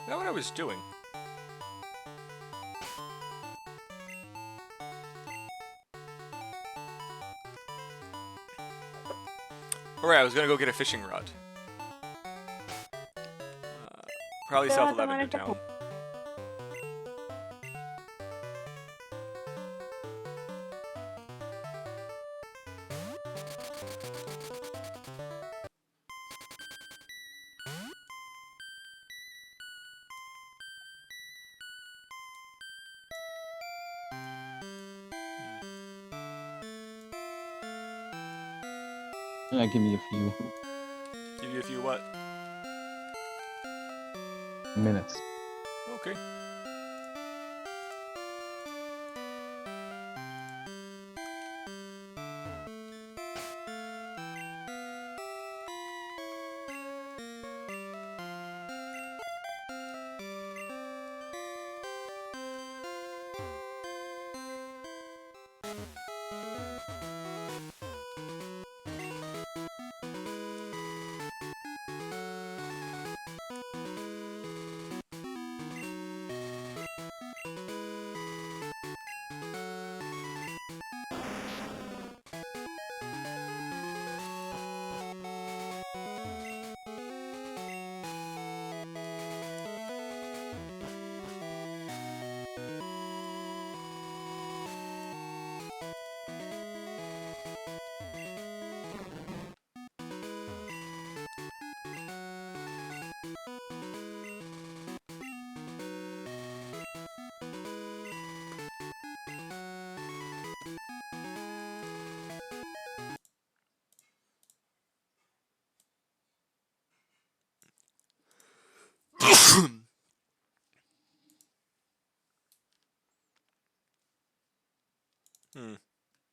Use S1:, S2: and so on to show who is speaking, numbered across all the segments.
S1: Is that what I was doing? Alright, I was gonna go get a fishing rod. Probably south of Lavender Town.
S2: Yeah, give me a few
S1: Give you a few what?
S2: minutes.
S1: Okay.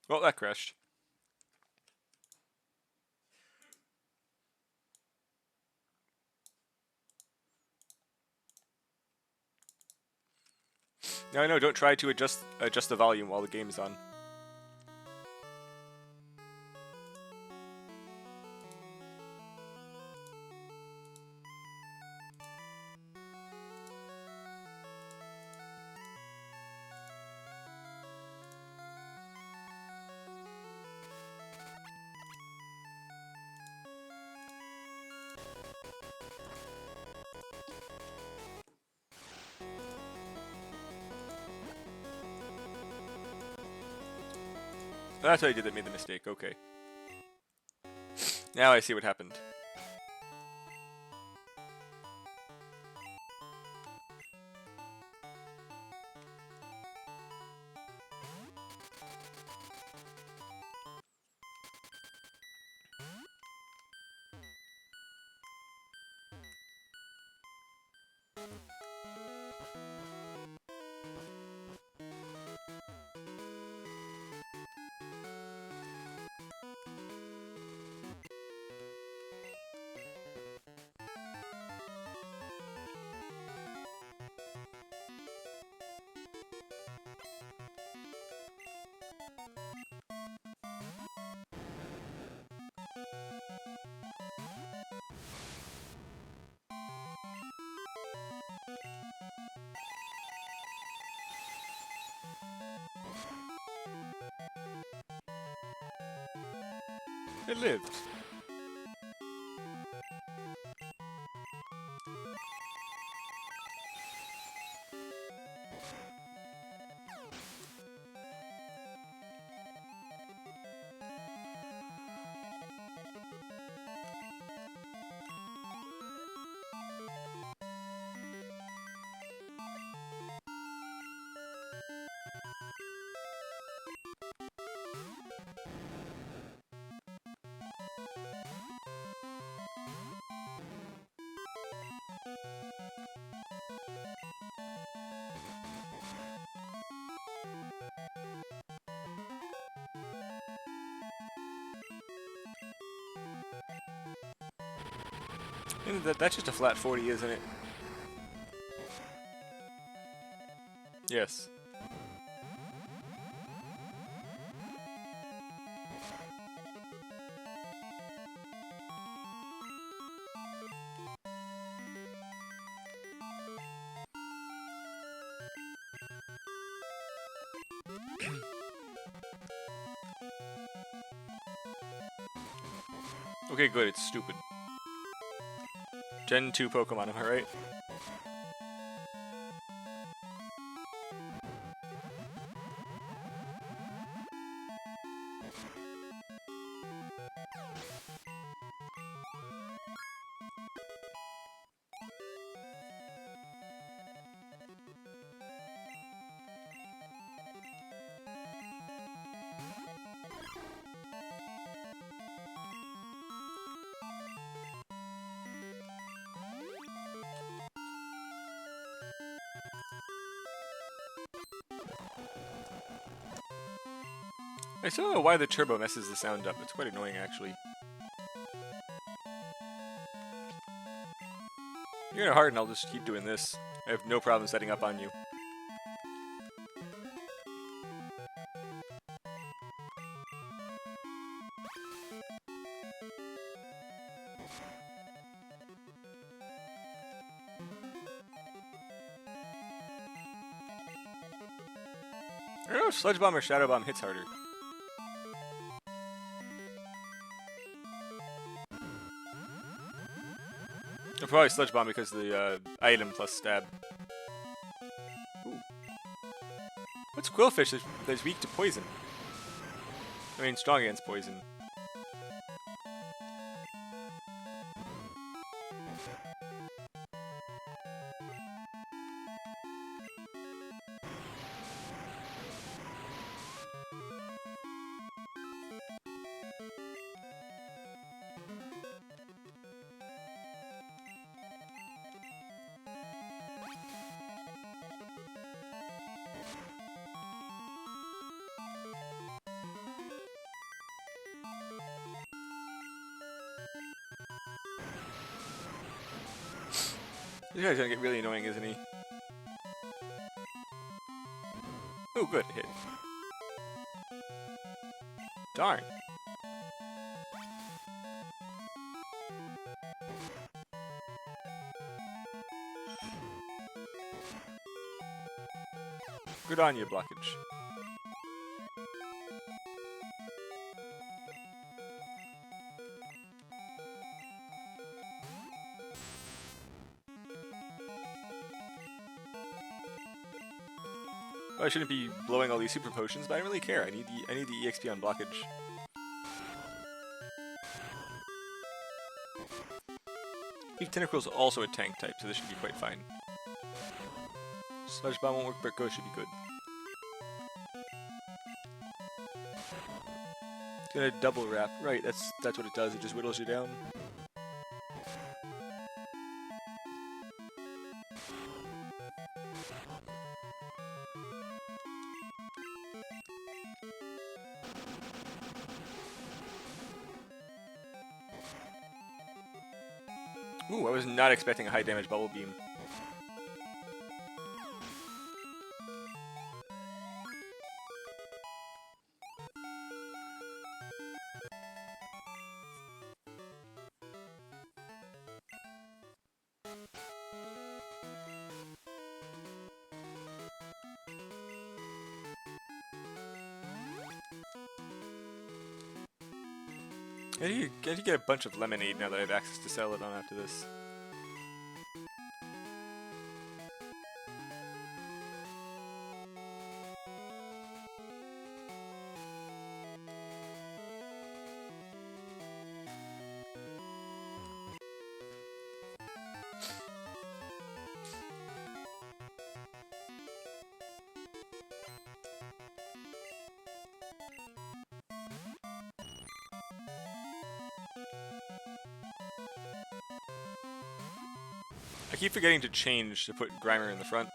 S1: Well, that crashed. No, I know. Don't try to adjust the volume while the game's on. That's what I did that made the mistake. Okay. Now I see what happened. It lived. And that's just a flat 40, isn't it? Yes. Okay, good, it's stupid. Gen 2 Pokemon, am I right? I still don't know why the turbo messes the sound up. It's quite annoying, actually. You're gonna harden, I'll just keep doing this. I have no problem setting up on you. I don't know if Sludge Bomb or Shadow Bomb hits harder. Probably Sludge Bomb because of the item plus stab. Ooh. What's Quillfish that's weak to poison? I mean, strong against poison. This guy's gonna get really annoying, isn't he? Oh, good, hit. Darn. Good on you, blockage. I shouldn't be blowing all these super potions, but I don't really care. I need the EXP on blockage. Leaf Tentacle's also a tank type, so this should be quite fine. Sludge Bomb won't work, but Go should be good. It's gonna double wrap. Right, that's what it does. It just whittles you down. Ooh, I was not expecting a high damage Bubble Beam. I need to get a bunch of lemonade now that I have access to sell it on after this. I keep forgetting to change to put Grimer in the front.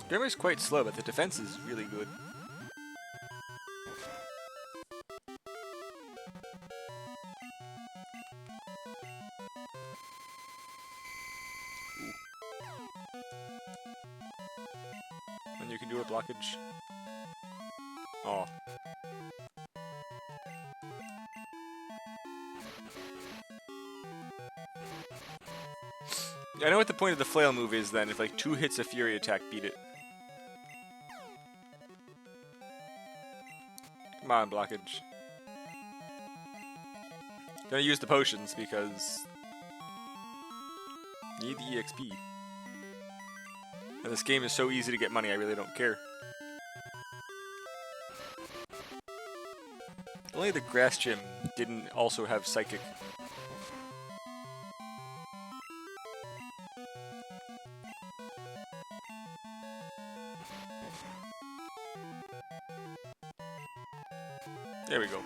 S1: Grimmer's quite slow, but the defense is really good. And you can do a blockage. Oh. I know what the point of the flail move is then, if like 2 hits of Fury attack beat it. Come on, blockage. Gonna use the potions because need the EXP. And this game is so easy to get money, I really don't care. Only the grass gym didn't also have psychic. There we go.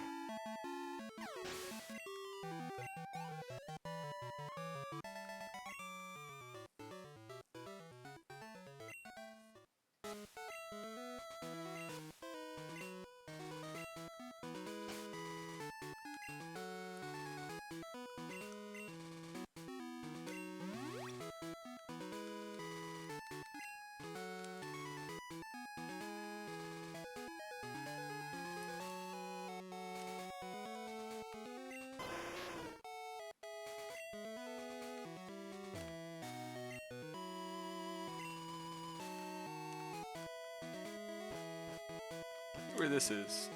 S1: Where this is.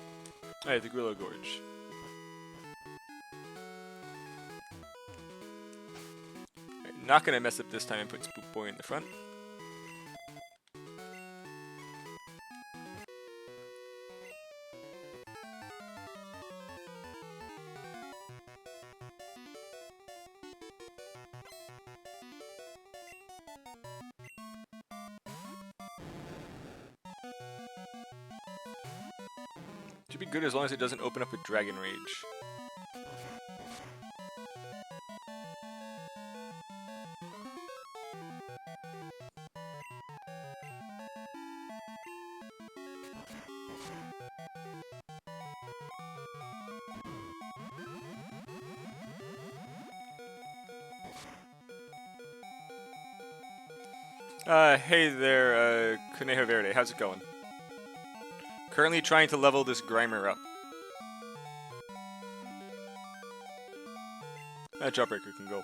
S1: Alright, the Grillo Gorge. Right, not gonna mess up this time and put Spook Boy in the front. Should be good as long as it doesn't open up with Dragon Rage. Hey there, Conejo Verde, how's it going? Currently trying to level this Grimer up. That Jawbreaker can go.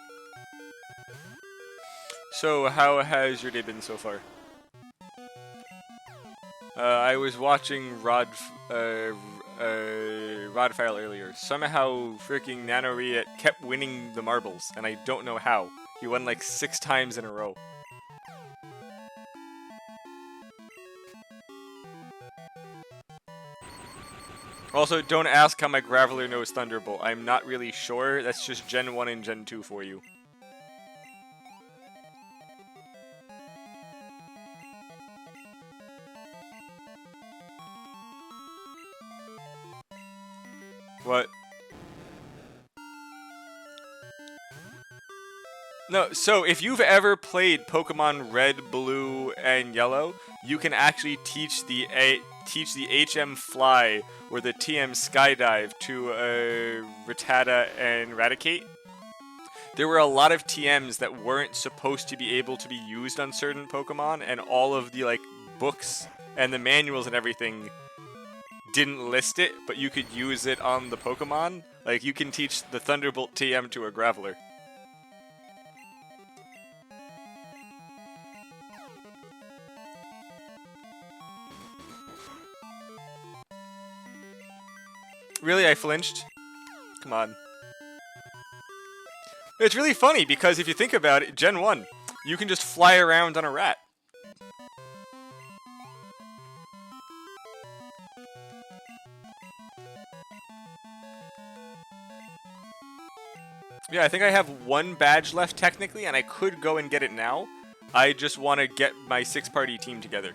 S1: So, how has your day been so far? I was watching Rodfile earlier. Somehow, freaking Nanoriet kept winning the marbles, and I don't know how. He won like 6 times in a row. Also, don't ask how my Graveler knows Thunderbolt. I'm not really sure. That's just Gen 1 and Gen 2 for you. What? No, so if you've ever played Pokemon Red, Blue, and Yellow, you can actually teach the HM Fly or the TM Skydive to Rattata and Raticate. There were a lot of TMs that weren't supposed to be able to be used on certain Pokemon, and all of the like books and the manuals and everything didn't list it, but you could use it on the Pokemon. Like, you can teach the Thunderbolt TM to a Graveler. Really, I flinched? Come on. It's really funny, because if you think about it, Gen 1, you can just fly around on a rat. Yeah, I think I have one badge left technically, and I could go and get it now. I just want to get my 6-party team together.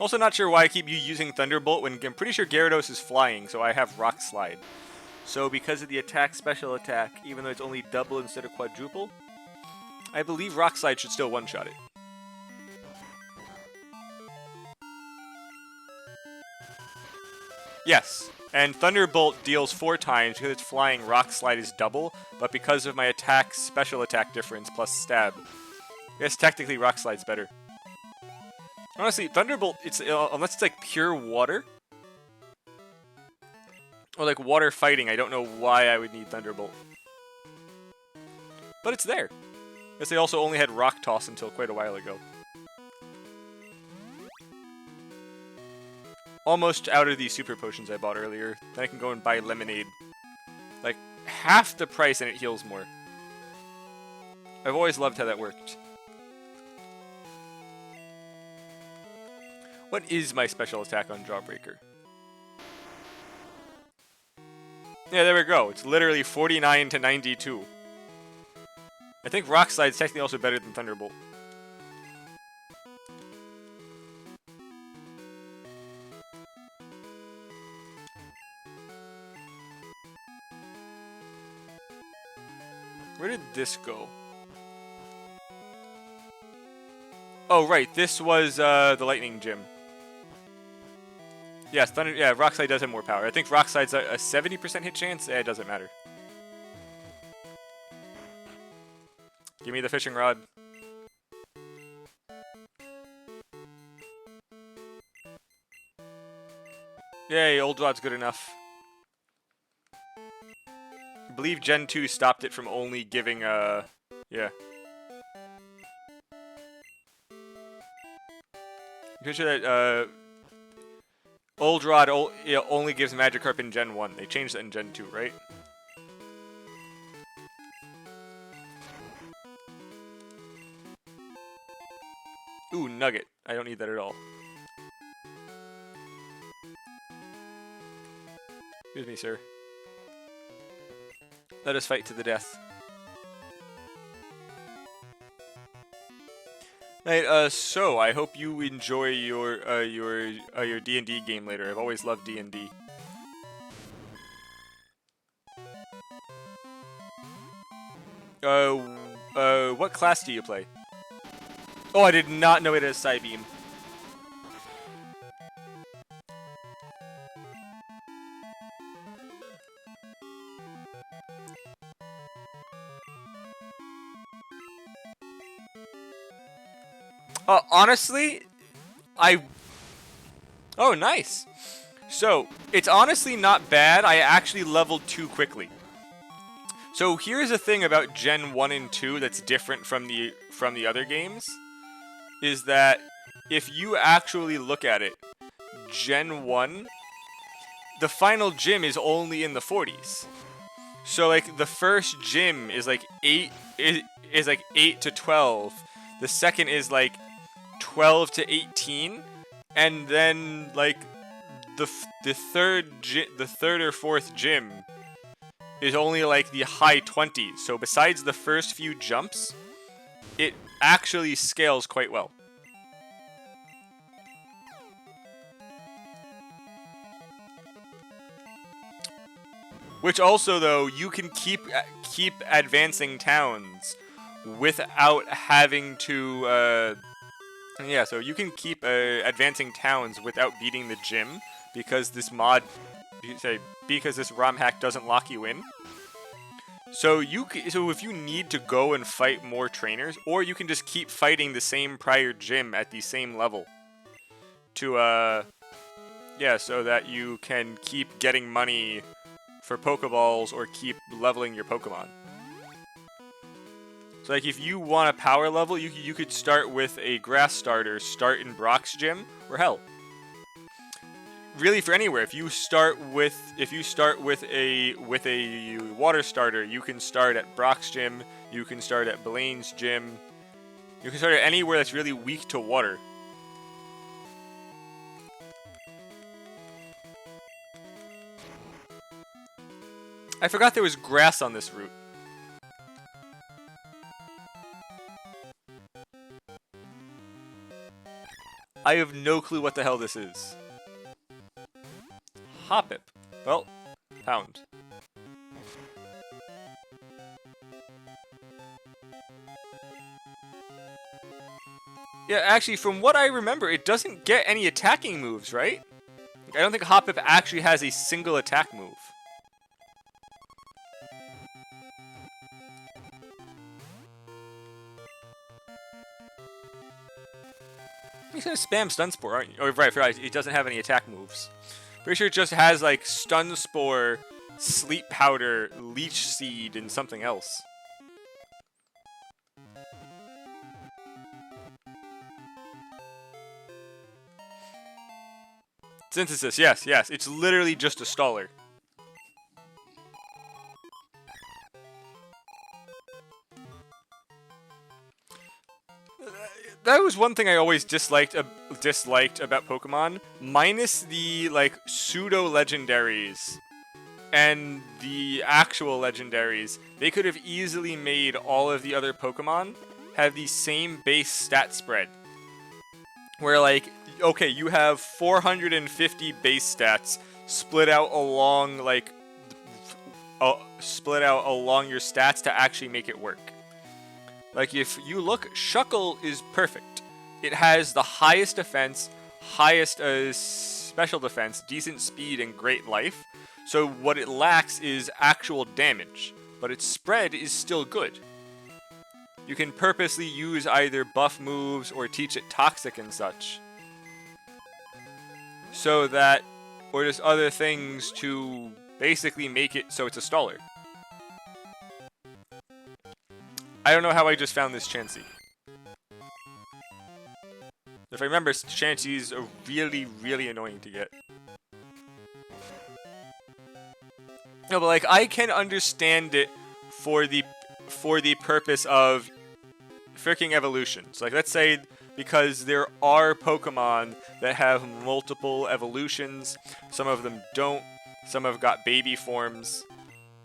S1: Also not sure why I keep using Thunderbolt when I'm pretty sure Gyarados is flying, so I have Rock Slide. So because of the attack special attack, even though it's only double instead of quadruple, I believe Rock Slide should still one-shot it. Yes, and Thunderbolt deals 4 times because it's flying. Rock Slide is double, but because of my attack special attack difference plus stab, I guess technically Rock Slide's better. Honestly, Thunderbolt, it's unless it's like pure water or like water fighting, I don't know why I would need Thunderbolt. But it's there. I guess they also only had Rock Toss until quite a while ago. Almost out of these super potions I bought earlier. Then I can go and buy lemonade. Like, half the price and it heals more. I've always loved how that worked. What is my special attack on Jawbreaker? Yeah, there we go. It's literally 49 to 92. I think Rock Slide's technically also better than Thunderbolt. Where did this go? Oh, right. This was the Lightning Gym. Yes, Rock Slide does have more power. I think Rock Slide's a 70% hit chance. It doesn't matter. Give me the fishing rod. Yay, old rod's good enough. I believe Gen 2 stopped it from only giving, yeah. I'm pretty sure that, old rod only gives Magikarp in Gen 1. They changed that in Gen 2, right? Ooh, Nugget. I don't need that at all. Excuse me, sir. Let us fight to the death. Right, so I hope you enjoy your D&D game later. I've always loved D&D. What class do you play? Oh, I did not know it as Psybeam. Honestly, oh, nice. So, it's honestly not bad. I actually leveled 2 quickly. So, here's the thing about Gen 1 and 2 that's different from the other games. Is that if you actually look at it, Gen 1, the final gym is only in the 40s. So, like, the first gym is like 8 to 12. The second is like 12 to 18, and then like the third or fourth gym is only like the high 20s. So besides the first few jumps, it actually scales quite well. Which also, though, you can keep advancing towns without having to yeah, so you can keep advancing towns without beating the gym because this because this ROM hack doesn't lock you in. So if you need to go and fight more trainers, or you can just keep fighting the same prior gym at the same level to yeah, so that you can keep getting money for Pokeballs or keep leveling your Pokemon. So like if you want a power level, you could start with a grass starter, start in Brock's gym, or hell, really for anywhere. If you start with a water starter, you can start at Brock's gym, you can start at Blaine's gym, you can start at anywhere that's really weak to water. I forgot there was grass on this route. I have no clue what the hell this is. Hoppip. Well, pound. Yeah, actually, from what I remember, it doesn't get any attacking moves, right? I don't think Hoppip actually has a single attack move. He's gonna spam Stun Spore, aren't you? Oh, right, it doesn't have any attack moves. Pretty sure it just has, like, Stun Spore, Sleep Powder, Leech Seed, and something else. Synthesis, yes, yes. It's literally just a staller. That was one thing I always disliked about Pokemon, minus the, like, pseudo-legendaries and the actual legendaries. They could have easily made all of the other Pokemon have the same base stat spread. Where, like, okay, you have 450 base stats split out along, like, split out along your stats to actually make it work. Like, if you look, Shuckle is perfect. It has the highest defense, highest special defense, decent speed, and great life. So what it lacks is actual damage, but its spread is still good. You can purposely use either buff moves or teach it Toxic and such. So that, or just other things to basically make it so it's a staller. I don't know how I just found this Chansey. If I remember, Chanseys are really, really annoying to get. No, but like, I can understand it for the purpose of freaking evolutions. Like, let's say, because there are Pokemon that have multiple evolutions, some of them don't, some have got baby forms.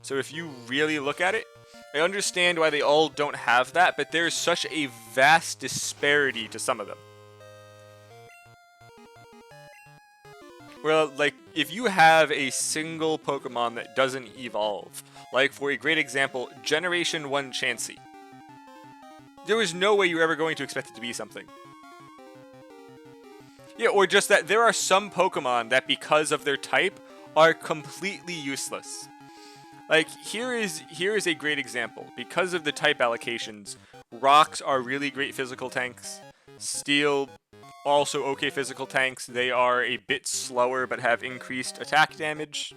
S1: So if you really look at it, I understand why they all don't have that, but there's such a vast disparity to some of them. Well, like, if you have a single Pokemon that doesn't evolve, like, for a great example, Generation 1 Chansey, there was no way you were ever going to expect it to be something. Yeah, or just that there are some Pokemon that, because of their type, are completely useless. Like, here is a great example. Because of the type allocations, rocks are really great physical tanks. Steel, also okay physical tanks. They are a bit slower but have increased attack damage.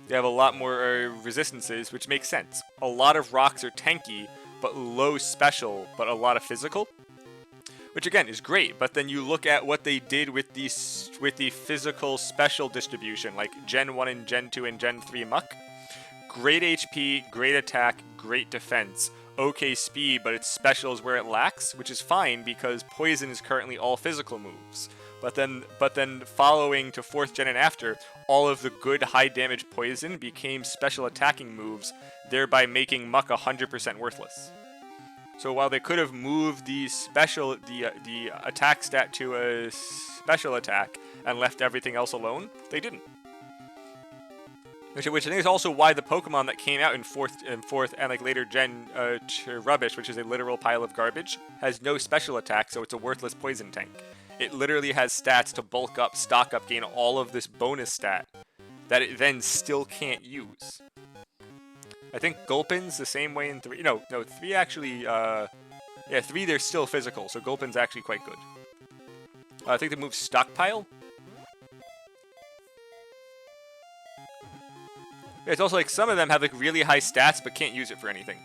S1: They have a lot more resistances, which makes sense. A lot of rocks are tanky, but low special, but a lot of physical. Which again is great, but then you look at what they did with the physical special distribution, like Gen 1 and Gen 2 and Gen 3 Muck. Great HP, great attack, great defense. Okay speed, but its special is where it lacks, which is fine because Poison is currently all physical moves. But then following to 4th Gen and after, all of the good high damage Poison became special attacking moves, thereby making Muck 100% worthless. So while they could have moved the attack stat to a special attack and left everything else alone, they didn't. Which I think is also why the Pokemon that came out in fourth and like later gen Rubbish, which is a literal pile of garbage, has no special attack, so it's a worthless poison tank. It literally has stats to bulk up, stock up, gain all of this bonus stat that it then still can't use. I think Gulpin's the same way in 3. No, 3 actually, yeah, 3 they're still physical, so Gulpin's actually quite good. I think the move Stockpile. It's also like some of them have like really high stats but can't use it for anything.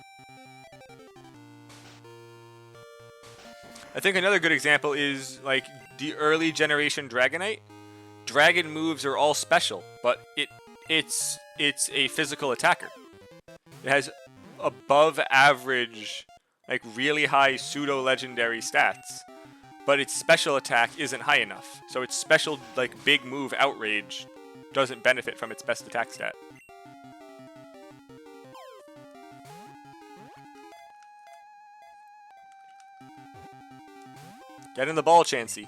S1: I think another good example is like the early generation Dragonite. Dragon moves are all special, but it's a physical attacker. It has above average, like really high pseudo-legendary stats, but its special attack isn't high enough. So its special, like, big move Outrage doesn't benefit from its best attack stat. Get in the ball, Chansey.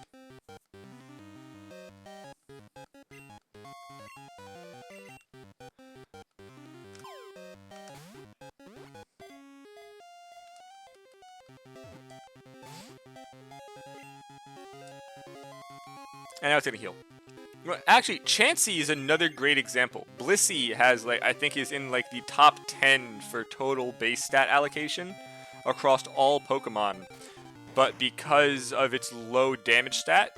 S1: And now it's gonna heal. Actually, Chansey is another great example. Blissey has, like, I think is in, like, the top 10 for total base stat allocation across all Pokemon. But because of its low damage stat,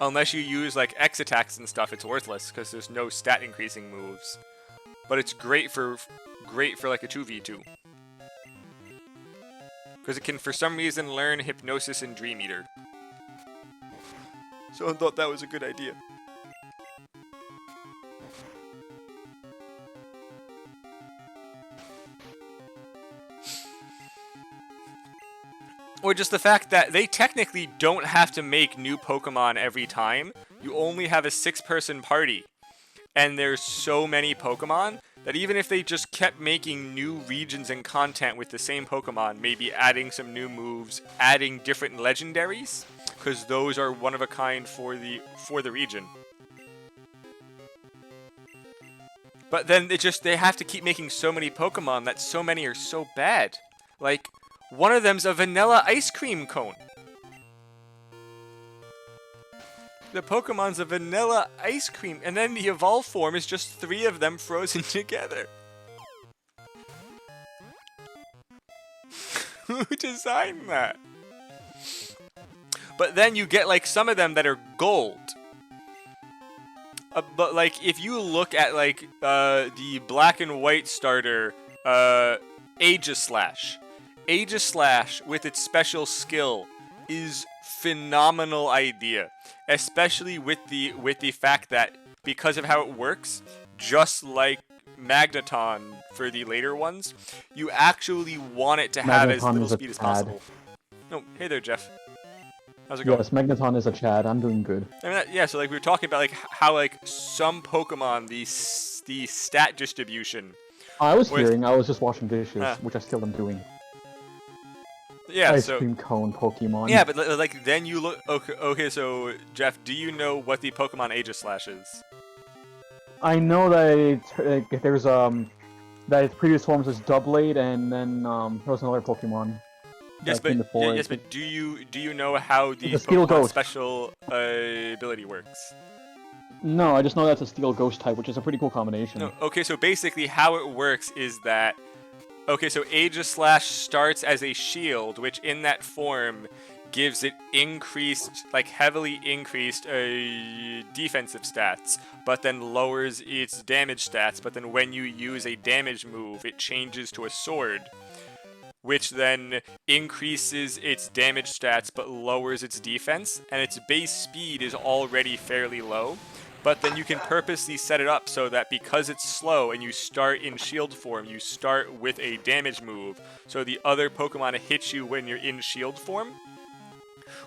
S1: unless you use, like, X attacks and stuff, it's worthless because there's no stat increasing moves. But it's great for like a 2v2. Because it can, for some reason, learn Hypnosis and Dream Eater. So I thought that was a good idea. Or just the fact that they technically don't have to make new Pokemon every time. You only have a 6-person party. And there's so many Pokemon that even if they just kept making new regions and content with the same Pokemon, maybe adding some new moves, adding different legendaries, because those are one of a kind for the region. But then they have to keep making so many Pokemon that so many are so bad. Like, one of them's a vanilla ice cream cone. The Pokemon's a vanilla ice cream, and then the evolved form is just 3 of them frozen together. Who designed that? But then you get, like, some of them that are gold. But, like, if you look at, like, the black and white starter, Aegislash. Aegislash, with its special skill, is phenomenal idea. Especially with the fact that, because of how it works, just like Magneton for the later ones, you actually want it to have as little speed as possible. Oh, hey there, Jeff. How's it going?
S2: Yes, Magneton is a Chad. I'm doing good.
S1: I mean, yeah, so like we were talking about like how like some Pokemon, the stat distribution.
S2: I was just washing dishes, which I still am doing.
S1: Yeah,
S2: Ice cream cone Pokemon.
S1: Yeah, but like then you look. Okay, so Jeff, do you know what the Pokemon Aegislash is?
S2: I know that that its previous forms is Doublade, and then there was another Pokemon.
S1: Yes, but do you know how the Pokemon special ability works?
S2: No, I just know that's a Steel Ghost type, which is a pretty cool combination.
S1: No, okay, so basically how it works is that so Aegislash starts as a shield, which in that form gives it increased, like heavily increased defensive stats, but then lowers its damage stats. But then when you use a damage move, it changes to a sword, which then increases its damage stats but lowers its defense, and its base speed is already fairly low. But then you can purposely set it up so that because it's slow and you start in shield form, you start with a damage move, so the other Pokemon hit you when you're in shield form,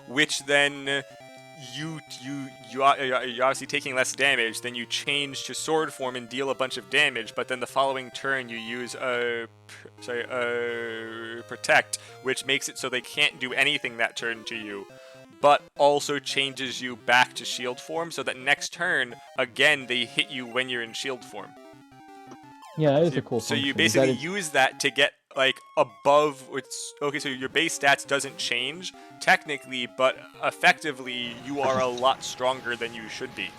S1: which then you're obviously taking less damage, then you change to sword form and deal a bunch of damage, but then the following turn you use Protect, which makes it so they can't do anything that turn to you, but also changes you back to shield form, so that next turn, again, they hit you when you're in shield form.
S2: Yeah, that is a cool
S1: function. So you basically use that to get, like, above... Okay, so your base stats doesn't change, technically, but effectively, you are a lot stronger than you should be.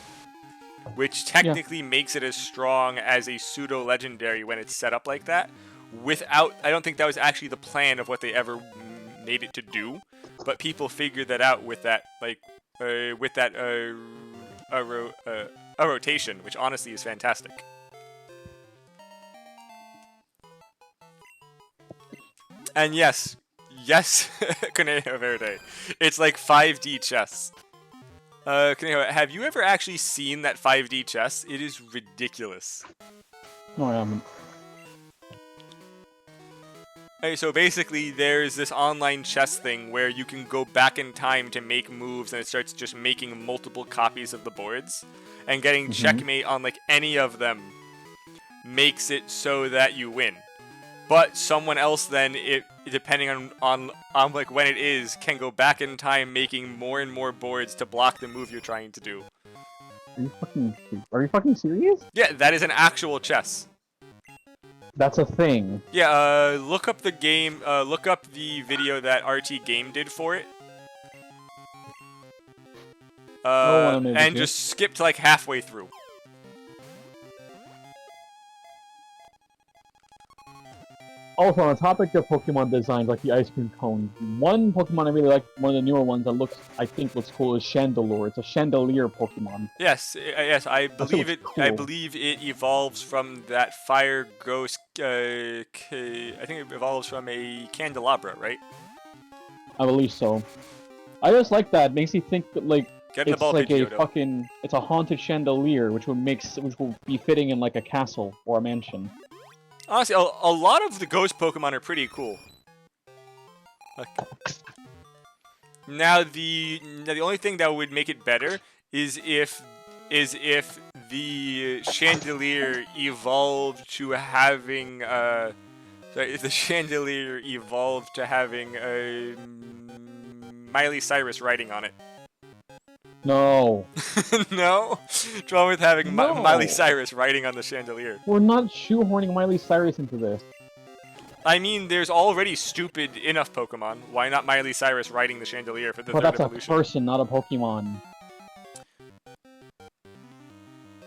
S1: Which technically makes it as strong as a pseudo-legendary when it's set up like that. Without... I don't think that was actually the plan of what they ever made it to do, but people figured that out with that, like, a rotation, which honestly is fantastic. And yes, Conejo Verde. It's like 5D chess. Conejo, have you ever actually seen that 5D chess? It is ridiculous.
S2: No, I haven't.
S1: Okay, so basically, there's this online chess thing where you can go back in time to make moves, and it starts just making multiple copies of the boards, and getting checkmate on like any of them makes it so that you win. But someone else then, if depending on like when it is, can go back in time, making more and more boards to block the move you're trying to do.
S2: Are you fucking serious?
S1: Yeah, that is an actual chess.
S2: That's a thing.
S1: Yeah, look up the game. Look up the video that RT Game did for it. And just skip to like halfway through.
S2: Also, on the topic of Pokemon designs, like the ice cream cone, one Pokemon I really like, one of the newer ones that I think looks cool, is Chandelure. It's a Chandelure Pokemon.
S1: Yes, yes, I believe it.
S2: Cool.
S1: I believe it evolves from that fire ghost. I think it evolves from a candelabra, right?
S2: I believe so. I just like that. It makes me think that like it's like a fucking. It's a haunted chandelier, which will be fitting in like a castle or a mansion.
S1: Honestly, a lot of the ghost Pokemon are pretty cool. Now the only thing that would make it better is if the Chandelure evolved to having if the Chandelure evolved to having Miley Cyrus writing on it.
S2: No.
S1: No? What's wrong with having Miley Cyrus writing on the Chandelure?
S2: We're not shoehorning Miley Cyrus into this.
S1: I mean, there's already stupid enough Pokemon. Why not Miley Cyrus writing the Chandelure for the third evolution?
S2: But that's a person, not a Pokemon.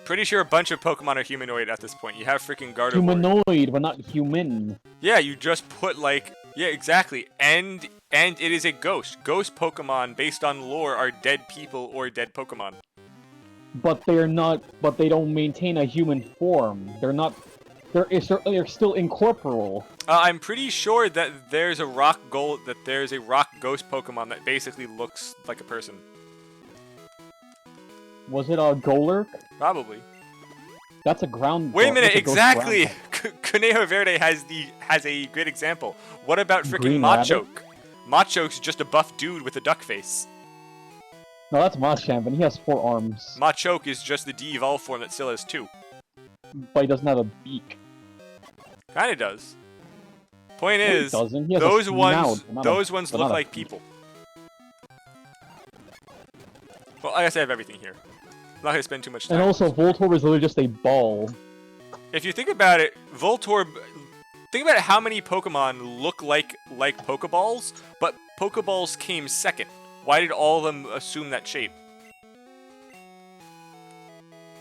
S1: Pretty sure a bunch of Pokemon are humanoid at this point. You have freaking Gardevoir.
S2: Humanoid, but not human.
S1: Yeah, you just put like... Yeah, exactly. And it is a ghost. Ghost Pokemon, based on lore, are dead people or dead Pokemon.
S2: But they're not... But they don't maintain a human form. They're not... They're still incorporeal.
S1: I'm pretty sure that there's a rock ghost Pokemon that basically looks like a person.
S2: Was it a Golurk?
S1: Probably.
S2: That's a ground.
S1: Wait a minute, exactly. Conejo Verde has a great example. What about freaking Machoke? Machoke's just a buff dude with a duck face.
S2: No, that's Machamp, and he has 4 arms.
S1: Machoke is just the de-evolved form that still has 2.
S2: But he doesn't have a beak.
S1: Kinda does. Point is,
S2: those
S1: ones look like people. Well, I guess I have everything here. I'm not gonna spend too much time.
S2: And also, Voltorb is literally just a ball.
S1: If you think about it, Voltorb... Think about how many Pokemon look like Pokeballs, but Pokeballs came second. Why did all of them assume that shape?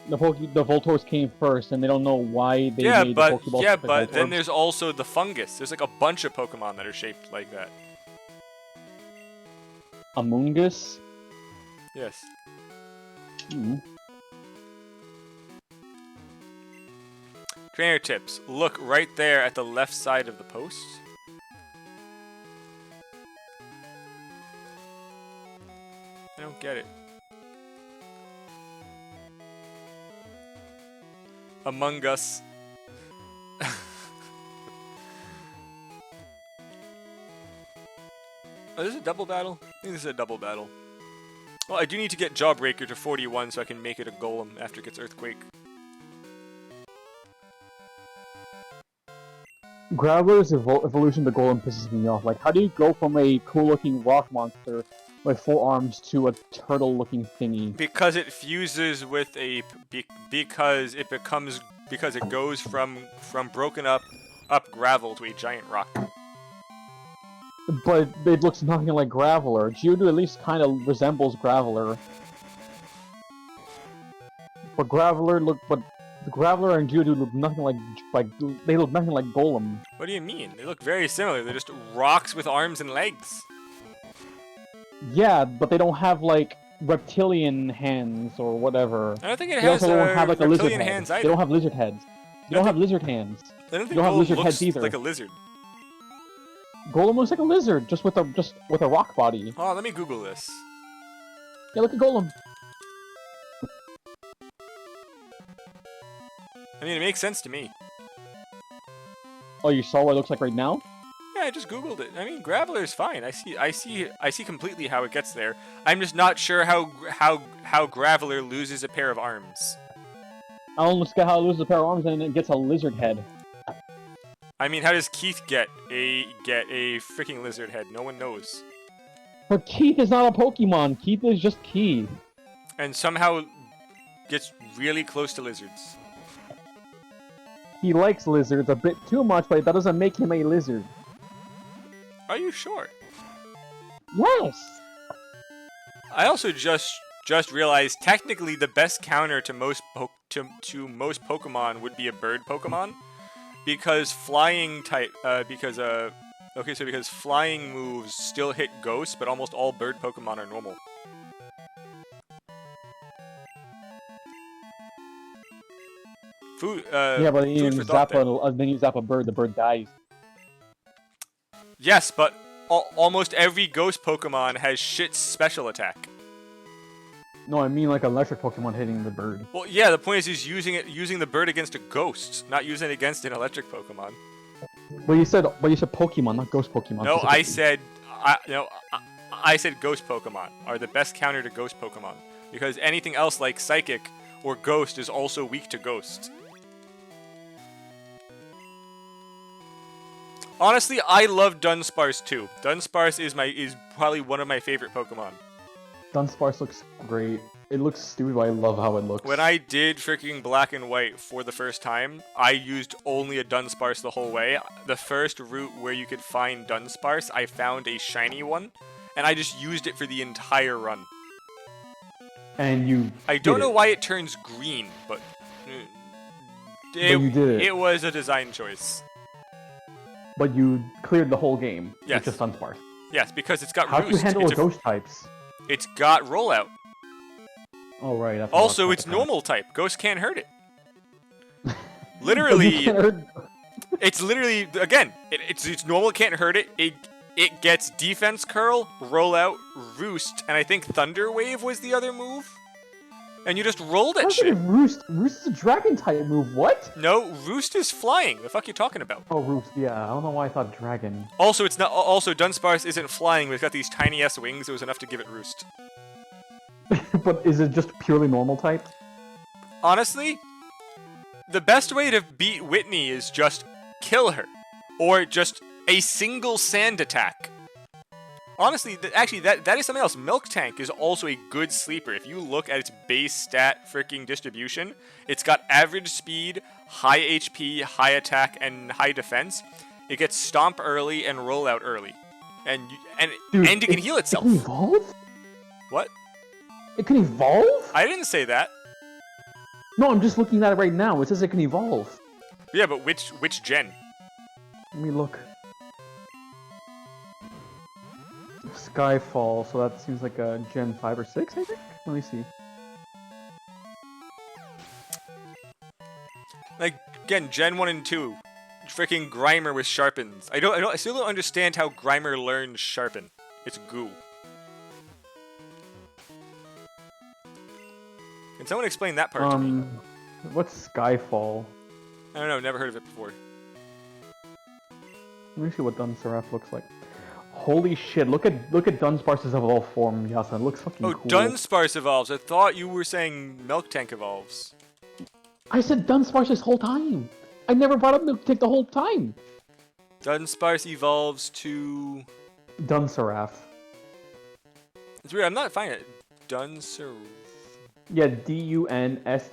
S2: The Voltorbs came first, and they don't know why they made the Pokeballs.
S1: Yeah, but then there's also the fungus. There's like a bunch of Pokemon that are shaped like that.
S2: Amoonguss?
S1: Yes. Trainer tips. Look right there at the left side of the post. I don't get it. Among Us. Oh, this is a double battle? I think this is a double battle. Well, I do need to get Jawbreaker to 41 so I can make it a Golem after it gets Earthquake.
S2: Graveler's evolution to Golem pisses me off. Like, how do you go from a cool-looking rock monster with 4 arms to a turtle-looking thingy?
S1: Because it fuses with a... Because it goes from broken up gravel to a giant rock.
S2: But it looks nothing like Graveler. Geodude at least kind of resembles Graveler. But Graveler and Geodude look nothing like they look nothing like Golem.
S1: What do you mean? They look very similar. They're just rocks with arms and legs.
S2: Yeah, but they don't have like reptilian hands or whatever.
S1: I don't think it has reptilian hands either.
S2: They don't have lizard heads. They don't have lizard hands.
S1: I don't think
S2: they don't have lizard heads either.
S1: Like a lizard.
S2: Golem looks like a lizard, just with a rock body.
S1: Oh, let me Google this.
S2: Yeah, look at Golem.
S1: I mean, it makes sense to me.
S2: Oh, you saw what it looks like right now?
S1: Yeah, I just Googled it. I mean, Graveler's fine. I see completely how it gets there. I'm just not sure how Graveler loses a pair of arms.
S2: I don't look at how it loses a pair of arms and it gets a lizard head.
S1: I mean, how does Keith get a freaking lizard head? No one knows.
S2: But Keith is not a Pokemon. Keith is just Keith.
S1: And somehow gets really close to lizards.
S2: He likes lizards a bit too much, but that doesn't make him a lizard.
S1: Are you sure?
S2: Yes!
S1: I also just realized technically the best counter to most most Pokemon would be a bird Pokemon, because flying type because flying moves still hit ghosts, but almost all bird Pokemon are normal. Food.
S2: Yeah, but then you zap a bird, the bird dies.
S1: Yes, but almost every ghost Pokemon has shit special attack.
S2: No, I mean like electric Pokemon hitting the bird.
S1: Well, yeah, the point is using the bird against a ghost, not using it against an electric Pokemon.
S2: But you said Pokemon, not ghost Pokemon.
S1: No, I said ghost Pokemon are the best counter to ghost Pokemon, because anything else like psychic or ghost is also weak to ghost. Honestly, I love Dunsparce too. Dunsparce is probably one of my favorite Pokemon.
S2: Dunsparce looks great. It looks stupid, but I love how it looks.
S1: When I did freaking Black and White for the first time, I used only a Dunsparce the whole way. The first route where you could find Dunsparce, I found a shiny one, and I just used it for the entire run.
S2: And
S1: I don't know why it turns green, but
S2: you did it.
S1: It was a design choice.
S2: But you cleared the whole game
S1: yes.
S2: with just Dunsparce.
S1: Yes, because it's got
S2: How
S1: Roost.
S2: How do you handle the ghost types?
S1: It's got Rollout.
S2: Oh, right.
S1: Also, it's normal type. Ghost can't hurt it. Literally, it's literally, again, it's normal, it can't hurt it. It gets Defense Curl, Rollout, Roost, and I think Thunder Wave was the other move. And you just roll that shit.
S2: Roost is a dragon type move, what?
S1: No, Roost is flying. The fuck you talking about?
S2: Oh, Roost, yeah. I don't know why I thought dragon.
S1: Also, it's not. Also, Dunsparce isn't flying, but it's got these tiny ass wings. It was enough to give it Roost.
S2: But is it just purely normal type?
S1: Honestly, the best way to beat Whitney is just kill her. Or just a single sand attack. Honestly, actually, that is something else. Milk Tank is also a good sleeper. If you look at its base stat freaking distribution, it's got average speed, high HP, high attack, and high defense. It gets Stomp early and Roll Out early. And it can heal itself.
S2: It can evolve?
S1: What?
S2: It can evolve?
S1: I didn't say that.
S2: No, I'm just looking at it right now. It says it can evolve.
S1: Yeah, but which gen?
S2: Let me look. Skyfall, so that seems like a Gen 5 or 6, I think? Let me see.
S1: Like, again, Gen 1 and 2. Freaking Grimer with Sharpens. I still don't understand how Grimer learns Sharpen. It's goo. Can someone explain that part to me?
S2: What's Skyfall?
S1: I don't know, never heard of it before.
S2: Let me see what Dunsparce looks like. Holy shit, look at Dunsparce's evolved form, Yasa. It looks fucking cool.
S1: Oh, Dunsparce evolves. I thought you were saying Milk Tank evolves.
S2: I said Dunsparce this whole time. I never brought up Milk Tank the whole time.
S1: Dunsparce evolves to...
S2: Dunsaraph.
S1: It's weird, I'm not finding it. Dunsaraph.
S2: Yeah, Dunseraph.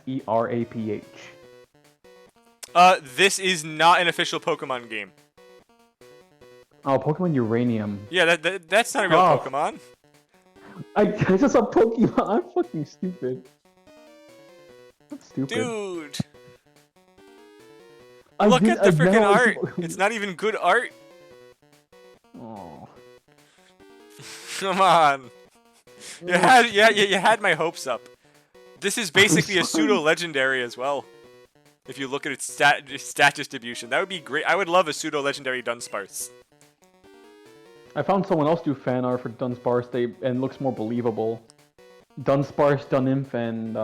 S1: This is not an official Pokemon game.
S2: Oh, Pokemon Uranium.
S1: Yeah, that's not a real Pokemon.
S2: I just saw Pokemon. I'm fucking stupid. I'm stupid.
S1: Dude. Look at the freaking art. It's not even good art.
S2: Oh.
S1: Come on. You had my hopes up. This is basically a pseudo-legendary as well. If you look at its stat distribution, that would be great. I would love a pseudo-legendary Dunsparce.
S2: I found someone else do fan art for Dunsparce, and it looks more believable. Dunsparce, Dunymph, and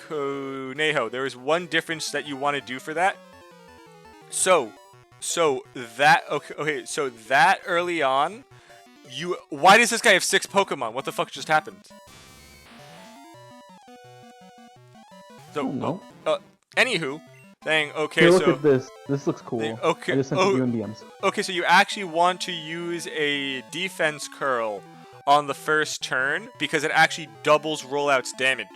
S1: Conejo. There is one difference that you want to do for that. So that early on, why does this guy have 6 Pokemon? What the fuck just happened? So,
S2: I don't know.
S1: Anywho, Dang, okay,
S2: Here,
S1: so...
S2: look at this. This looks cool.
S1: Okay,
S2: I just sent it to you in DMs.
S1: Okay, so you actually want to use a defense curl on the first turn because it actually doubles rollout's damage.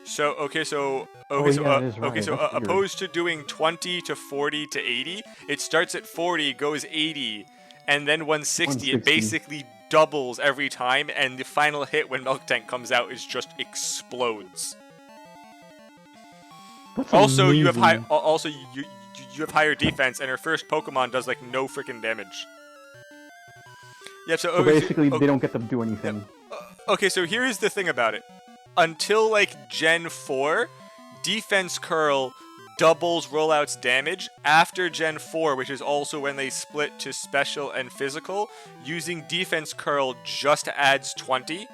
S1: So, okay, so... Okay, so,
S2: it is right.
S1: okay, so
S2: That's weird.
S1: opposed to doing 20 to 40 to 80, it starts at 40, goes 80, and then 160. It basically doubles every time, and the final hit when Milk Tank comes out is just explodes.
S2: That's
S1: also,
S2: amazing.
S1: you have you have higher defense, and her first Pokemon does like no freaking damage. Yeah,
S2: so basically, they don't get to do anything.
S1: Okay, so here's the thing about it. Until like Gen 4, Defense Curl doubles rollout's damage. After Gen 4, which is also when they split to Special and Physical, using Defense Curl just adds 20.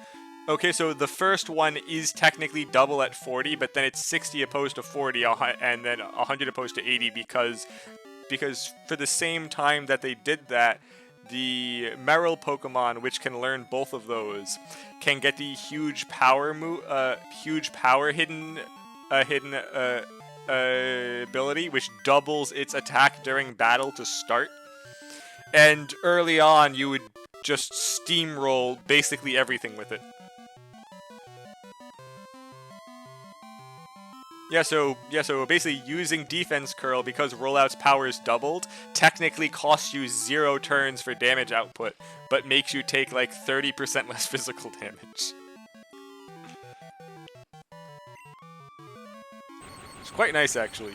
S1: Okay, so the first one is technically double at 40, but then it's 60 opposed to 40, and then 100 opposed to 80 because for the same time that they did that, the Meryl Pokemon, which can learn both of those, can get the huge power hidden ability, which doubles its attack during battle to start. And early on, you would just steamroll basically everything with it. Yeah, so basically using Defense Curl because rollout's power is doubled technically costs you 0 turns for damage output, but makes you take like 30% less physical damage. It's quite nice, actually.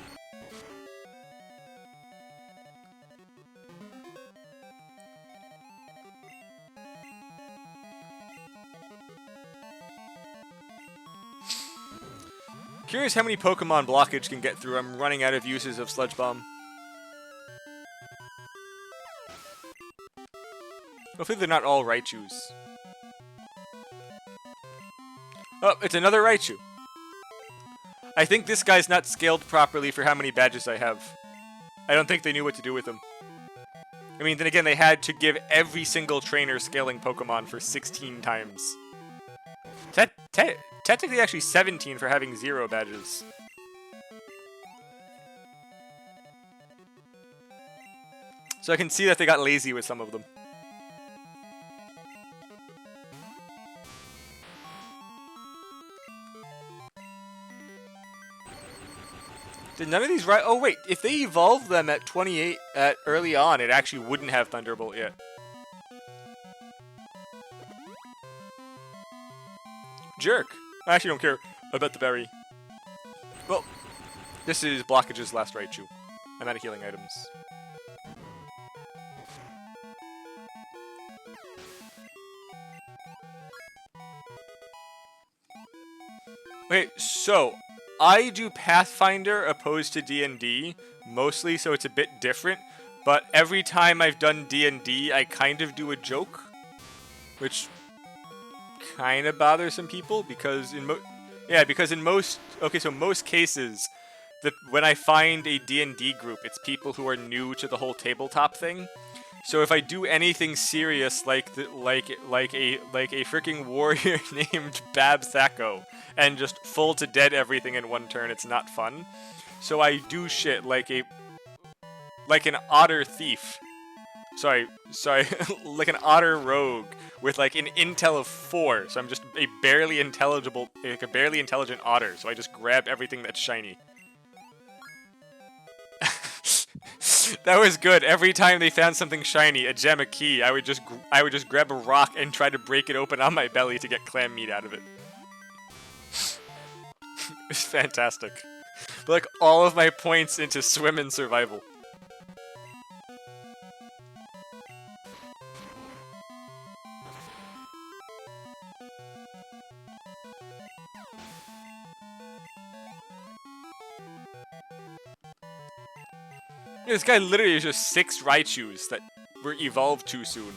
S1: Curious how many Pokemon blockage can get through. I'm running out of uses of Sludge Bomb. Hopefully they're not all Raichus. Oh, it's another Raichu. I think this guy's not scaled properly for how many badges I have. I don't think they knew what to do with him. I mean, then again, they had to give every single trainer scaling Pokemon for 16 times. Technically, actually 17 for having 0 badges. So I can see that they got lazy with some of them. Did none of these oh wait, if they evolved them at 28 early on, it actually wouldn't have Thunderbolt yet. Jerk. I actually don't care about the berry. Well, this is Blockage's last Raichu. I'm out of healing items. Okay, so I do Pathfinder opposed to D&D, mostly so it's a bit different, but every time I've done D&D, I kind of do a joke, which kind of bothers some people because in most cases, when I find a D&D group, it's people who are new to the whole tabletop thing. So if I do anything serious like a freaking warrior named Bab Thako and just full to dead everything in one turn, it's not fun. So I do shit like an otter thief. Sorry, like an otter rogue with like an intel of 4. So I'm just a barely intelligent otter. So I just grab everything that's shiny. That was good. Every time they found something shiny, a gem, a key, I would just grab a rock and try to break it open on my belly to get clam meat out of it. It's fantastic. But like all of my points into swim and survival. This guy literally is just 6 Raichus that were evolved too soon.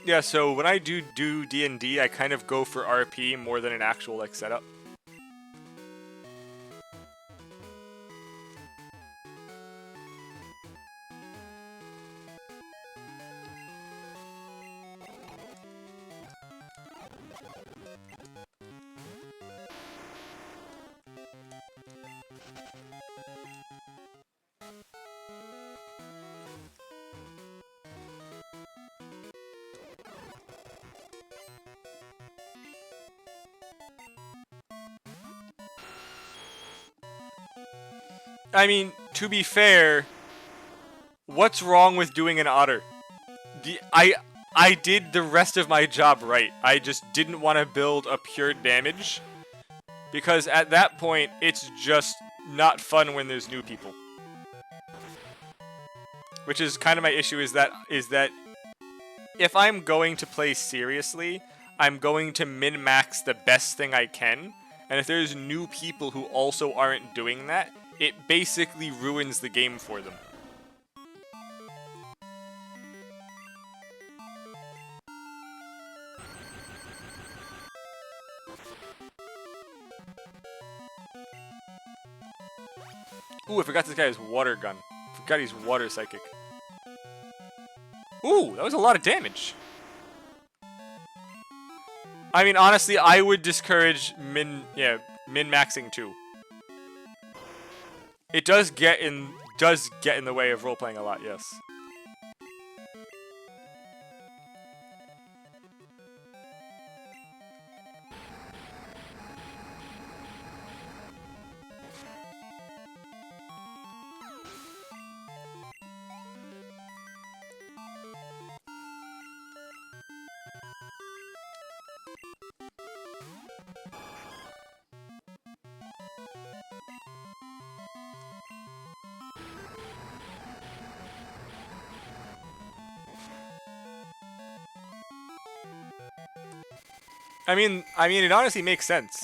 S1: Yeah, so when I do D&D, I kind of go for RP more than an actual like setup. I mean, to be fair, what's wrong with doing an otter? I did the rest of my job right. I just didn't want to build a pure damage, because at that point, it's just not fun when there's new people. Which is kind of my issue, is that if I'm going to play seriously, I'm going to min-max the best thing I can, and if there's new people who also aren't doing that, it basically ruins the game for them. Ooh, I forgot this guy has water gun. Forgot he's water psychic. Ooh, that was a lot of damage. I mean, honestly, I would discourage min-maxing too. It does get in the way of role-playing a lot, yes. I mean, it honestly makes sense.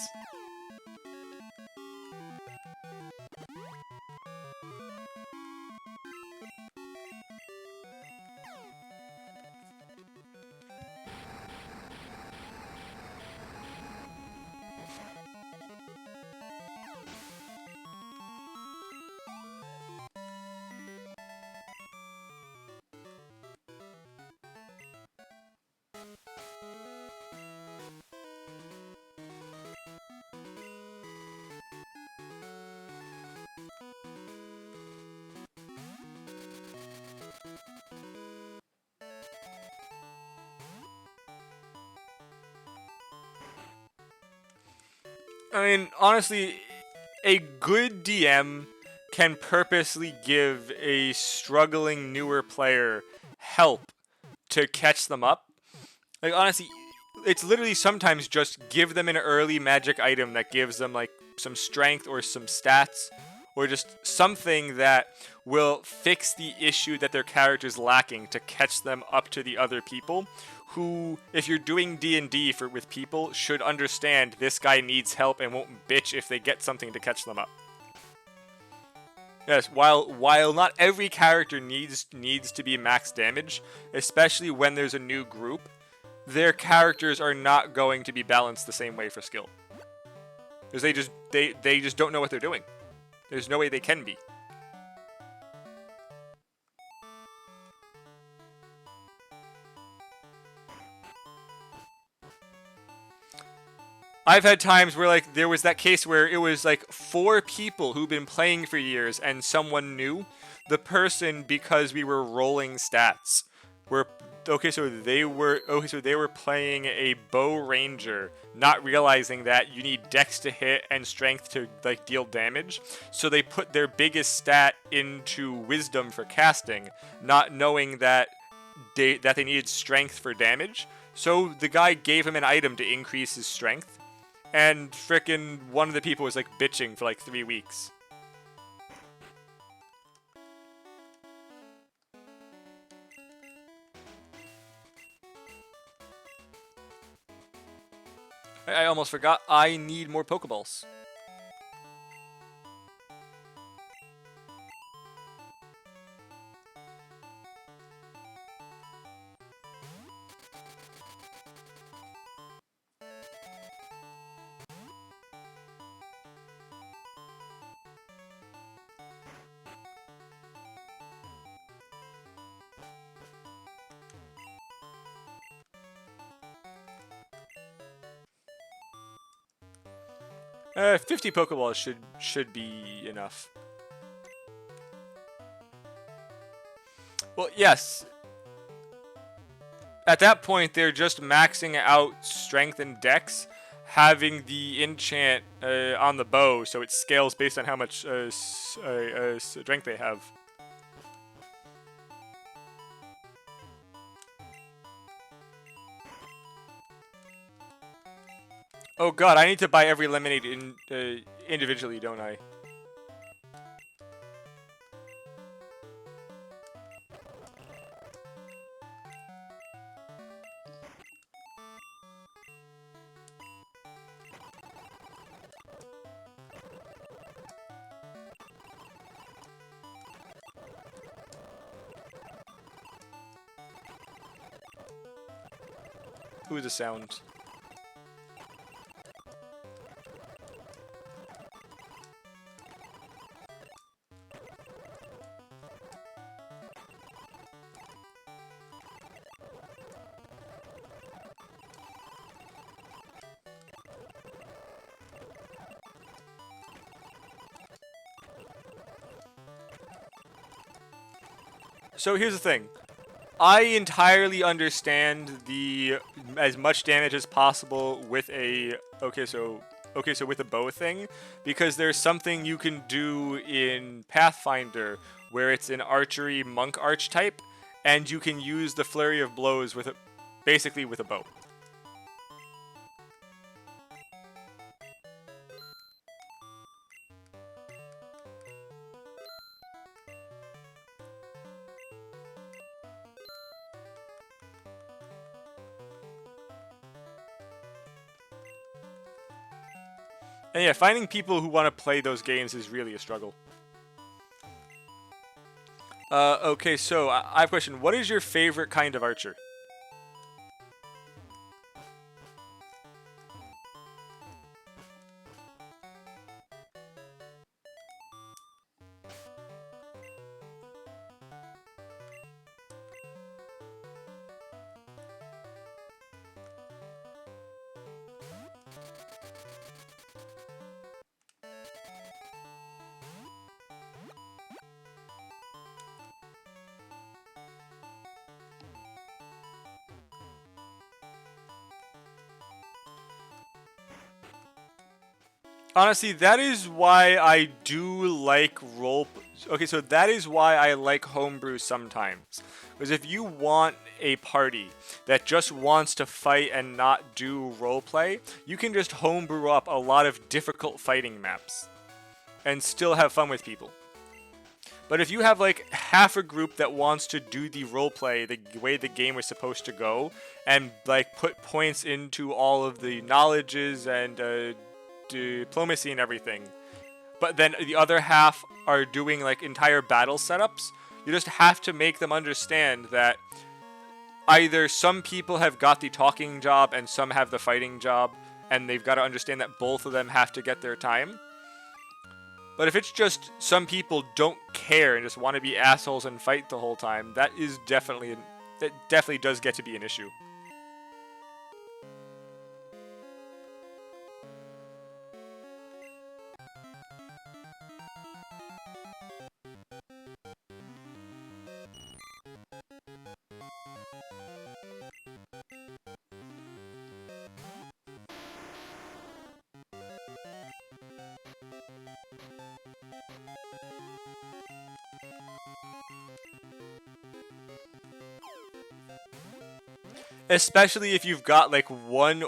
S1: I mean, honestly, a good DM can purposely give a struggling newer player help to catch them up. Like, honestly, it's literally sometimes just give them an early magic item that gives them, like, some strength or some stats, or just something that will fix the issue that their character's lacking to catch them up to the other people, who, if you're doing D&D with people, should understand this guy needs help and won't bitch if they get something to catch them up. Yes, while not every character needs to be max damage, especially when there's a new group, their characters are not going to be balanced the same way for skill. Because they just don't know what they're doing. There's no way they can be. I've had times where, like, there was that case where it was, like, 4 people who've been playing for years and someone new. The person, because we were rolling stats, they were playing a bow ranger, not realizing that you need dex to hit and strength to, like, deal damage. So they put their biggest stat into wisdom for casting, not knowing that they needed strength for damage. So the guy gave him an item to increase his strength. And frickin' one of the people was, like, bitching for, like, 3 weeks. I almost forgot, I need more Pokeballs. 50 Pokeballs should be enough. Well, yes. At that point, they're just maxing out strength and dex, having the enchant on the bow, so it scales based on how much strength they have. Oh god, I need to buy every lemonade individually, don't I? Who's the sound? So here's the thing. I entirely understand the as much damage as possible with a so with a bow thing, because there's something you can do in Pathfinder where it's an archery monk archetype, and you can use the flurry of blows with basically with a bow. And yeah, finding people who want to play those games is really a struggle. Okay, so I have a question. What is your favorite kind of archer? Honestly, that is why I do like Okay, so that is why I like homebrew sometimes. Because if you want a party that just wants to fight and not do roleplay, you can just homebrew up a lot of difficult fighting maps and still have fun with people. But if you have like half a group that wants to do the roleplay the way the game was supposed to go, and like put points into all of the knowledges and diplomacy and everything, but then the other half are doing like entire battle setups, you just have to make them understand that either some people have got the talking job and some have the fighting job, and they've got to understand that both of them have to get their time. But if it's just some people don't care and just want to be assholes and fight the whole time, that definitely does get to be an issue. Especially if you've got like one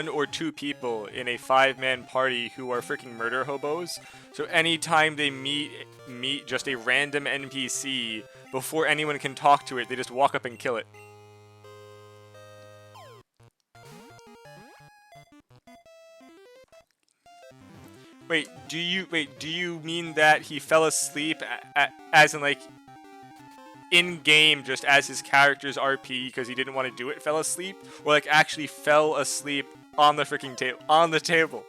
S1: or two people in a 5-man party who are freaking murder hobos. So anytime they meet just a random NPC, before anyone can talk to it, they just walk up and kill it. Wait, do you mean that he fell asleep as in like in-game, just as his character's RP because he didn't want to do it, fell asleep? Or like actually fell asleep on the freaking table?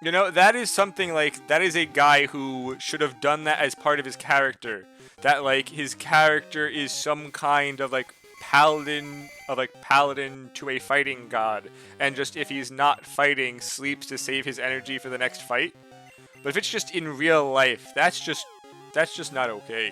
S1: You know, that is something like, that is a guy who should have done that as part of his character. That like his character is some kind of like paladin to a fighting god, and just if he's not fighting, sleeps to save his energy for the next fight. But if it's just in real life, that's just not okay.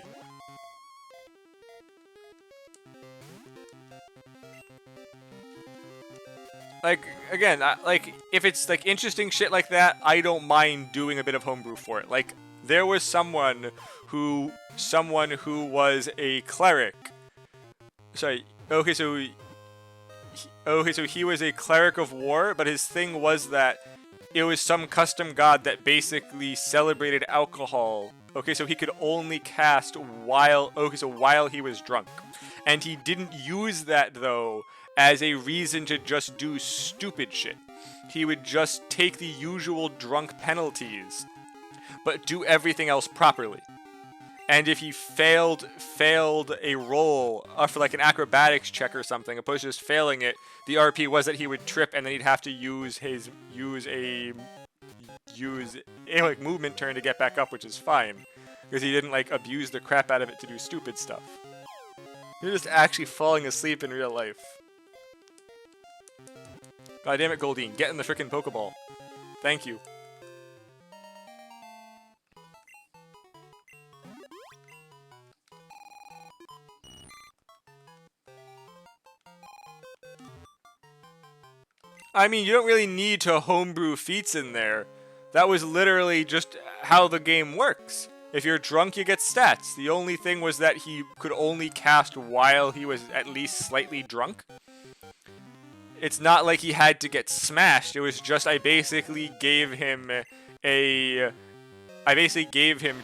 S1: Like, again, like, if it's, like, interesting shit like that, I don't mind doing a bit of homebrew for it. Like, there was someone who was a cleric. Sorry, okay, so he was a cleric of war, but his thing was that it was some custom god that basically celebrated alcohol. Okay, so he could only cast while he was drunk. And he didn't use that, though, as a reason to just do stupid shit. He would just take the usual drunk penalties, but do everything else properly. And if he failed a roll for like an acrobatics check or something, opposed to just failing it, the RP was that he would trip and then he'd have to use a like movement turn to get back up, which is fine because he didn't like abuse the crap out of it to do stupid stuff. You're just actually falling asleep in real life. God damn it, Goldine, get in the frickin' Pokeball. Thank you. I mean, you don't really need to homebrew feats in there. That was literally just how the game works. If you're drunk, you get stats. The only thing was that he could only cast while he was at least slightly drunk. It's not like he had to get smashed. It was just I basically gave him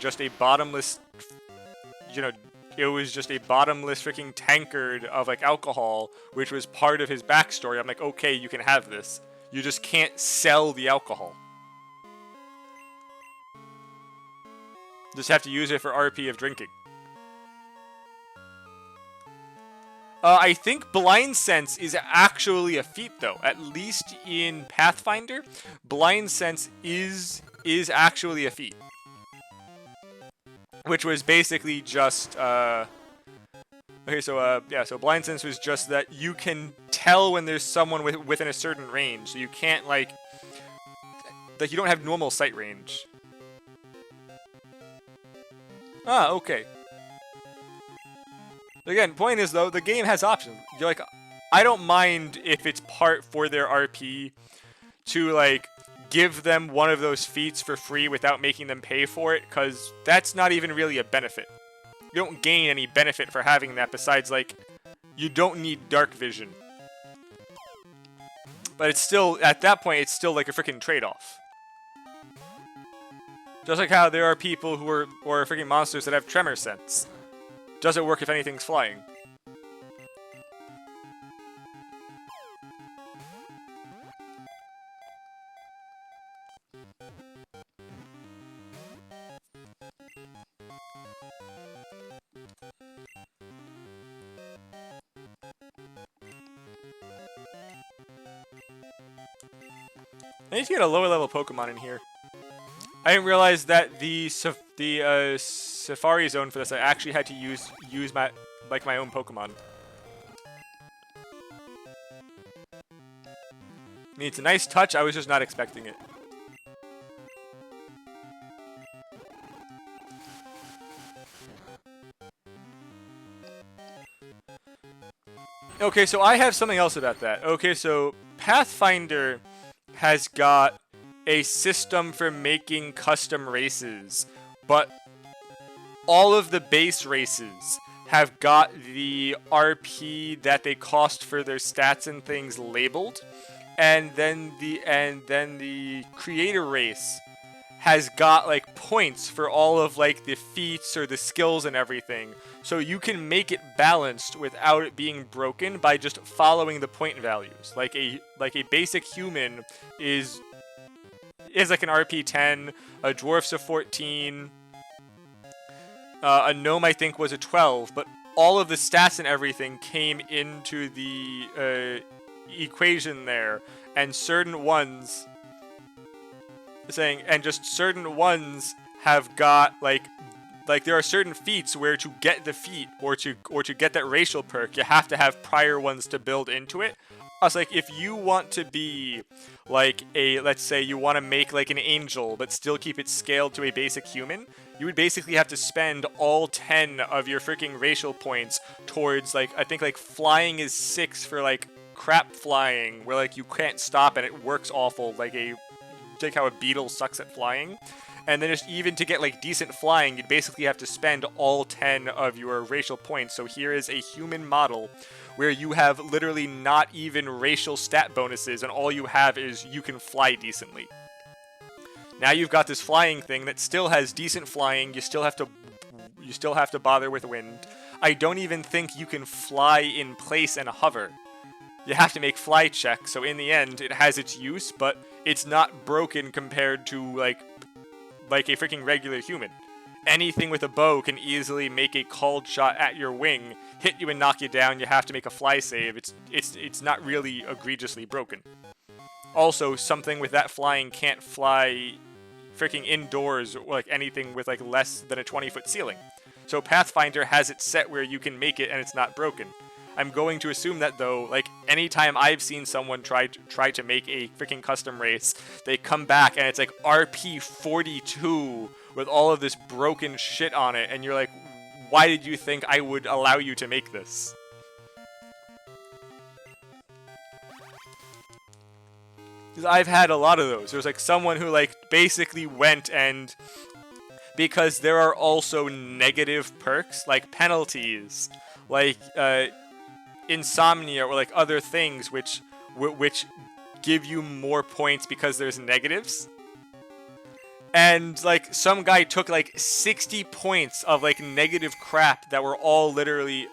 S1: just a bottomless, it was just a bottomless freaking tankard of like alcohol, which was part of his backstory. I'm like, okay, you can have this. You just can't sell the alcohol. Just have to use it for RP of drinking. I think Blind Sense is actually a feat, though. At least in Pathfinder, Blind Sense is actually a feat. Which was basically just, okay, so, yeah, so Blind Sense was just that you can tell when there's someone within a certain range. So you can't, like, you don't have normal sight range. Ah, okay. Again, point is, though, the game has options. You're like, I don't mind if it's part for their RP to, like, give them one of those feats for free without making them pay for it, because that's not even really a benefit. You don't gain any benefit for having that besides, like, you don't need dark vision. But it's still, at that point, it's still like a freaking trade-off. Just like how there are people who are freaking monsters that have tremor sense. Doesn't work if anything's flying. I need to get a lower level Pokemon in here. I didn't realize that the Safari Zone for this, I actually had to use my own Pokemon. I mean, it's a nice touch. I was just not expecting it. Okay, so I have something else about that. Okay, so Pathfinder has got a system for making custom races, but all of the base races have got the RP that they cost for their stats and things labeled, and then the creator race has got like points for all of like the feats or the skills and everything, so you can make it balanced without it being broken by just following the point values. Like a basic human is like an RP 10, a dwarf's a 14, a gnome I think was a 12, but all of the stats and everything came into the equation there, and certain ones have got like like there are certain feats where to get the feat or to get that racial perk, you have to have prior ones to build into it. I was like, if you want to be like let's say you want to make like an angel but still keep it scaled to a basic human, you would basically have to spend all 10 of your freaking racial points towards like, I think like flying is 6 for like crap flying, where like you can't stop and it works awful, like how a beetle sucks at flying. And then just even to get like decent flying, you'd basically have to spend all 10 of your racial points. So here is a human model where you have literally not even racial stat bonuses, and all you have is you can fly decently. Now you've got this flying thing that still has decent flying. You still have to bother with wind. I don't even think you can fly in place and hover. You have to make fly checks. So in the end, it has its use, but it's not broken compared to like a freaking regular human. Anything with a bow can easily make a called shot at your wing, hit you and knock you down. You have to make a fly save. It's not really egregiously broken. Also, something with that flying can't fly freaking indoors or like anything with like less than a 20-foot ceiling. So Pathfinder has it set where you can make it and it's not broken. I'm going to assume that though, like anytime I've seen someone try to make a freaking custom race, they come back and it's like RP 42 with all of this broken shit on it, and you're like, why did you think I would allow you to make this? Because I've had a lot of those. There's like someone who like basically went and, because there are also negative perks, like penalties, like insomnia or like other things which give you more points because there's negatives. And like some guy took like 60 points of like negative crap that were all literally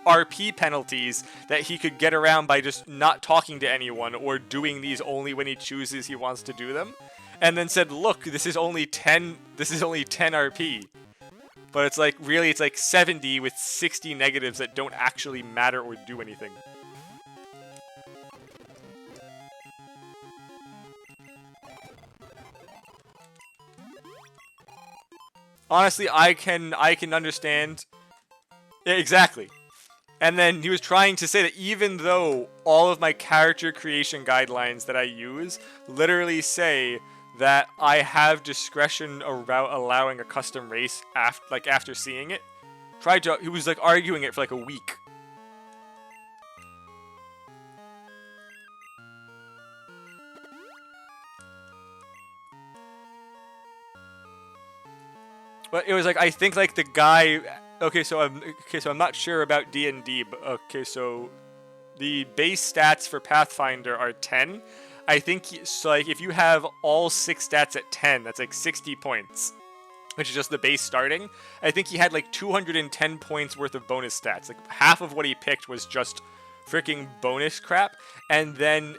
S1: RP penalties that he could get around by just not talking to anyone or doing these only when he chooses he wants to do them. And then said, look, this is only 10 RP. But it's like, really, it's like 70 with 60 negatives that don't actually matter or do anything. Honestly, I can understand. Yeah, exactly. And then he was trying to say that even though all of my character creation guidelines that I use literally say that I have discretion about allowing a custom race after seeing it, he was like arguing it for like a week. But it was like, I think like the guy, okay, so I'm not sure about D&D, but okay, so the base stats for Pathfinder are 10. I think so, like if you have all 6 stats at 10, that's like 60 points, which is just the base starting. I think he had like 210 points worth of bonus stats. Like half of what he picked was just freaking bonus crap, and then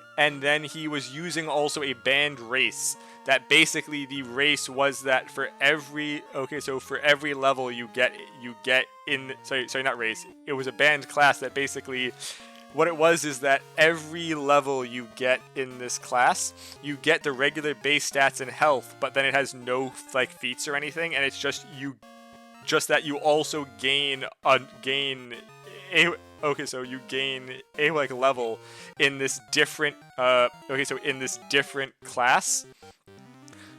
S1: he was using also a banned race. That basically the race was that for every level you get in, sorry not race, it was a banned class that basically what it was is that every level you get in this class, you get the regular base stats and health, but then it has no like feats or anything, and it's just that you also gain a like level in this different class.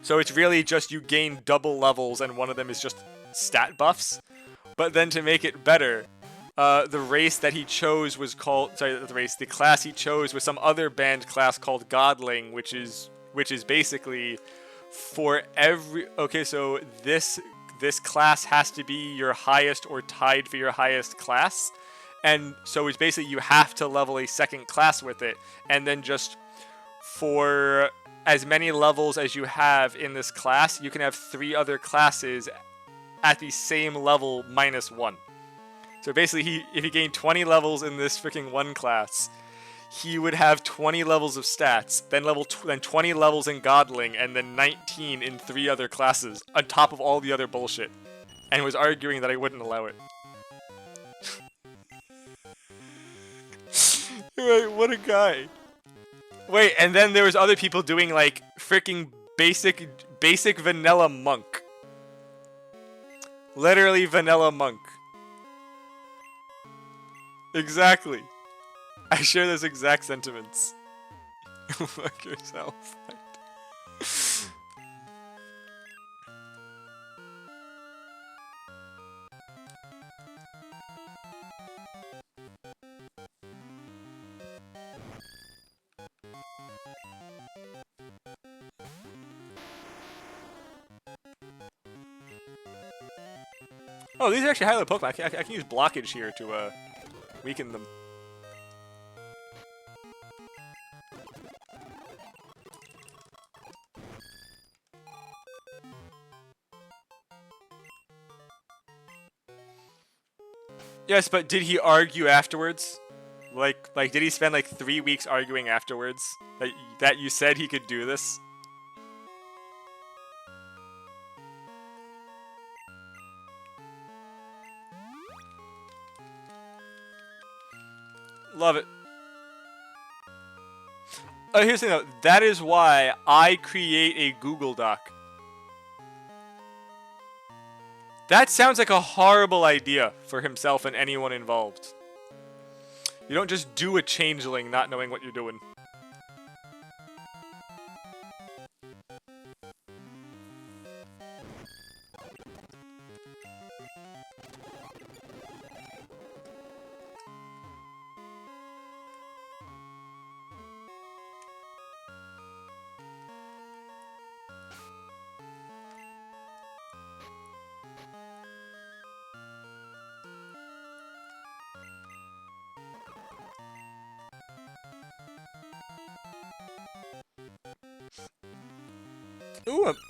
S1: So it's really just you gain double levels, and one of them is just stat buffs. But then to make it better, the race that he chose was called, the class he chose was some other banned class called Godling, which is basically for every, so this class has to be your highest or tied for your highest class. And so it's basically you have to level a second class with it, and then just for as many levels as you have in this class, you can have 3 other classes at the same level minus 1. So basically, if he gained 20 levels in this freaking one class, he would have 20 levels of stats, then 20 levels in Godling, and then 19 in 3 other classes, on top of all the other bullshit. And was arguing that I wouldn't allow it. Wait, what a guy. Wait, and then there was other people doing like freaking basic vanilla monk. Literally vanilla monk. Exactly. I share those exact sentiments. Fuck yourself. Oh, these are actually high-level Pokemon. I can use blockage here to weaken them. Yes, but did he argue afterwards? Like, did he spend like 3 weeks arguing afterwards that you said he could do this? Love it. Oh, here's the thing though. That is why I create a Google Doc. That sounds like a horrible idea for himself and anyone involved. You don't just do a changeling not knowing what you're doing.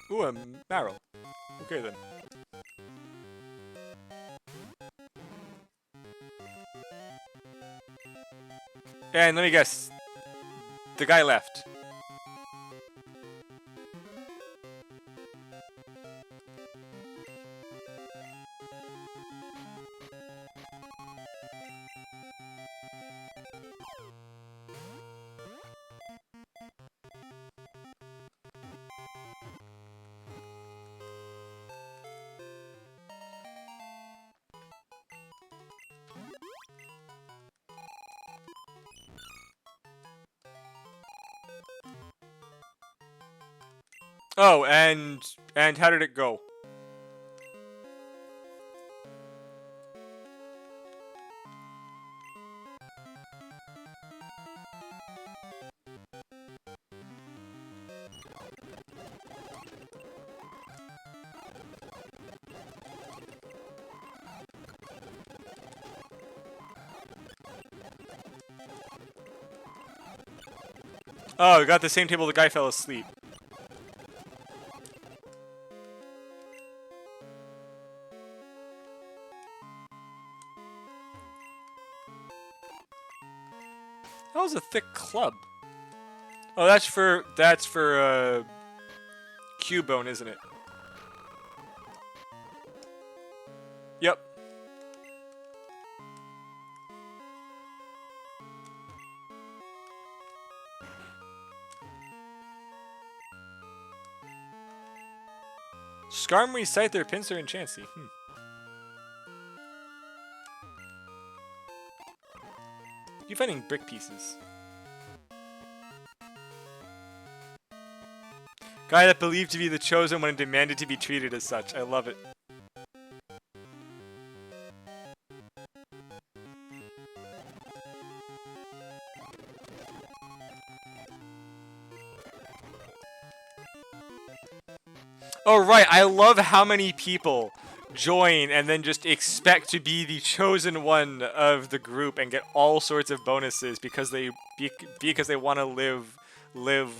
S1: Ooh, a marrow. Okay then. And let me guess. The guy left. Oh, and how did it go? Oh, we got the same table the guy fell asleep. That was a thick club. Oh, that's for Cubone, isn't it? Yep. Skarmory, Scyther, Pinsir, and Chansey. Keep finding brick pieces. Guy that believed to be the chosen one and demanded to be treated as such. I love it. Oh, right. I love how many people join and then just expect to be the chosen one of the group and get all sorts of bonuses because they want to live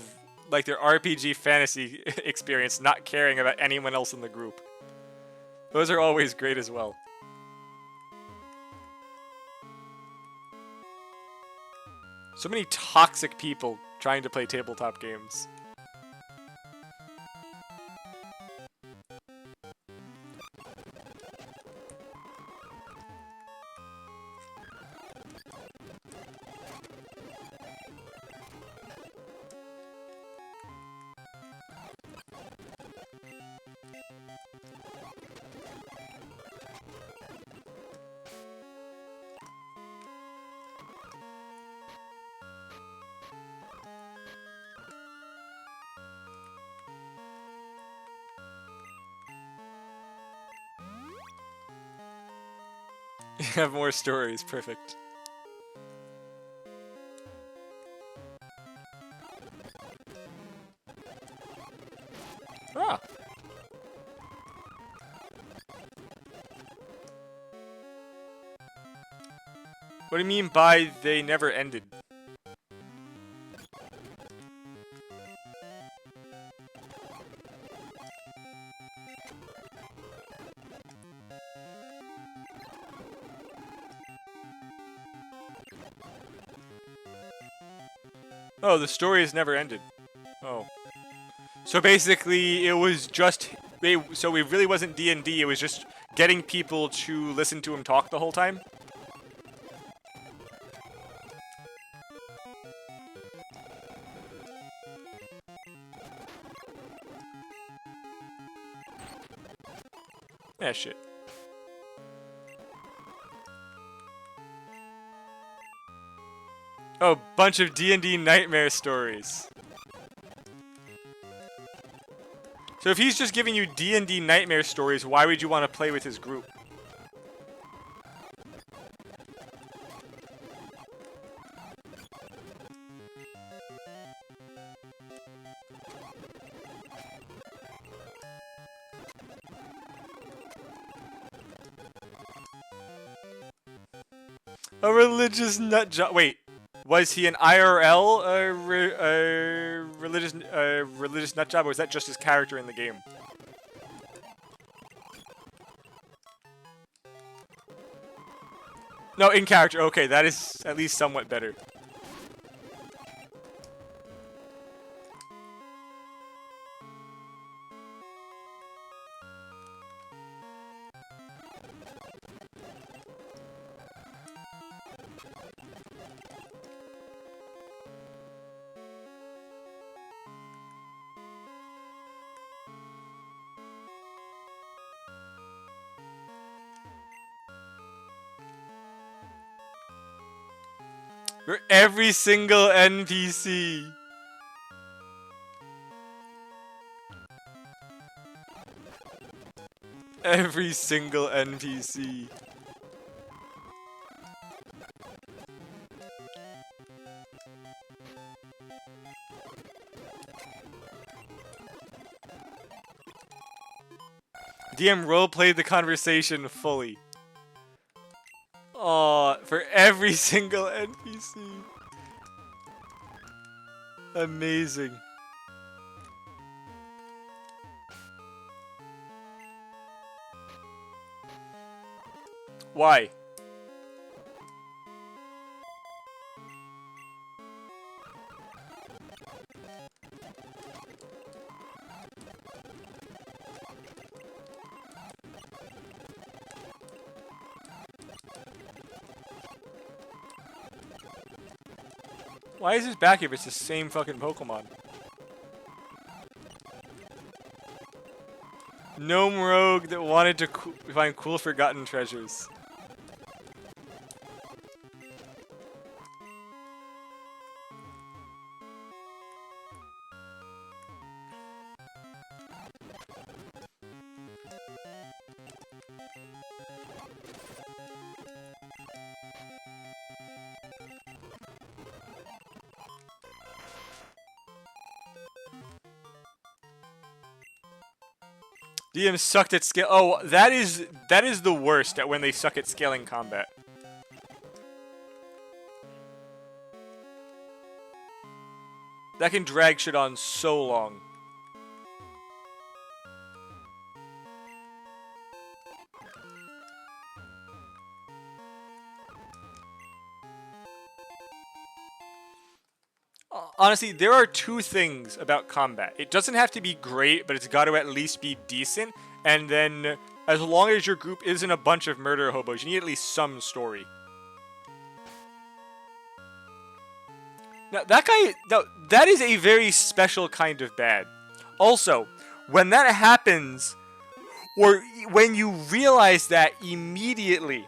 S1: like their RPG fantasy experience, not caring about anyone else in the group. Those are always great as well. So many toxic people trying to play tabletop games. You have more stories. Perfect. Ah. What do you mean by they never ended? Oh, the story has never ended. Oh. So basically, it was just... So it really wasn't D&D, it was just getting people to listen to him talk the whole time? Yeah, shit. Oh, bunch of D&D nightmare stories. So if he's just giving you D&D nightmare stories, why would you want to play with his group? A religious nut job. Wait, was he an IRL religious nut job, or was that just his character in the game? No, in character. Okay, that is at least somewhat better. For every single NPC. Every single NPC. DM roleplayed the conversation fully. Aw, for every single NPC. Amazing. Why? Why is this back if it's the same fucking Pokemon? Gnome rogue that wanted to find cool forgotten treasures. DM sucked at scale. Oh, that is the worst at when they suck at scaling combat. That can drag shit on so long. Honestly, there are two things about combat. It doesn't have to be great, but it's got to at least be decent. And then, as long as your group isn't a bunch of murder hobos, you need at least some story. Now, that is a very special kind of bad. Also, when that happens, or when you realize that immediately,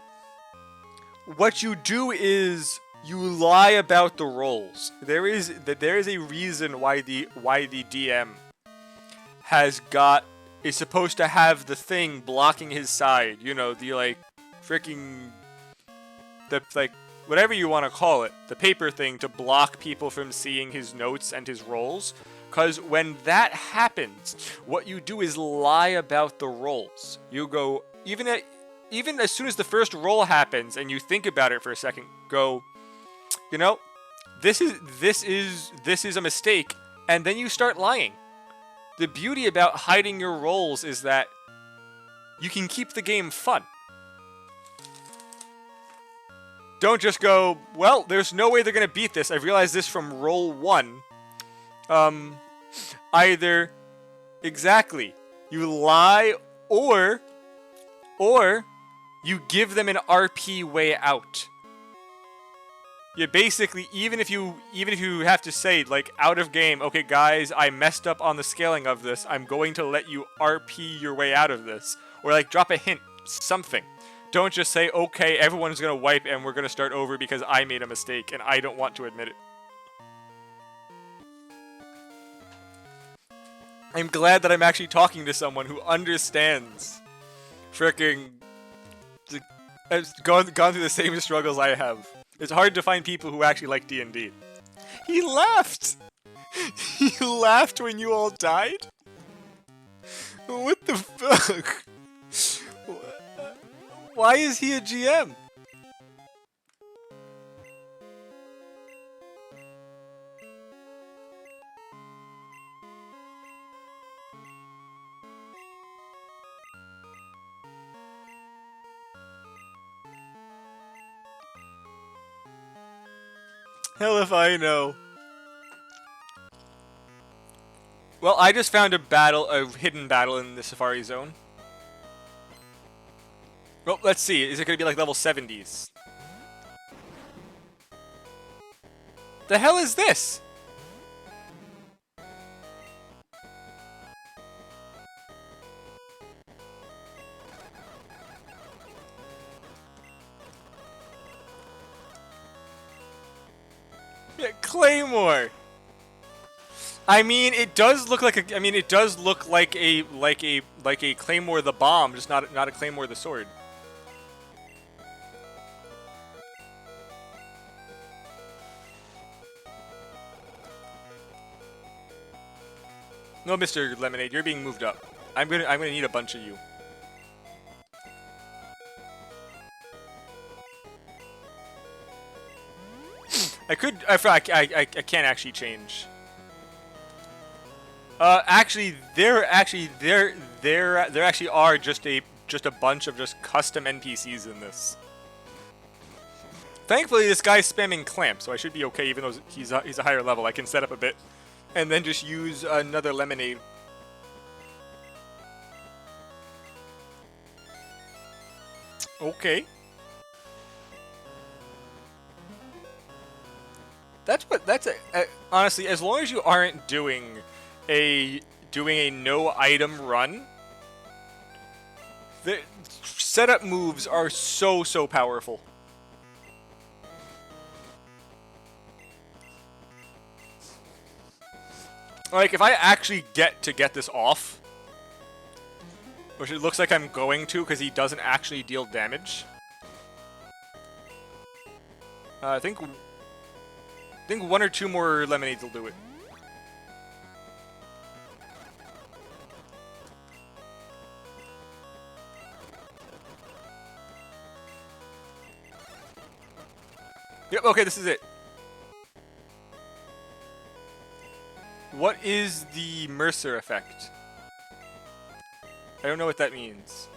S1: what you do is you lie about the roles. There is a reason why the DM is supposed to have the thing blocking his side. You know, the like freaking the like whatever you want to call it, the paper thing to block people from seeing his notes and his rolls. Because when that happens, what you do is lie about the rolls. You go, even as soon as the first roll happens and you think about it for a second, go, you know, this is a mistake, and then you start lying. The beauty about hiding your rolls is that you can keep the game fun. Don't just go, well, there's no way they're going to beat this. I've realized this from roll 1. Either exactly you lie or you give them an RP way out. You basically, even if you have to say like out of game, okay guys, I messed up on the scaling of this, I'm going to let you RP your way out of this, or like drop a hint, something. Don't just say, okay, everyone's gonna wipe and we're gonna start over because I made a mistake and I don't want to admit it. I'm glad that I'm actually talking to someone who understands fricking has gone through the same struggles I have. It's hard to find people who actually like D&D. He laughed! He laughed when you all died? What the fuck? Why is he a GM? Hell if I know. Well, I just found a hidden battle in the Safari Zone. Well, let's see. Is it going to be like level 70s? The hell is this? Yeah, Claymore. I mean, it does look like a. I mean, it does look like a Claymore the bomb, just not a Claymore the sword. No, Mr. Lemonade, you're being moved up. I'm gonna need a bunch of you. I can't actually change. Actually, there actually are just a bunch of just custom NPCs in this. Thankfully, this guy's spamming clamp, so I should be okay. Even though he's a higher level, I can set up a bit, and then just use another lemonade. Okay. Honestly, as long as you aren't doing a no item run, the setup moves are so powerful. Like, if I actually get this off, which it looks like I'm going to because he doesn't actually deal damage, I think 1 or 2 more lemonades will do it. Yep, okay, this is it. What is the Mercer effect? I don't know what that means.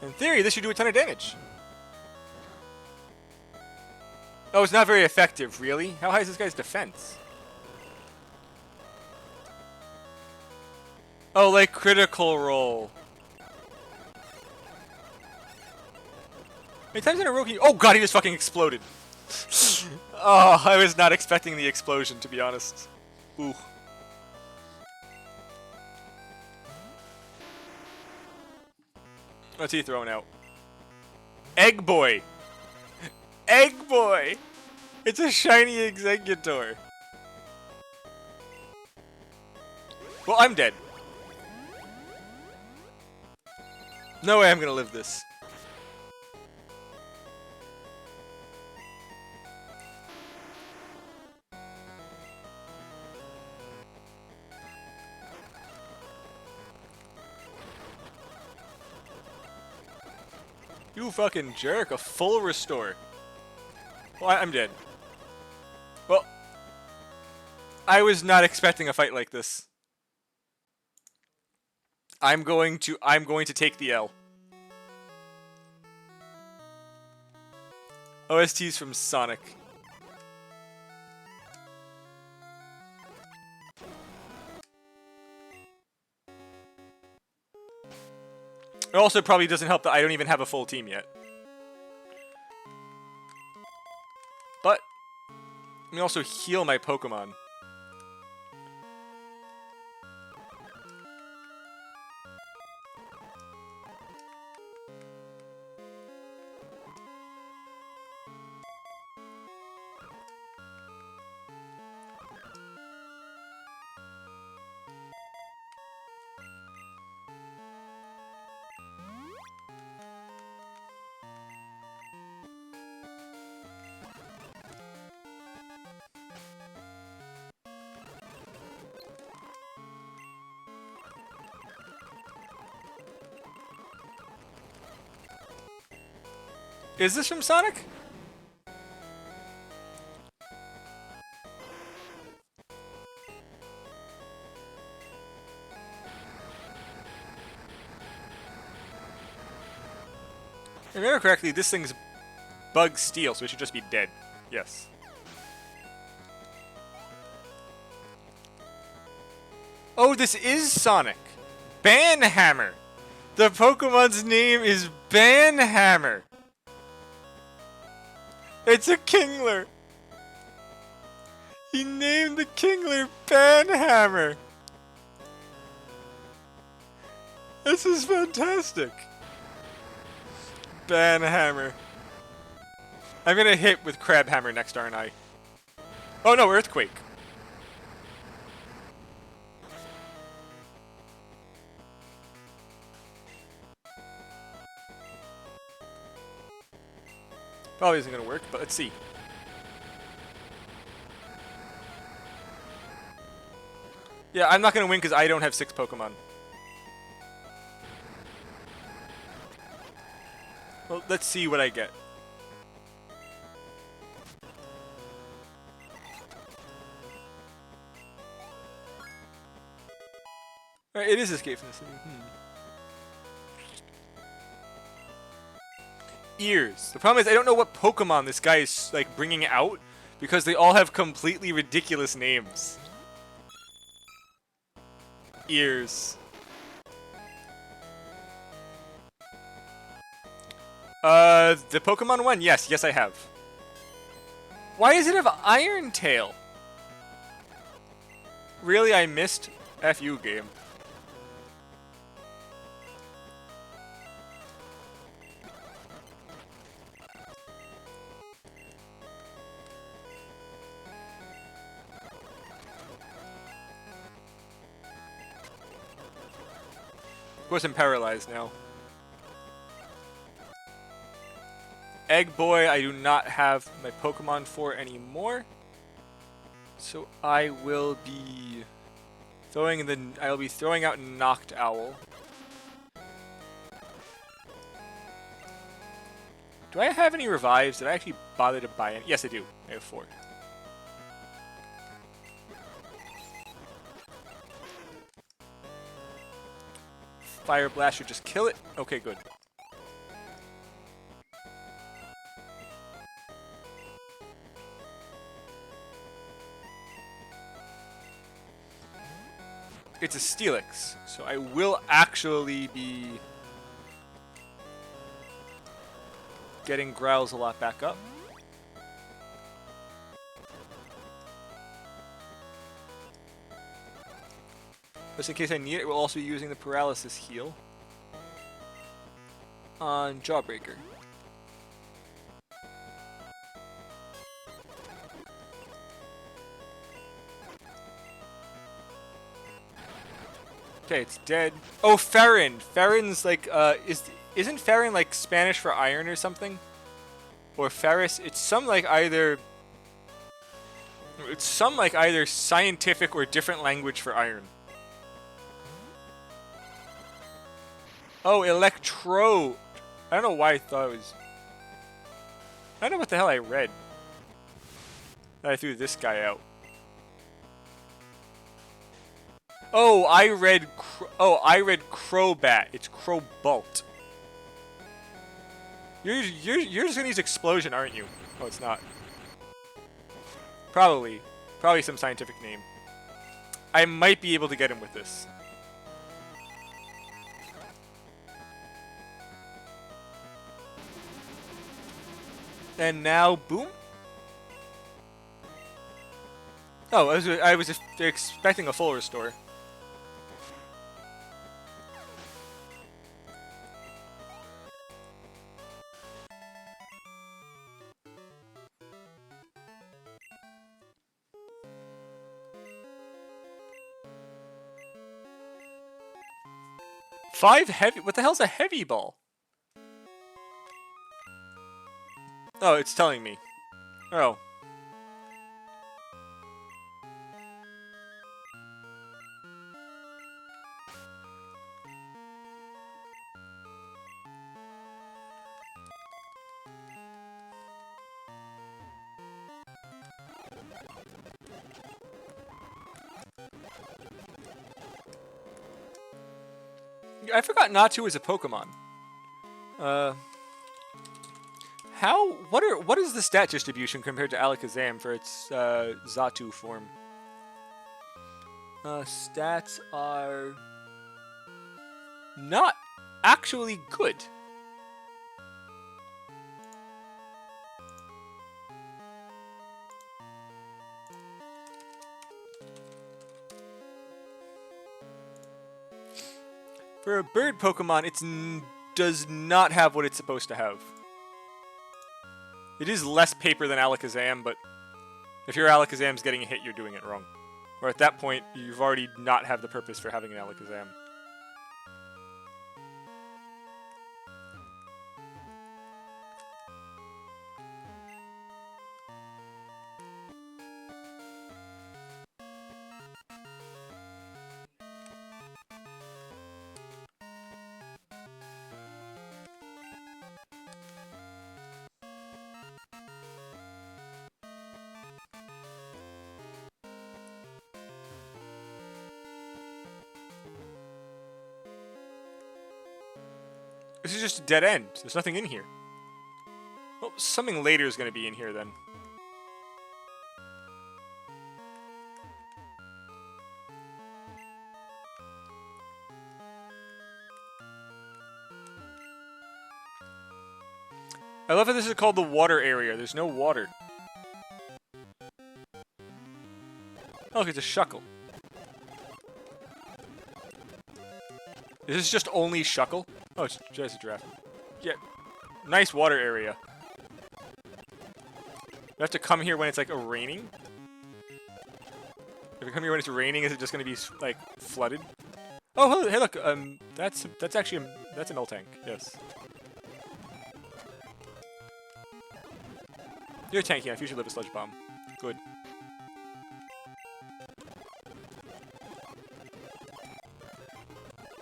S1: In theory, this should do a ton of damage. Oh, it's not very effective, really? How high is this guy's defense? Oh, like critical roll. How many times in a row can you... Oh god, he just fucking exploded. Oh, I was not expecting the explosion, to be honest. Ooh. What's he throwing out? Egg Boy! Egg Boy! It's a shiny Executor. Well, I'm dead. No way I'm gonna live this. You fucking jerk, a full restore. Well, I'm dead. Well, I was not expecting a fight like this. I'm going to take the L. OSTs from Sonic. It also probably doesn't help that I don't even have a full team yet. But let me also heal my Pokemon. Is this from Sonic? If I remember correctly, this thing's Bug Steel, so it should just be dead. Yes. Oh, this is Sonic! Banhammer! The Pokemon's name is Banhammer! It's a Kingler! He named the Kingler Banhammer! This is fantastic! Banhammer. I'm gonna hit with Crabhammer next, aren't I? Oh no, Earthquake. Probably isn't gonna work, but let's see. Yeah, I'm not gonna win because I don't have 6 Pokemon. Well, let's see what I get. Alright, it is Escape from the City. Ears. The problem is I don't know what Pokemon this guy is like bringing out because they all have completely ridiculous names. Ears. The Pokemon one? Yes, I have. Why does it have Iron Tail? Really, I missed FU game. Of course, I'm paralyzed now. Egg Boy, I do not have my Pokemon for anymore. So I will be throwing out Knocked Owl. Do I have any revives? Did I actually bother to buy any? Yes, I do. I have 4. Fire Blast should just kill it. Okay, good. It's a Steelix, so I will actually be getting Growls a lot back up. Just in case I need it, we'll also be using the Paralysis Heal on Jawbreaker. Okay, it's dead. Oh, Ferrin. Ferrin's like, isn't Ferrin like Spanish for iron or something? Or ferrous? It's some like either scientific or different language for iron. Oh, electrode. I don't know why I thought it was... I don't know what the hell I read. That I threw this guy out. Oh, I read Crobat. It's Crobalt. You're just gonna use explosion, aren't you? Oh, it's not. Probably some scientific name. I might be able to get him with this. And now, boom. Oh, I was expecting a full restore. Five heavy. What the hell's a heavy ball? Oh, it's telling me. Oh. I forgot Natu is a Pokemon. What is the stat distribution compared to Alakazam for its Xatu form? Stats are not actually good. For a bird Pokemon, it does not have what it's supposed to have. It is less paper than Alakazam, but if your Alakazam's getting a hit, you're doing it wrong. Or at that point, you've already not have the purpose for having an Alakazam. This is just a dead end. There's nothing in here. Well, something later is going to be in here then. I love how this is called the water area. There's no water. Oh, look, it's a Shuckle. Is this just only Shuckle? Oh, it's just a giraffe. Yeah, nice water area. You have to come here when it's like raining? If you come here when it's raining, is it just going to be like flooded? Oh, hey, look. That's actually that's a Miltank. Yes. You're a tank, yeah. If you should live a Sludge Bomb. Good.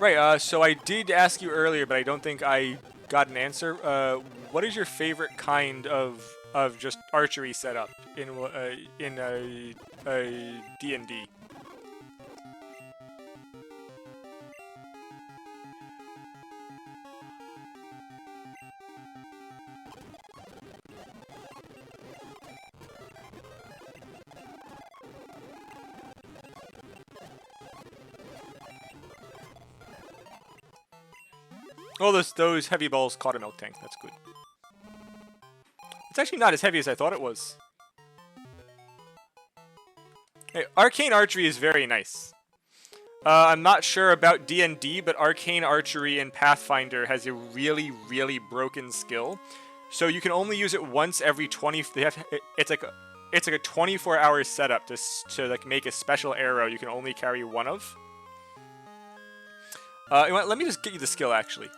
S1: Right, so I did ask you earlier, but I don't think I got an answer. What is your favorite kind of just archery setup in D&D? Oh, those heavy balls caught a Miltank. That's good. It's actually not as heavy as I thought it was. Hey, Arcane Archery is very nice. I'm not sure about D&D, but Arcane Archery in Pathfinder has a really, really broken skill. So you can only use it once every 20... It's like a 24-hour setup to like make a special arrow you can only carry one of. Let me just get you the skill, actually.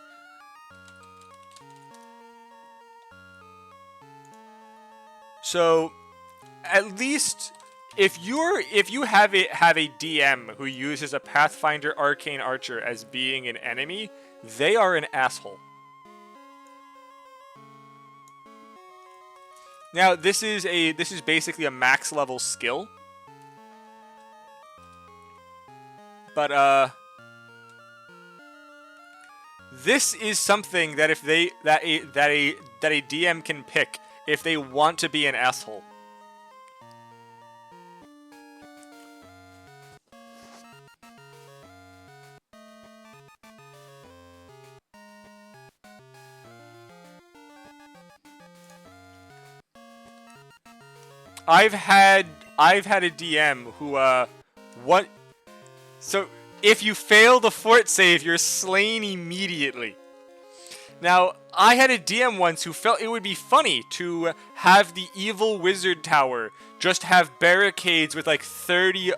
S1: So, at least if you have a DM who uses a Pathfinder Arcane Archer as being an enemy, they are an asshole. Now, this is basically a max level skill. But this is something that if a DM can pick if they want to be an asshole. I've had a DM who what so if you fail the fort save, you're slain immediately. Now, I had a DM once who felt it would be funny to have the evil wizard tower just have barricades with like 30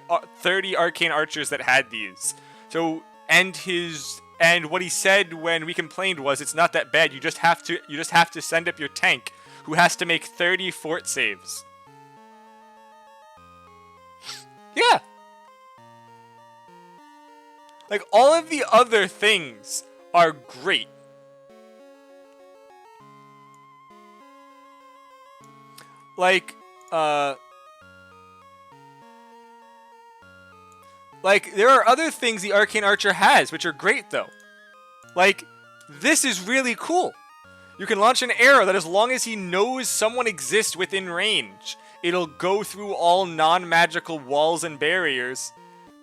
S1: arcane archers that had these. So, and what he said when we complained was, it's not that bad. You just have to send up your tank, who has to make 30 fort saves. Yeah. Like, all of the other things are great. Like, there are other things the Arcane Archer has, which are great, though. Like, this is really cool. You can launch an arrow that, as long as he knows someone exists within range, it'll go through all non-magical walls and barriers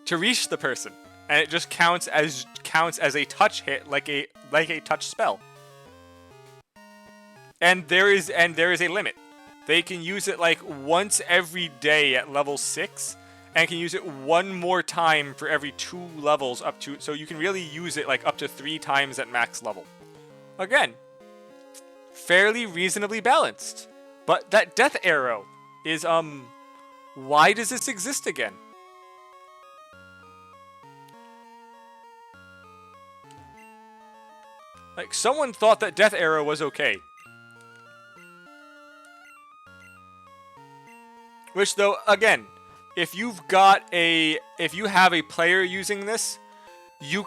S1: to reach the person. And it just counts as a touch hit, like a touch spell. And there is a limit. They can use it like once every day at level 6, and can use it one more time for every 2 levels up to, so you can really use it like up to 3 times at max level. Again, fairly reasonably balanced. But that death arrow is, why does this exist again? Like, someone thought that death arrow was okay. Which, though, again, if you have a player using this, the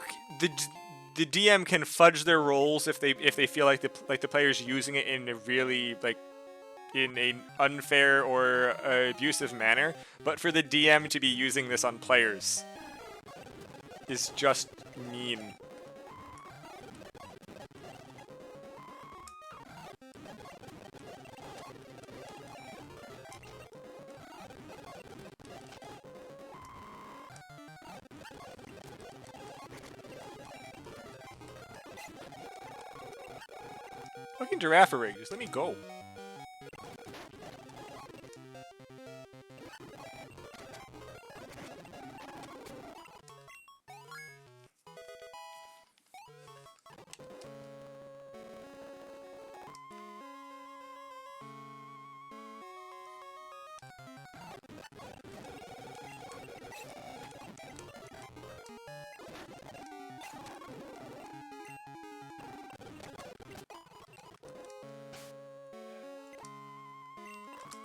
S1: DM can fudge their rolls if they feel like the player's using it in a really in an unfair or abusive manner. But for the DM to be using this on players is just mean. Fucking giraffe rig, just let me go.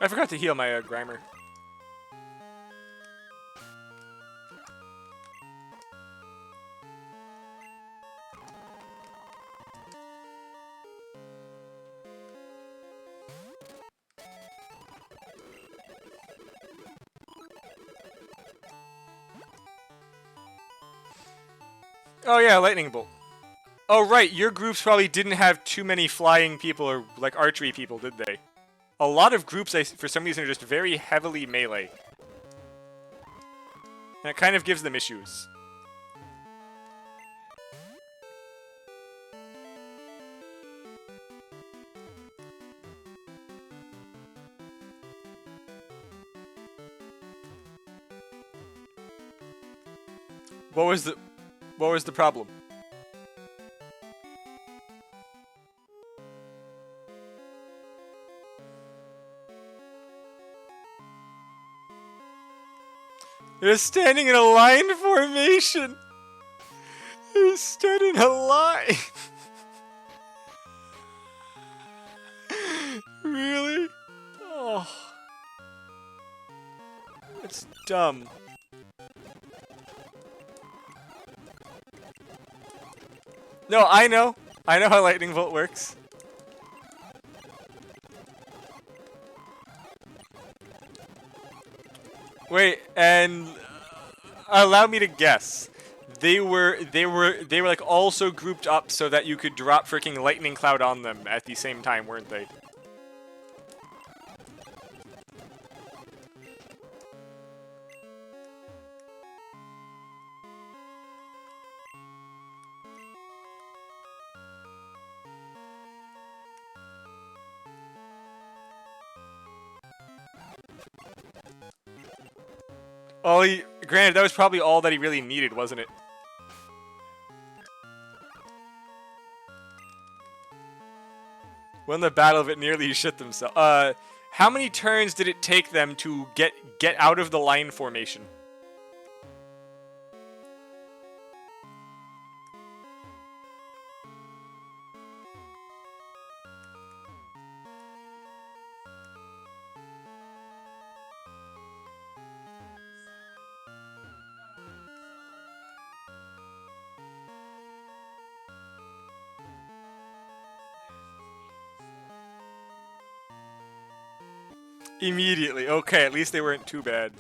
S1: I forgot to heal my Grimer. Oh yeah, lightning bolt. Oh right, your groups probably didn't have too many flying people or like archery people, did they? A lot of groups, for some reason, are just very heavily melee. And it kind of gives them issues. What was the problem? They're standing in a line formation. He stood in a line. Really? Oh. It's dumb. No, I know. I know how lightning bolt works. Wait, and allow me to guess. They were like also grouped up so that you could drop freaking lightning cloud on them at the same time, weren't they? Oh, granted, that was probably all that he really needed, wasn't it? Won the battle of it, nearly shit themselves. How many turns did it take them to get out of the line formation? Immediately. Okay, at least they weren't too bad.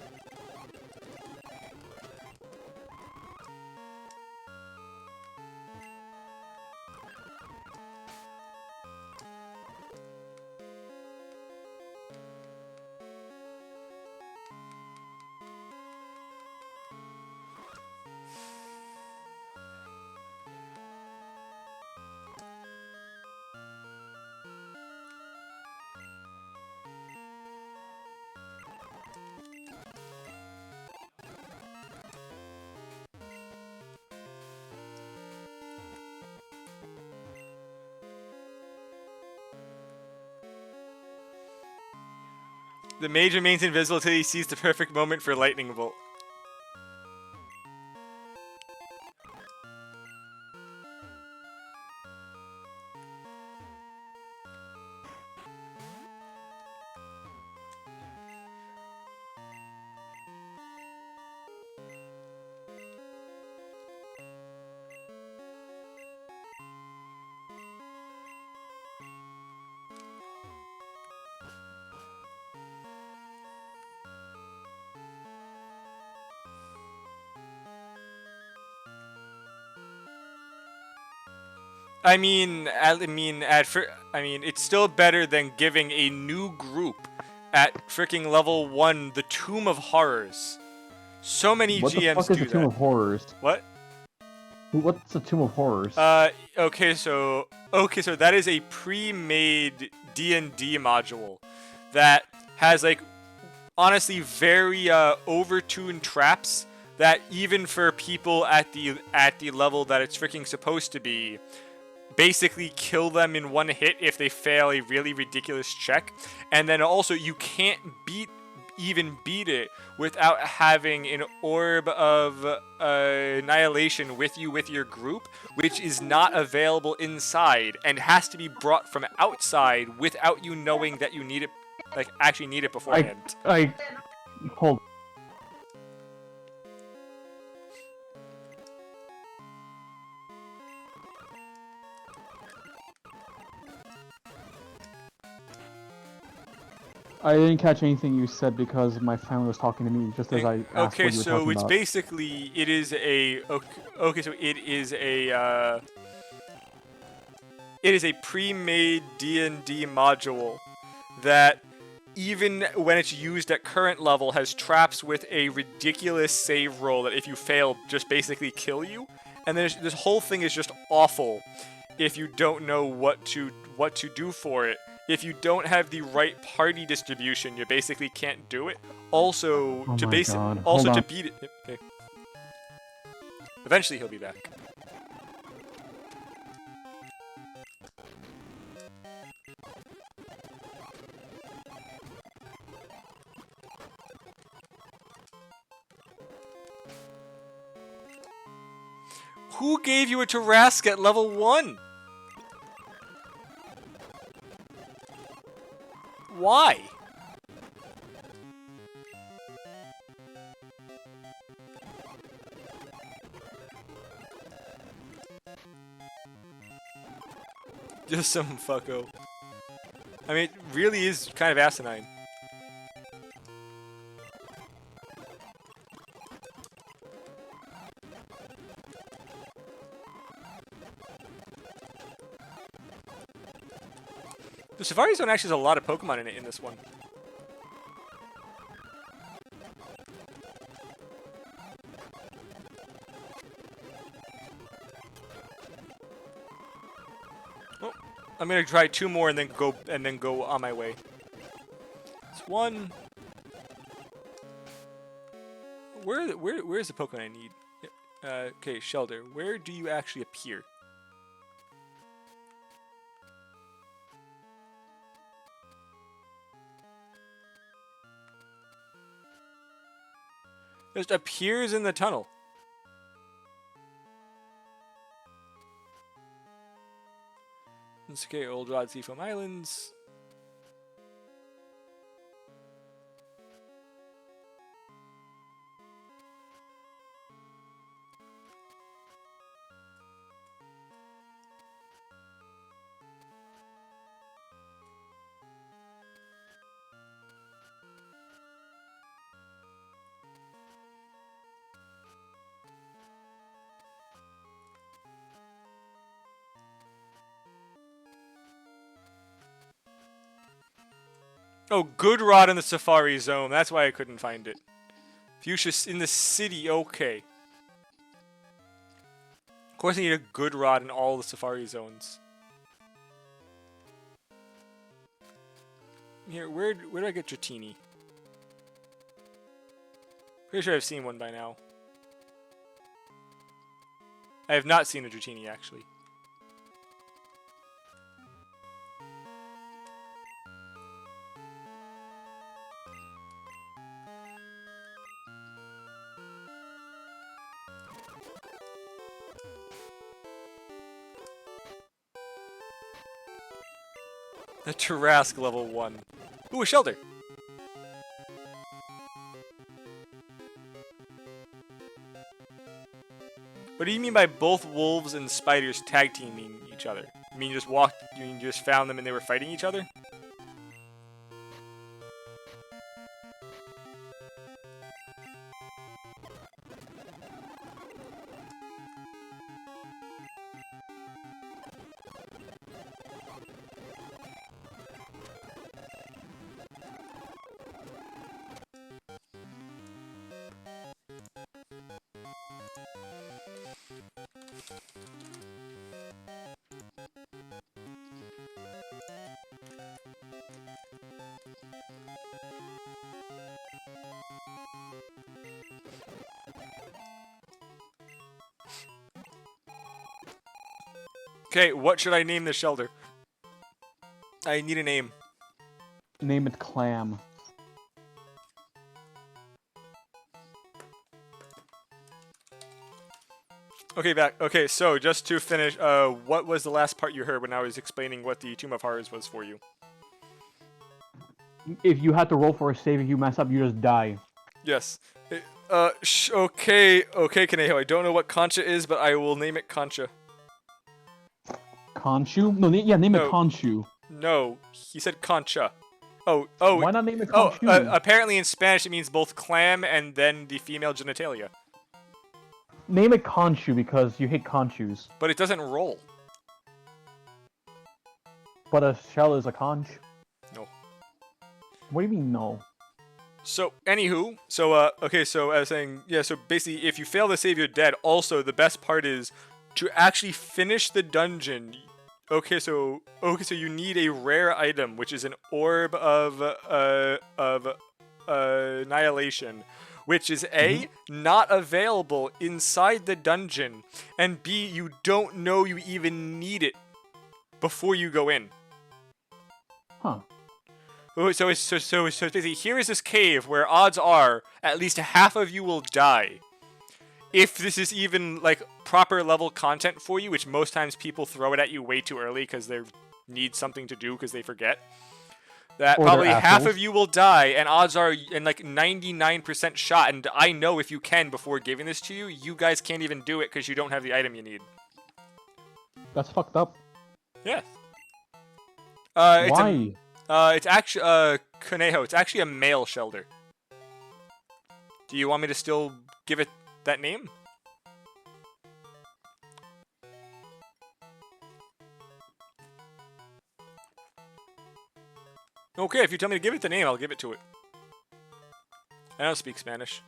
S1: The mage remains invisible until he sees the perfect moment for lightning bolt. I mean, it's still better than giving a new group at freaking level 1 the Tomb of Horrors. So many
S2: what
S1: GMs do that.
S2: What the fuck is the Tomb of Horrors?
S1: What?
S2: What's the Tomb of Horrors?
S1: Okay, so that is a pre-made D&D module that has like honestly very overtuned traps that even for people at the level that it's freaking supposed to be, basically kill them in one hit if they fail a really ridiculous check. And then also you can't beat it without having an orb of annihilation with you with your group, which is not available inside and has to be brought from outside without you knowing that you need it, like actually need it beforehand.
S2: Hold. I didn't catch anything you said because my family was talking to me just as I asked what you were talking about.
S1: Okay, so it's basically, it is a pre-made D&D module that even when it's used at current level has traps with a ridiculous save roll that if you fail just basically kill you. And then this whole thing is just awful if you don't know what to do for it. If you don't have the right party distribution, you basically can't do it. Also, to beat it. Okay. Eventually, he'll be back. Who gave you a Tarrasque at level 1? Why? Just some fucko. I mean, it really is kind of asinine. The Safari Zone actually has a lot of Pokemon in it in this one. Oh, I'm gonna try 2 more and then go on my way. It's 1. Where's the Pokemon I need? Okay, Shelter. Where do you actually appear? Just appears in the tunnel. It's okay, Old Rod Seafoam Islands. Oh, Good Rod in the Safari Zone. That's why I couldn't find it. Fuchsia in the city. Okay. Of course I need a Good Rod in all the Safari Zones. Here, where do I get Dratini? Pretty sure I've seen one by now. I have not seen a Dratini, actually. The Tarrasque level 1. Ooh, a Shelter! What do you mean by both wolves and spiders tag teaming each other? You mean you just found them and they were fighting each other? Okay, what should I name this shelter? I need a name.
S2: Name it Clam.
S1: Okay, back. Okay, so just to finish, what was the last part you heard when I was explaining what the Tomb of Horrors was for you?
S2: If you had to roll for a save, if you mess up, you just die.
S1: Yes. Okay, Kaneho. I don't know what Concha is, but I will name it Concha.
S2: Conchu? No, name it Conchu.
S1: No, he said Concha. Oh.
S2: Why not name it Conchu?
S1: Apparently in Spanish it means both clam and then the female genitalia.
S2: Name it Conchu because you hate conchus.
S1: But it doesn't roll.
S2: But a shell is a conch.
S1: No.
S2: What do you mean no?
S1: So, anywho, okay, so I was saying, yeah, so basically if you fail to save, you're dead. Also, the best part is to actually finish the dungeon. Okay, so you need a rare item, which is an orb of annihilation, which is A, not available inside the dungeon, and B, you don't know you even need it before you go in.
S2: Huh.
S1: So basically, here is this cave where odds are at least half of you will die. If this is even like proper level content for you, which most times people throw it at you way too early because they need something to do because they forget, that
S2: Or
S1: probably
S2: they're
S1: half
S2: assholes.
S1: of you will die, and odds are, and like 99% shot, and I know if you can before giving this to you, you guys can't even do it because you don't have the item you need.
S2: That's fucked up.
S1: Yeah.
S2: Why?
S1: It's actually, Conejo, it's actually a male Shelder. Do you want me to still give it that name? Okay, if you tell me to give it the name, I'll give it to it. I don't speak Spanish.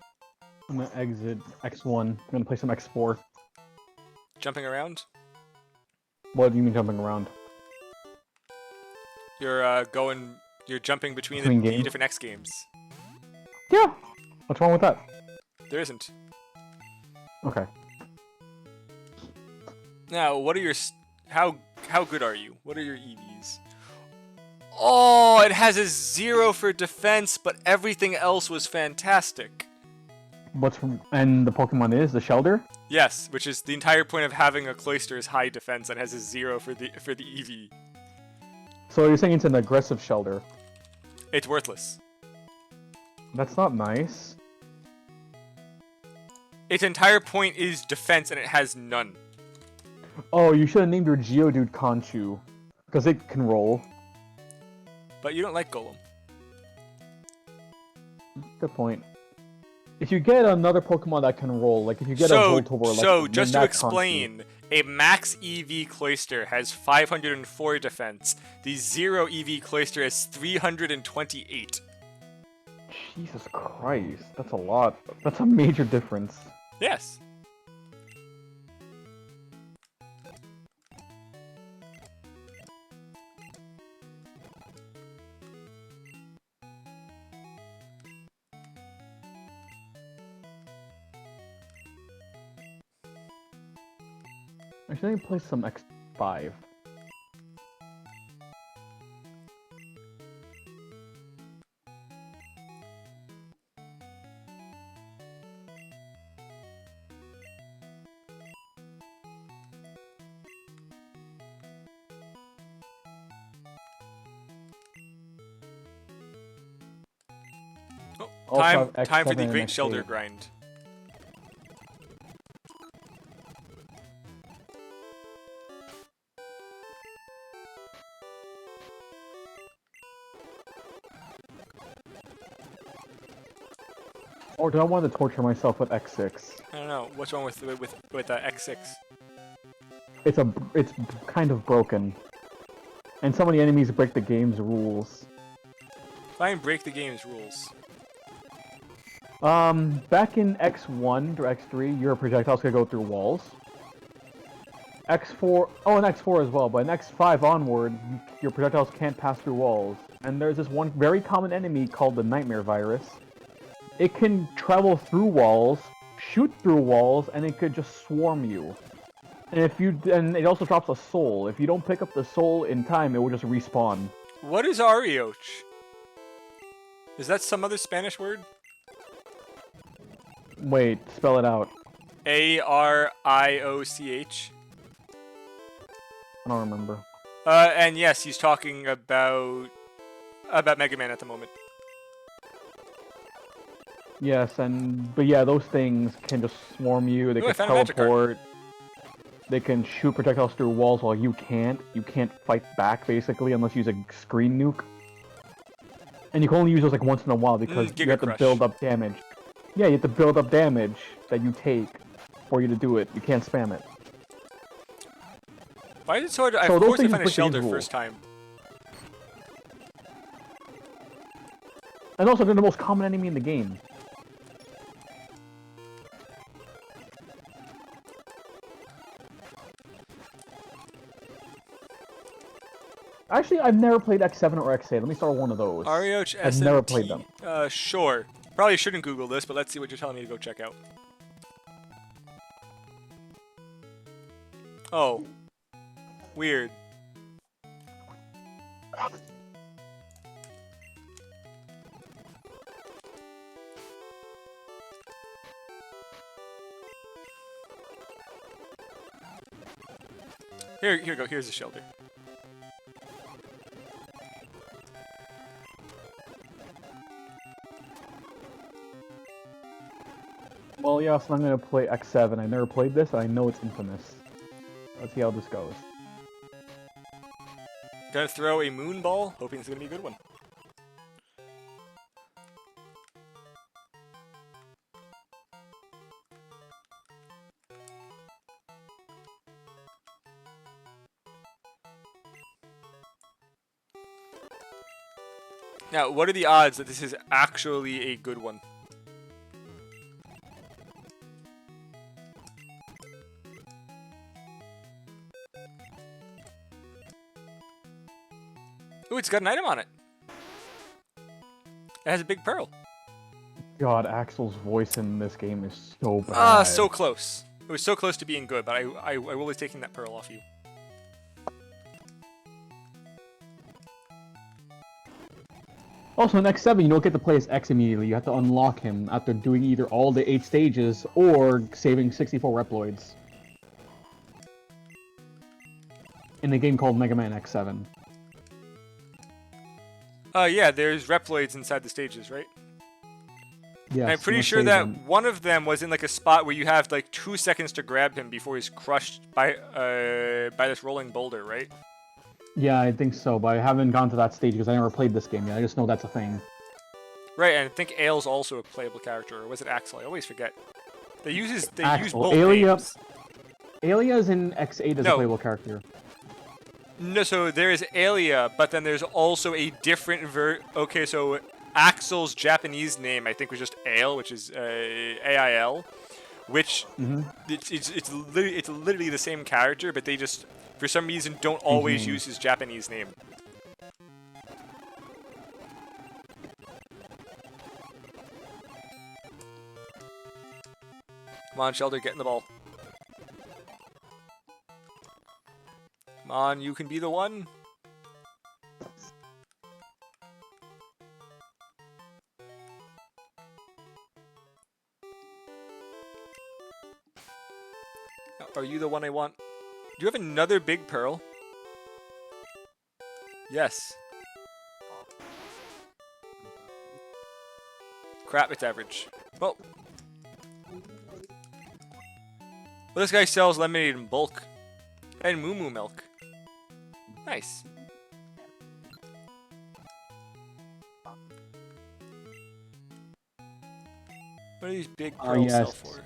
S2: I'm gonna exit X1. I'm gonna play some X4.
S1: Jumping around?
S2: What do you mean jumping around?
S1: You're jumping between
S2: Between
S1: the
S2: games?
S1: different X games.
S2: Yeah. What's wrong with that?
S1: There isn't.
S2: Okay.
S1: Now, what are your how good are you? What are your EVs? Oh, it has a 0 for defense, but everything else was fantastic.
S2: And the Pokemon is the Shelder?
S1: Yes, which is the entire point of having a Cloyster is high defense and has a 0 for the EV.
S2: So you're saying it's an aggressive Shelder?
S1: It's worthless.
S2: That's not nice.
S1: Its entire point is defense, and it has none.
S2: Oh, you should have named your Geodude Conchu. Because it can roll.
S1: But you don't like Golem.
S2: Good point. If you get another Pokemon that can roll, like if you get a Voltorb,
S1: so just to explain, a max EV Cloyster has 504 defense. The 0 EV Cloyster has 328.
S2: Jesus Christ, that's a lot. That's a major difference.
S1: Yes.
S2: Actually, let me play some X5.
S1: Oh, time for the Great Shelder grind.
S2: Or do I want to torture myself with X6?
S1: I don't know. What's wrong with X6?
S2: It's kind of broken. And so many enemies break the game's rules.
S1: Try and break the game's rules.
S2: Back in X1 or X3, your projectiles could go through walls. X4, oh, and X4 as well, but in X5 onward, your projectiles can't pass through walls. And there's this one very common enemy called the Nightmare Virus. It can travel through walls, shoot through walls, and it could just swarm you. And it also drops a soul. If you don't pick up the soul in time, it will just respawn.
S1: What is Arioch? Is that some other Spanish word?
S2: Wait, spell it out.
S1: Arioch.
S2: I don't remember.
S1: And yes, he's talking about Mega Man at the moment.
S2: Yes, but yeah, those things can just swarm you. They can teleport. They can shoot projectiles through walls while you can't. You can't fight back, basically, unless you use a screen nuke. And you can only use those like once in a while because you have to build up damage. Yeah, you have to build up damage that you take for you to do it. You can't spam it.
S1: Why is it so hard? Of course I find a Shelder first time.
S2: And also, they're the most common enemy in the game. Actually, I've never played X7 or X8. Let me start with one of those.
S1: Arioch
S2: I've never played them.
S1: Sure. Probably shouldn't Google this, but let's see what you're telling me to go check out. Oh. Weird. Here you go. Here's the shelter.
S2: Well, yeah, so I'm gonna play X7. I never played this, and I know it's infamous. Let's see how this goes.
S1: Gonna throw a moon ball, hoping it's gonna be a good one. Now, what are the odds that this is actually a good one? Ooh, it's got an item on it. It has a big pearl.
S2: God, Axel's voice in this game is so bad.
S1: Ah, so close. It was so close to being good, but I will be taking that pearl off you.
S2: Also, in X7, you don't get to play as X immediately. You have to unlock him after doing either all the 8 stages or saving 64 Reploids. In a game called Mega Man X7.
S1: Yeah, there's Reploids inside the stages, right?
S2: Yes,
S1: and I'm pretty sure that one of them was in like a spot where you have like 2 seconds to grab him before he's crushed by this rolling boulder, right?
S2: Yeah, I think so, but I haven't gone to that stage because I never played this game yet. I just know that's a thing.
S1: Right, and I think Aile's also a playable character, or was it Axel? I always forget. They use both names.
S2: Ailea's in X8 as a playable character.
S1: No, so there is Ailea, but then there's also a different Okay, so Axel's Japanese name I think was just Aile, which is A-I-L, which it's literally the same character, but they just for some reason don't always use his Japanese name. Come on, Shelter, get in the ball. Come on, you can be the one. Are you the one I want? Do you have another big pearl? Yes. Crap, it's average. Well, this guy sells lemonade in bulk. And moo moo milk. Nice. What do these big pearls sell for?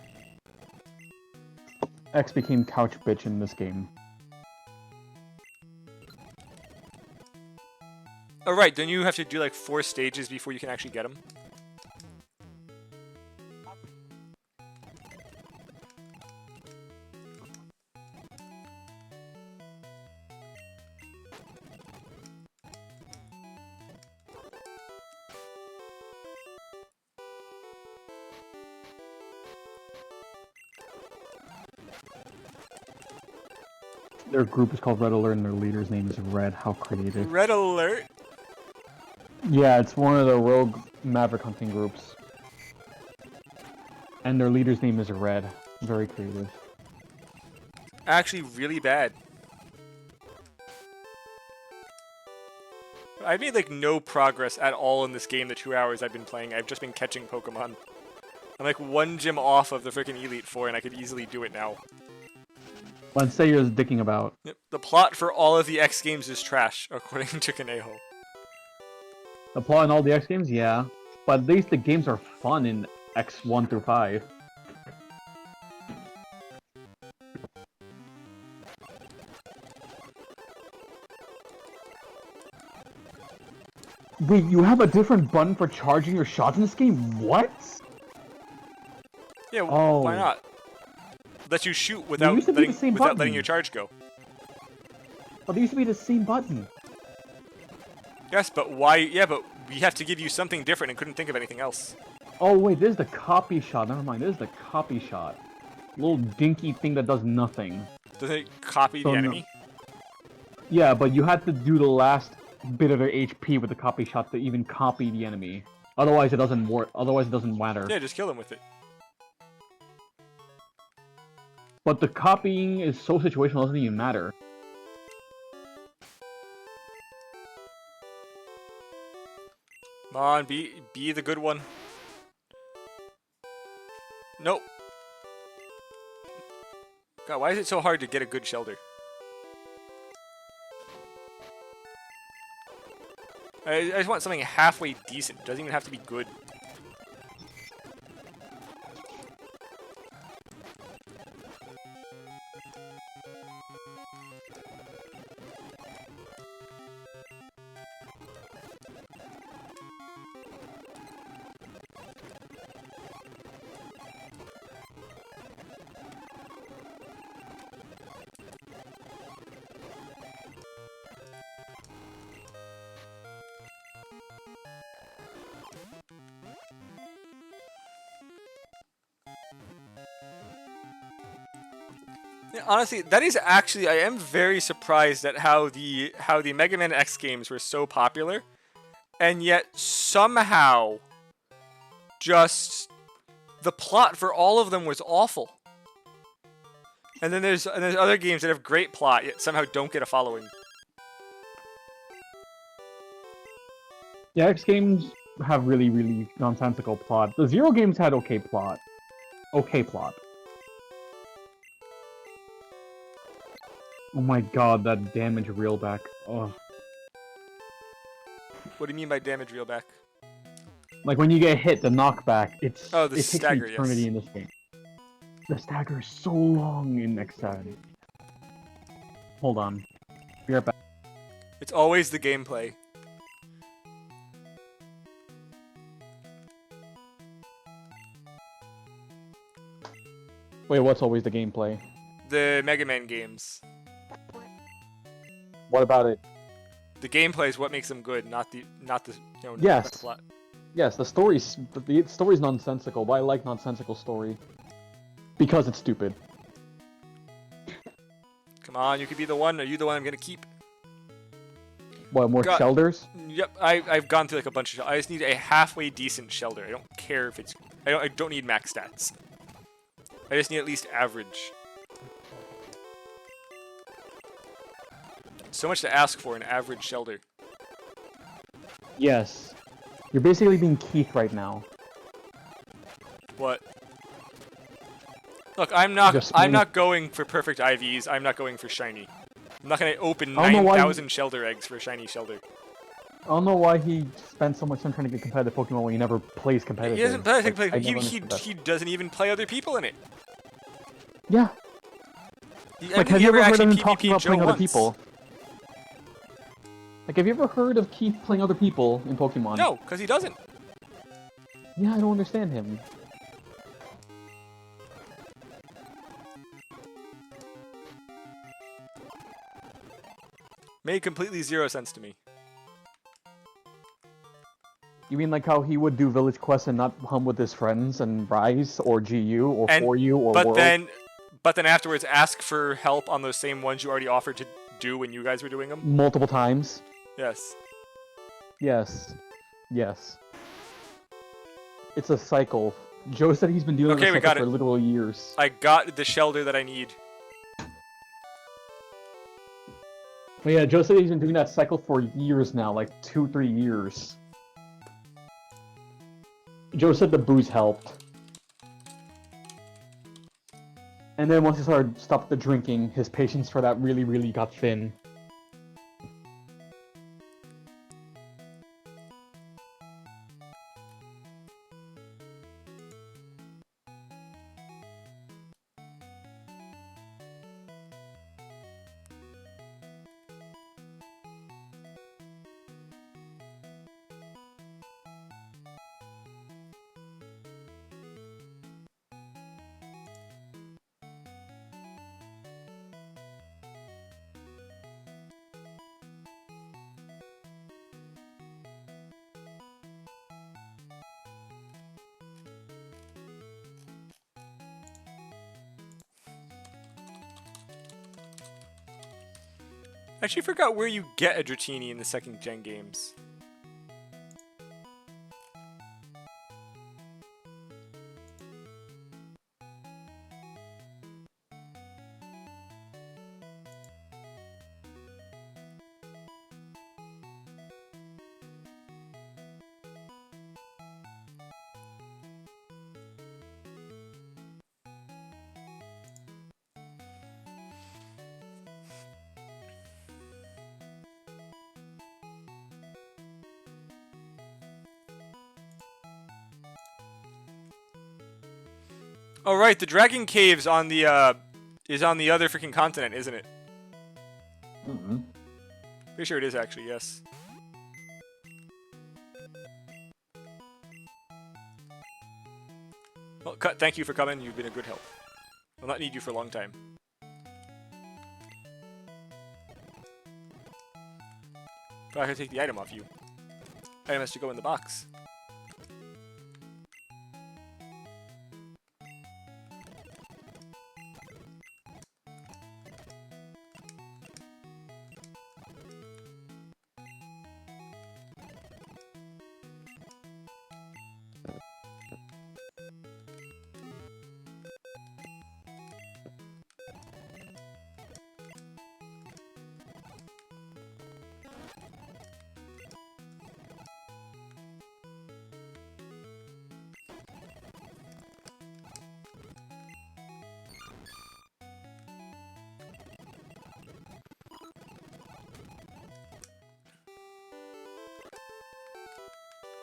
S2: X became couch bitch in this game.
S1: Oh right, don't you have to do like 4 stages before you can actually get them?
S2: Their group is called Red Alert and their leader's name is Red. How creative.
S1: Red Alert?
S2: Yeah, it's one of the rogue maverick hunting groups. And their leader's name is Red. Very creative.
S1: Actually, really bad. I've made like no progress at all in this game the 2 hours I've been playing. I've just been catching Pokemon. I'm like 1 gym off of the freaking Elite Four and I could easily do it now.
S2: Let's say you're dicking about.
S1: Yep. The plot for all of the X games is trash, according to Kaneho.
S2: The plot in all the X games? Yeah. But at least the games are fun in X1 through 5. Wait, you have a different button for charging your shots in this game? What?
S1: Yeah, why not? Lets you shoot without letting your charge go.
S2: But it used to be the same button.
S1: Yes, but why? Yeah, but we have to give you something different and couldn't think of anything else.
S2: Oh wait, this is the copy shot. Never mind, this is the copy shot. Little dinky thing that does nothing.
S1: Does it copy the enemy?
S2: Yeah, but you have to do the last bit of their HP with the copy shot to even copy the enemy. Otherwise, it doesn't work. Otherwise, it doesn't matter.
S1: Yeah, just kill them with it.
S2: But the copying is so situational; it doesn't even matter.
S1: Come on, be the good one. Nope. God, why is it so hard to get a good shelter? I just want something halfway decent. It doesn't even have to be good. Yeah, honestly, that is actually, I am very surprised at how the Mega Man X games were so popular, and yet somehow just the plot for all of them was awful. And then there's other games that have great plot yet somehow don't get a following.
S2: Yeah, X games have really, really nonsensical plot. The Zero games had okay plot. Okay plot. Oh my god, that damage reel back. Oh.
S1: What do you mean by damage reel back?
S2: Like when you get hit, the knockback, it takes
S1: stagger,
S2: an eternity
S1: yes.
S2: in this game. The stagger is so long in X7. Hold on. Be right back.
S1: It's always the gameplay.
S2: Wait, what's always the gameplay?
S1: The Mega Man games.
S2: What about it?
S1: The gameplay is what makes them good, not the
S2: Yes.
S1: not the plot.
S2: Yes, the story's nonsensical, but I like nonsensical story. Because it's stupid.
S1: Come on, you could be the one. Are you the one I'm gonna keep?
S2: What, more shelters?
S1: Yep, I've gone through like a bunch of. I just need a halfway decent shelter. I don't care if it's. I don't need max stats. I just need at least average. So much to ask for an average shelter.
S2: Yes. You're basically being Keith right now.
S1: What? Look, I'm not going for perfect IVs. I'm not going for shiny. I'm not gonna open 9,000 shelter eggs for a shiny shelter.
S2: I don't know why he spent so much time trying to get competitive Pokemon when he never plays competitive.
S1: He doesn't play
S2: like,
S1: he doesn't even play other people in it.
S2: Yeah. Like, have you ever heard of him talking about playing other people? Like, have you ever heard of Keith playing other people in Pokemon?
S1: No, because he doesn't.
S2: Yeah, I don't understand him.
S1: Made completely zero sense to me.
S2: You mean like how he would do village quests and not hum with his friends and Rise or GU or For You or World?
S1: But then afterwards ask for help on those same ones you already offered to do when you guys were doing them?
S2: Multiple times.
S1: Yes.
S2: Yes. Yes. It's a cycle. Joe said he's been doing this for literal years.
S1: I got the shelter that I need.
S2: Well, yeah, Joe said he's been doing that cycle for years now, like 2-3 years. Joe said the booze helped. And then once he stopped the drinking, his patience for that really, really got thin.
S1: I actually forgot where you get a Dratini in the second gen games. Oh right, the Dragon Cave's on the is on the other freaking continent, isn't it?
S2: Mm-hmm.
S1: Pretty sure it is actually, yes. Well, thank you for coming. You've been a good help. I'll not need you for a long time. But I can take the item off you. Item has to go in the box.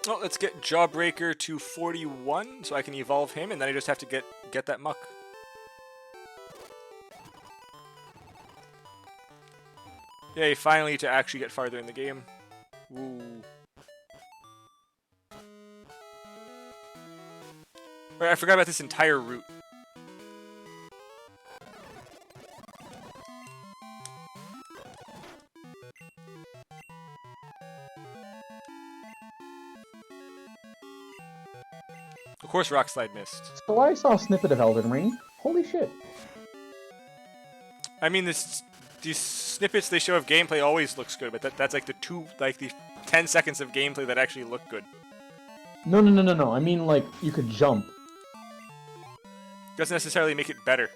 S1: Oh, let's get Jawbreaker to 41 so I can evolve him, and then I just have to get that muck. Yay, finally to actually get farther in the game. Woo. Right, I forgot about this entire route. Of course, Rock Slide missed.
S2: So I saw a snippet of Elden Ring. Holy shit.
S1: I mean, these snippets they show of gameplay always looks good, but that's like the 10 seconds of gameplay that actually look good.
S2: No. I mean, like, you could jump.
S1: Doesn't necessarily make it better.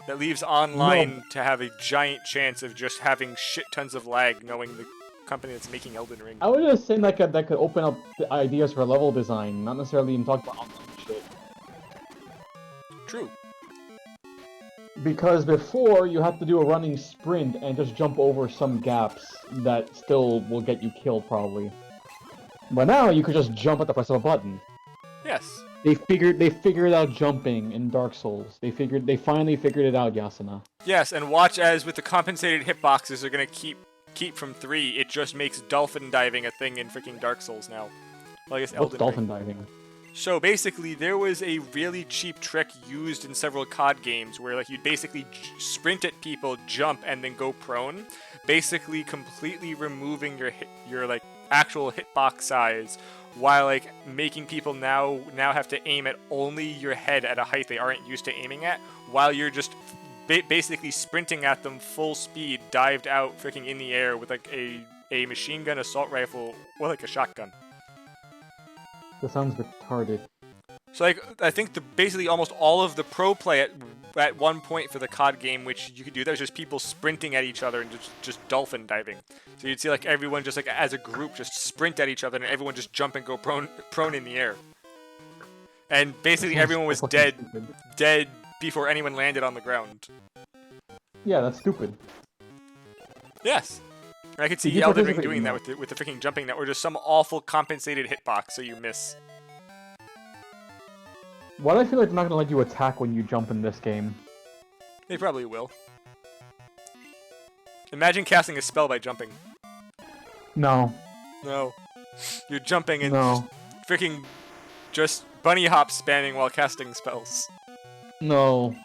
S1: That leaves online to have a giant chance of just having shit tons of lag, knowing the company that's making Elden Ring.
S2: I was just saying that could open up the ideas for level design, not necessarily even talk about online shit.
S1: True.
S2: Because before, you had to do a running sprint and just jump over some gaps that still will get you killed, probably. But now, you could just jump at the press of a button.
S1: Yes.
S2: They figured out jumping in Dark Souls. They finally figured it out, Yasuna.
S1: Yes, and watch as with the compensated hitboxes they're gonna keep from 3, it just makes dolphin diving a thing in freaking Dark Souls now. Well, I guess
S2: What's
S1: Elden
S2: dolphin
S1: Ring.
S2: diving?
S1: So basically, there was a really cheap trick used in several COD games where like you'd basically sprint at people, jump, and then go prone, basically completely removing your like actual hitbox size, while like making people now have to aim at only your head at a height they aren't used to aiming at, while you're just basically sprinting at them full speed, dived out freaking in the air with like a machine gun, assault rifle, or like a shotgun.
S2: That sounds retarded.
S1: So like I think basically almost all of the pro play at one point for the COD game, which you could do, that was just people sprinting at each other and just dolphin diving. So you'd see like everyone just like as a group just sprint at each other and everyone just jump and go prone in the air. And basically everyone was dead before anyone landed on the ground.
S2: Yeah, that's stupid.
S1: Yes. And I could see Elden Ring doing that with the freaking jumping that, or just some awful compensated hitbox so you miss.
S2: Why do I feel like they're not gonna let you attack when you jump in this game?
S1: They probably will. Imagine casting a spell by jumping.
S2: No.
S1: No. You're jumping and
S2: No.
S1: freaking just bunny hop spamming while casting spells.
S2: No.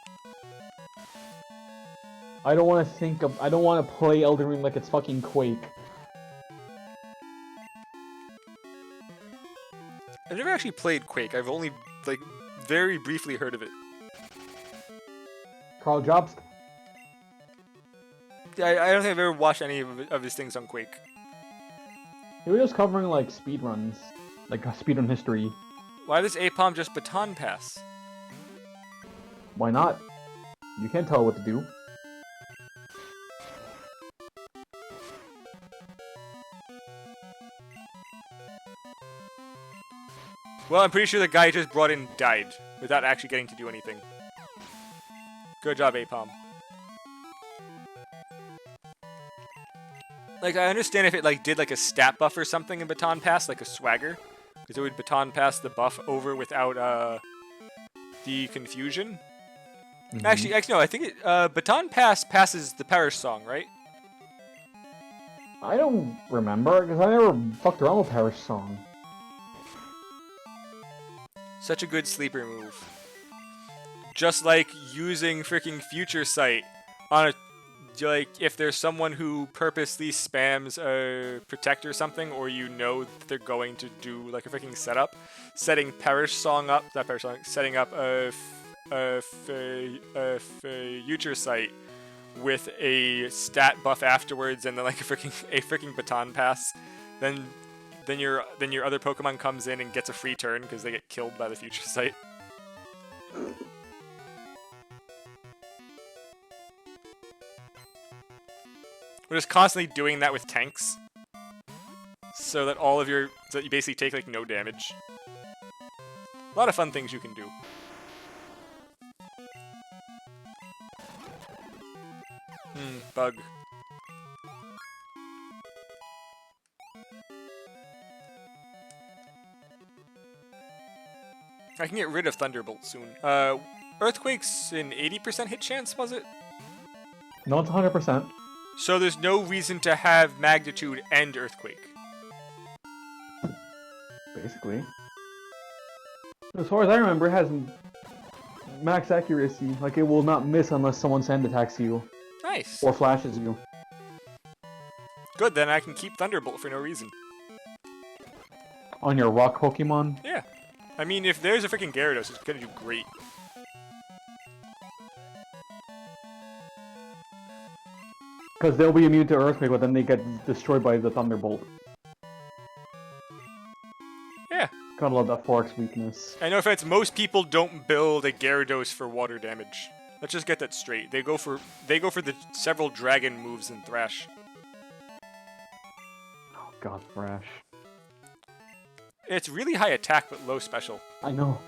S2: I don't want to play Elden Ring like it's fucking Quake.
S1: I've never actually played Quake. I've only like very briefly heard of it.
S2: Carl Jobst?
S1: Yeah, I don't think I've ever watched any of his things on Quake.
S2: He was just covering like speedruns, like speedrun history.
S1: Why does Apom just baton pass?
S2: Why not? You can't tell what to do.
S1: Well, I'm pretty sure the guy just brought in died without actually getting to do anything. Good job, Apom. Like, I understand if it like did like a stat buff or something in Baton Pass, like a swagger, because it would Baton Pass the buff over without the confusion. Actually, no. I think Baton Pass passes the Parish Song, right?
S2: I don't remember, because I never fucked around with Parish Song.
S1: Such a good sleeper move. Just like using freaking Future Sight on a... Like, if there's someone who purposely spams a Protect or something, or you know that they're going to do, like, a freaking setup, setting Parish Song up... Not Parish Song. Setting up a Future Sight with a stat buff afterwards, and then like a freaking Baton Pass, then your other Pokemon comes in and gets a free turn because they get killed by the Future Sight. We're just constantly doing that with tanks, so that so that you basically take like no damage. A lot of fun things you can do. Bug. I can get rid of Thunderbolt soon. Earthquake's an 80% hit chance, was it?
S2: No, it's 100%.
S1: So there's no reason to have Magnitude and Earthquake.
S2: Basically. As far as I remember, it has max accuracy. Like, it will not miss unless someone sand attacks you.
S1: Nice.
S2: Or flashes you.
S1: Good, then I can keep Thunderbolt for no reason.
S2: On your rock Pokemon?
S1: Yeah. I mean, if there's a freaking Gyarados, it's gonna do great.
S2: Because they'll be immune to Earthquake, but then they get destroyed by the Thunderbolt.
S1: Yeah.
S2: Gotta love that Forex weakness.
S1: I know, friends, most people don't build a Gyarados for water damage. Let's just get that straight. They go for the several dragon moves in Thrash.
S2: Oh god, Thrash.
S1: It's really high attack but low special.
S2: I know.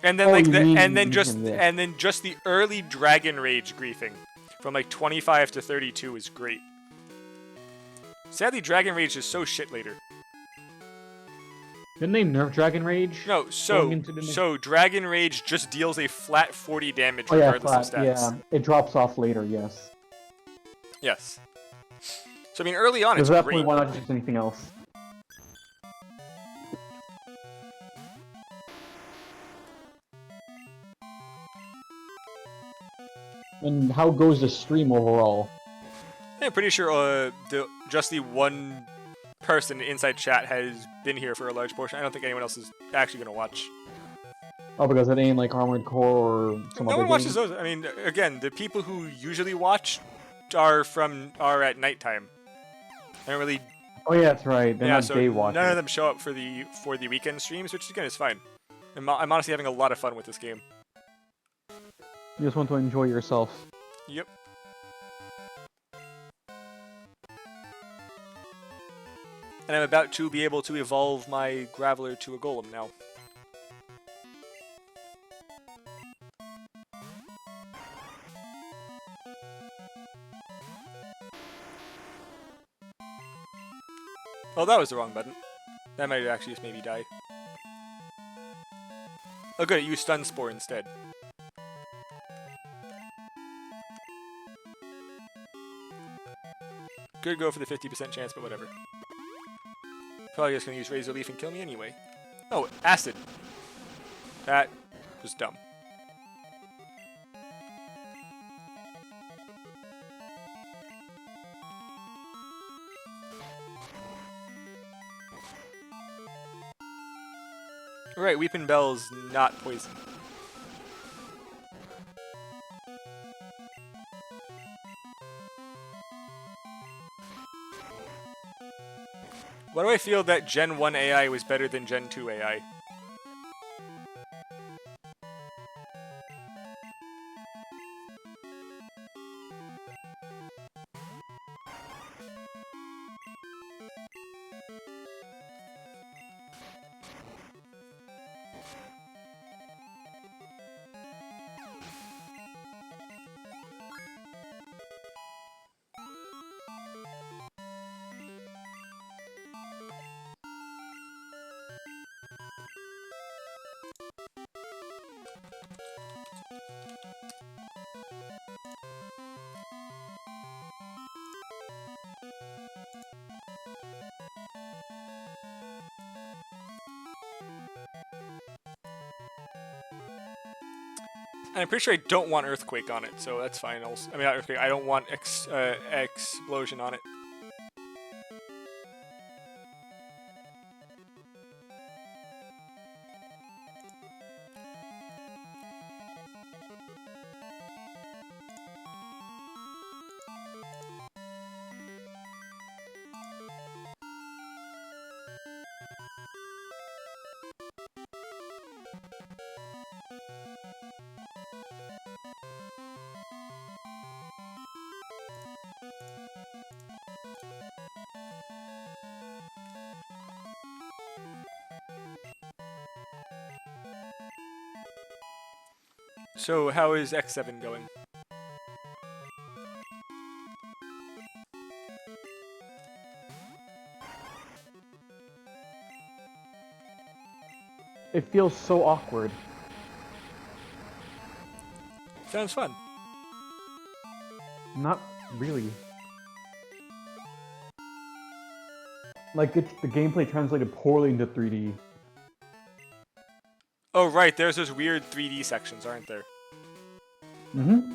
S1: And then just the early Dragon Rage griefing from like 25 to 32 is great. Sadly, Dragon Rage is so shit later.
S2: Didn't they nerf Dragon Rage?
S1: No, so Dragon Rage just deals a flat 40 damage regardless of stats.
S2: Yeah, it drops off later, yes.
S1: Yes. So I mean, early on it's
S2: great.
S1: great.
S2: Why not just anything else? And how goes the stream overall?
S1: I'm pretty sure just the one person inside chat has been here for a large portion. I don't think anyone else is actually going to watch.
S2: Oh, because it ain't like Armored Core or some other
S1: No one watches
S2: game?
S1: those. I mean, again, the people who usually watch are at nighttime. I don't really...
S2: Oh yeah, that's right. They're not day watchers.
S1: None of them show up for the weekend streams, which again is fine. I'm honestly having a lot of fun with this game.
S2: You just want to enjoy yourself.
S1: Yep. And I'm about to be able to evolve my Graveler to a Golem now. Oh, that was the wrong button. That might actually just made me die. Oh good, it used Stun Spore instead. Could go for the 50% chance, but whatever. Probably just gonna use Razor Leaf and kill me anyway. Oh, Acid! That was dumb. Alright, Weeping Bell's not poison. Why do I feel that Gen 1 AI was better than Gen 2 AI? And I'm pretty sure I don't want Earthquake on it, so that's fine. Also, I mean, not Earthquake. I don't want Explosion on it. So how is X7 going?
S2: It feels so awkward.
S1: Sounds fun.
S2: Not really. Like, the gameplay translated poorly into 3D.
S1: Oh, right, there's those weird 3D sections, aren't there?
S2: Mm-hmm.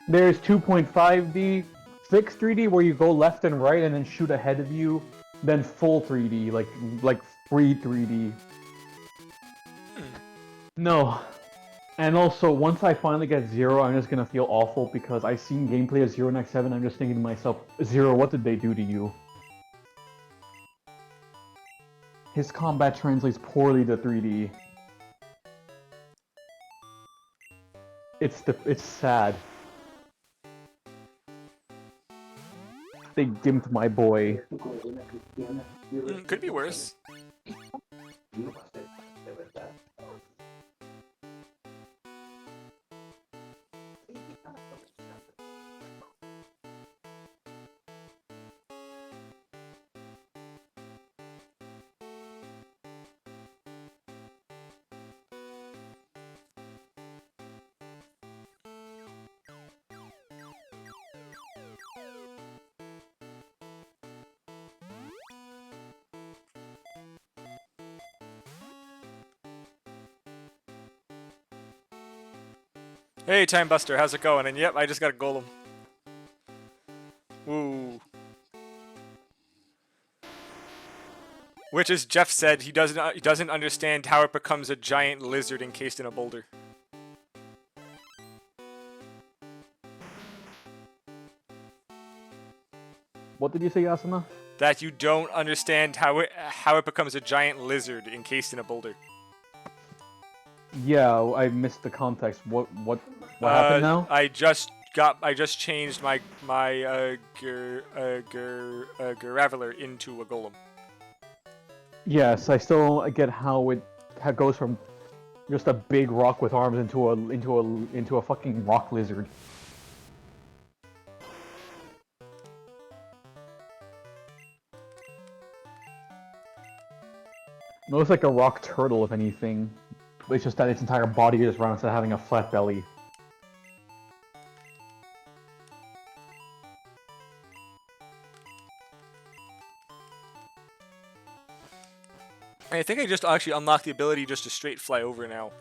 S2: There's 2.5D, fixed 3D, where you go left and right and then shoot ahead of you, then full 3D, like free 3D. No. And also, once I finally get Zero, I'm just gonna feel awful because I've seen gameplay of Zero and X7, I'm just thinking to myself, Zero, what did they do to you? His combat translates poorly to 3D. It's sad. They gimped my boy.
S1: Could be worse. Hey, Time Buster, how's it going? And yep, I just got a golem. Woo. Which, as Jeff said, he doesn't understand how it becomes a giant lizard encased in a boulder.
S2: What did you say, Asuna?
S1: That you don't understand how it becomes a giant lizard encased in a boulder.
S2: Yeah, I missed the context. What happened now?
S1: I just changed my Graveler into a golem.
S2: Yes, I still don't get how it goes from just a big rock with arms into a fucking rock lizard. It looks like a rock turtle, if anything. It's just that its entire body is round instead of having a flat belly.
S1: I think I just actually unlocked the ability just to straight fly over now.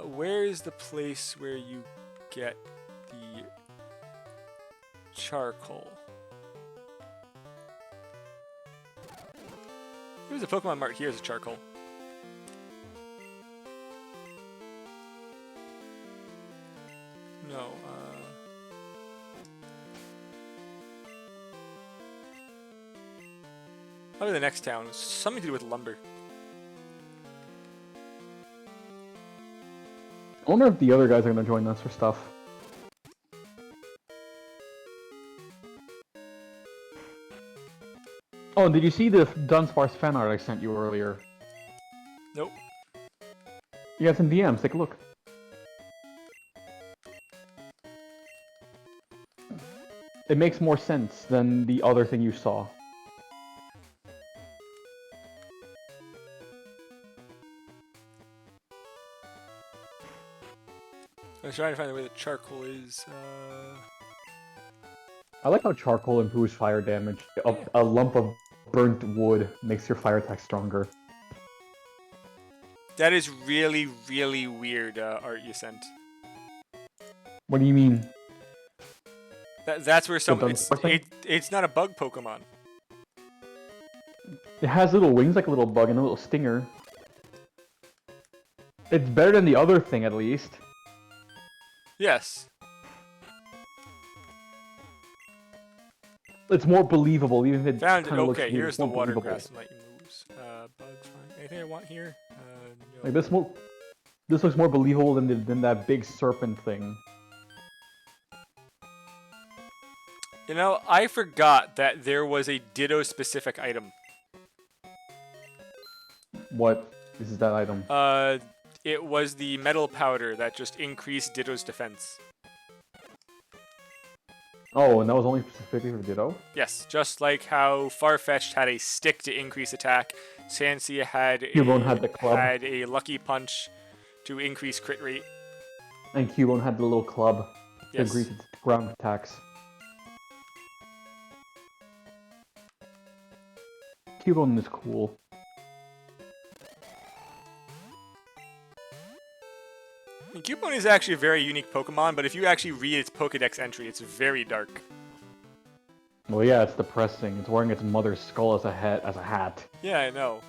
S1: Where is the place where you get the charcoal? There's a Pokemon Mart here as a charcoal. No, probably the next town. Something to do with lumber.
S2: I wonder if the other guys are gonna join us for stuff. Oh, did you see the Dunsparce fan art I sent you earlier?
S1: Nope.
S2: You got some DMs, take a look. It makes more sense than the other thing you saw.
S1: I was trying to find the way the charcoal is.
S2: I like how charcoal improves fire damage. A lump of burnt wood makes your fire attack stronger.
S1: That is really, really weird art you sent.
S2: What do you mean?
S1: That's where some it's not a bug Pokemon.
S2: It has little wings like a little bug and a little stinger. It's better than the other thing, at least.
S1: Yes.
S2: It's more believable, even if it
S1: found it.
S2: Okay,
S1: looks weird. Here's the water grass and lightning moves. Bug fine. Anything I want here? No.
S2: Like this looks more believable than that big serpent thing.
S1: You know, I forgot that there was a Ditto-specific item.
S2: What is that item?
S1: It was the metal powder that just increased Ditto's defense.
S2: Oh, and that was only specifically for Ditto?
S1: Yes, just like how Farfetch'd had a stick to increase attack, Chansey had a lucky punch to increase crit rate.
S2: And Cubone had the little club to increase its ground attacks. Cubone is cool.
S1: And Cubone is actually a very unique Pokemon, but if you actually read its Pokedex entry, it's very dark.
S2: Well, yeah, it's depressing. It's wearing its mother's skull as a hat.
S1: Yeah, I know.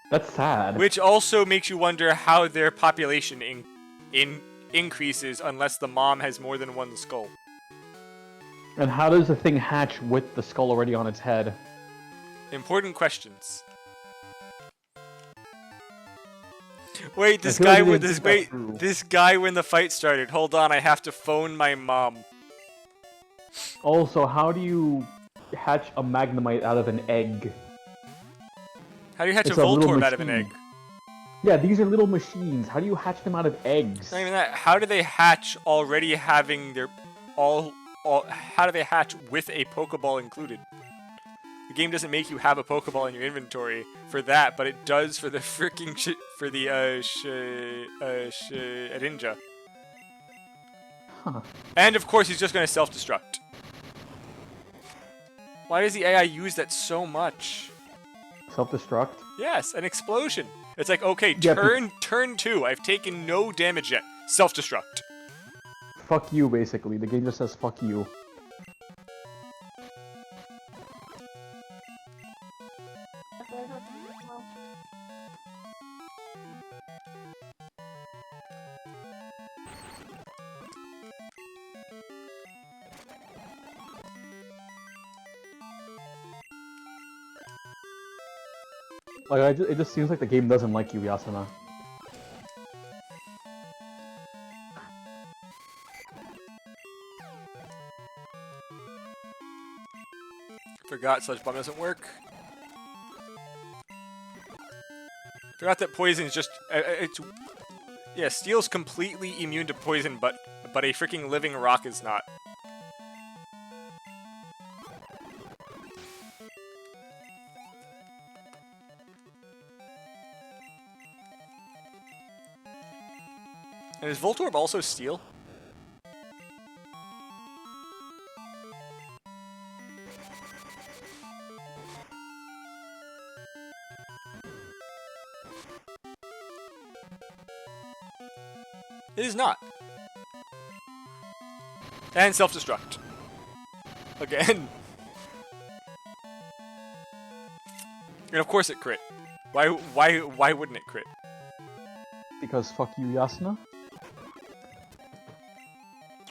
S2: That's sad.
S1: Which also makes you wonder how their population increases unless the mom has more than one skull.
S2: And how does the thing hatch with the skull already on its head?
S1: Important questions. Wait, this guy when the fight started. Hold on, I have to phone my mom.
S2: Also, how do you hatch a Magnemite out of an egg?
S1: How do you hatch a Voltorb out of an egg?
S2: Yeah, these are little machines. How do you hatch them out of eggs?
S1: Not even that. How do they hatch already having their how do they hatch with a Pokeball included? The game doesn't make you have a Pokeball in your inventory for that, but it does for the freaking Ninja.
S2: Huh.
S1: And of course, he's just going to self-destruct. Why does the AI use that so much?
S2: Self-destruct?
S1: Yes, an explosion. It's like, okay, turn 2. I've taken no damage yet. Self-destruct.
S2: Fuck you, basically. The game just says fuck you. Like, it just seems like the game doesn't like you, Yasuna.
S1: Forgot Sludge Bomb doesn't work. Forgot that poison is just... yeah, Steel's completely immune to poison, but a freaking living rock is not. And is Voltorb also Steel? It is not. And self-destruct. Again. And of course it crit. Why wouldn't it crit?
S2: Because fuck you, Yasuna?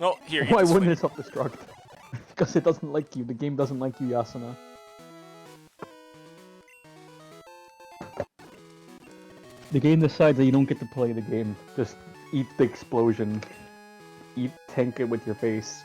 S1: Well, here.
S2: Why wouldn't it self-destruct? Because it doesn't like you. The game doesn't like you, Yasuna. The game decides that you don't get to play the game. Just eat the explosion. Tank it with your face.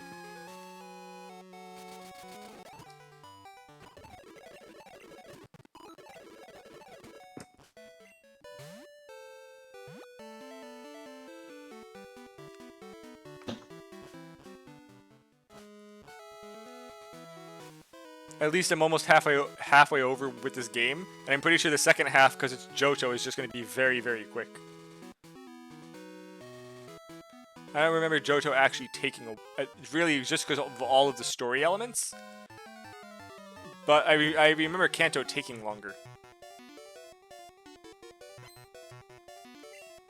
S1: At least I'm almost halfway over with this game, and I'm pretty sure the second half, because it's Johto, is just going to be very, very quick. I don't remember Johto actually taking really just because of all of the story elements, but I remember Kanto taking longer.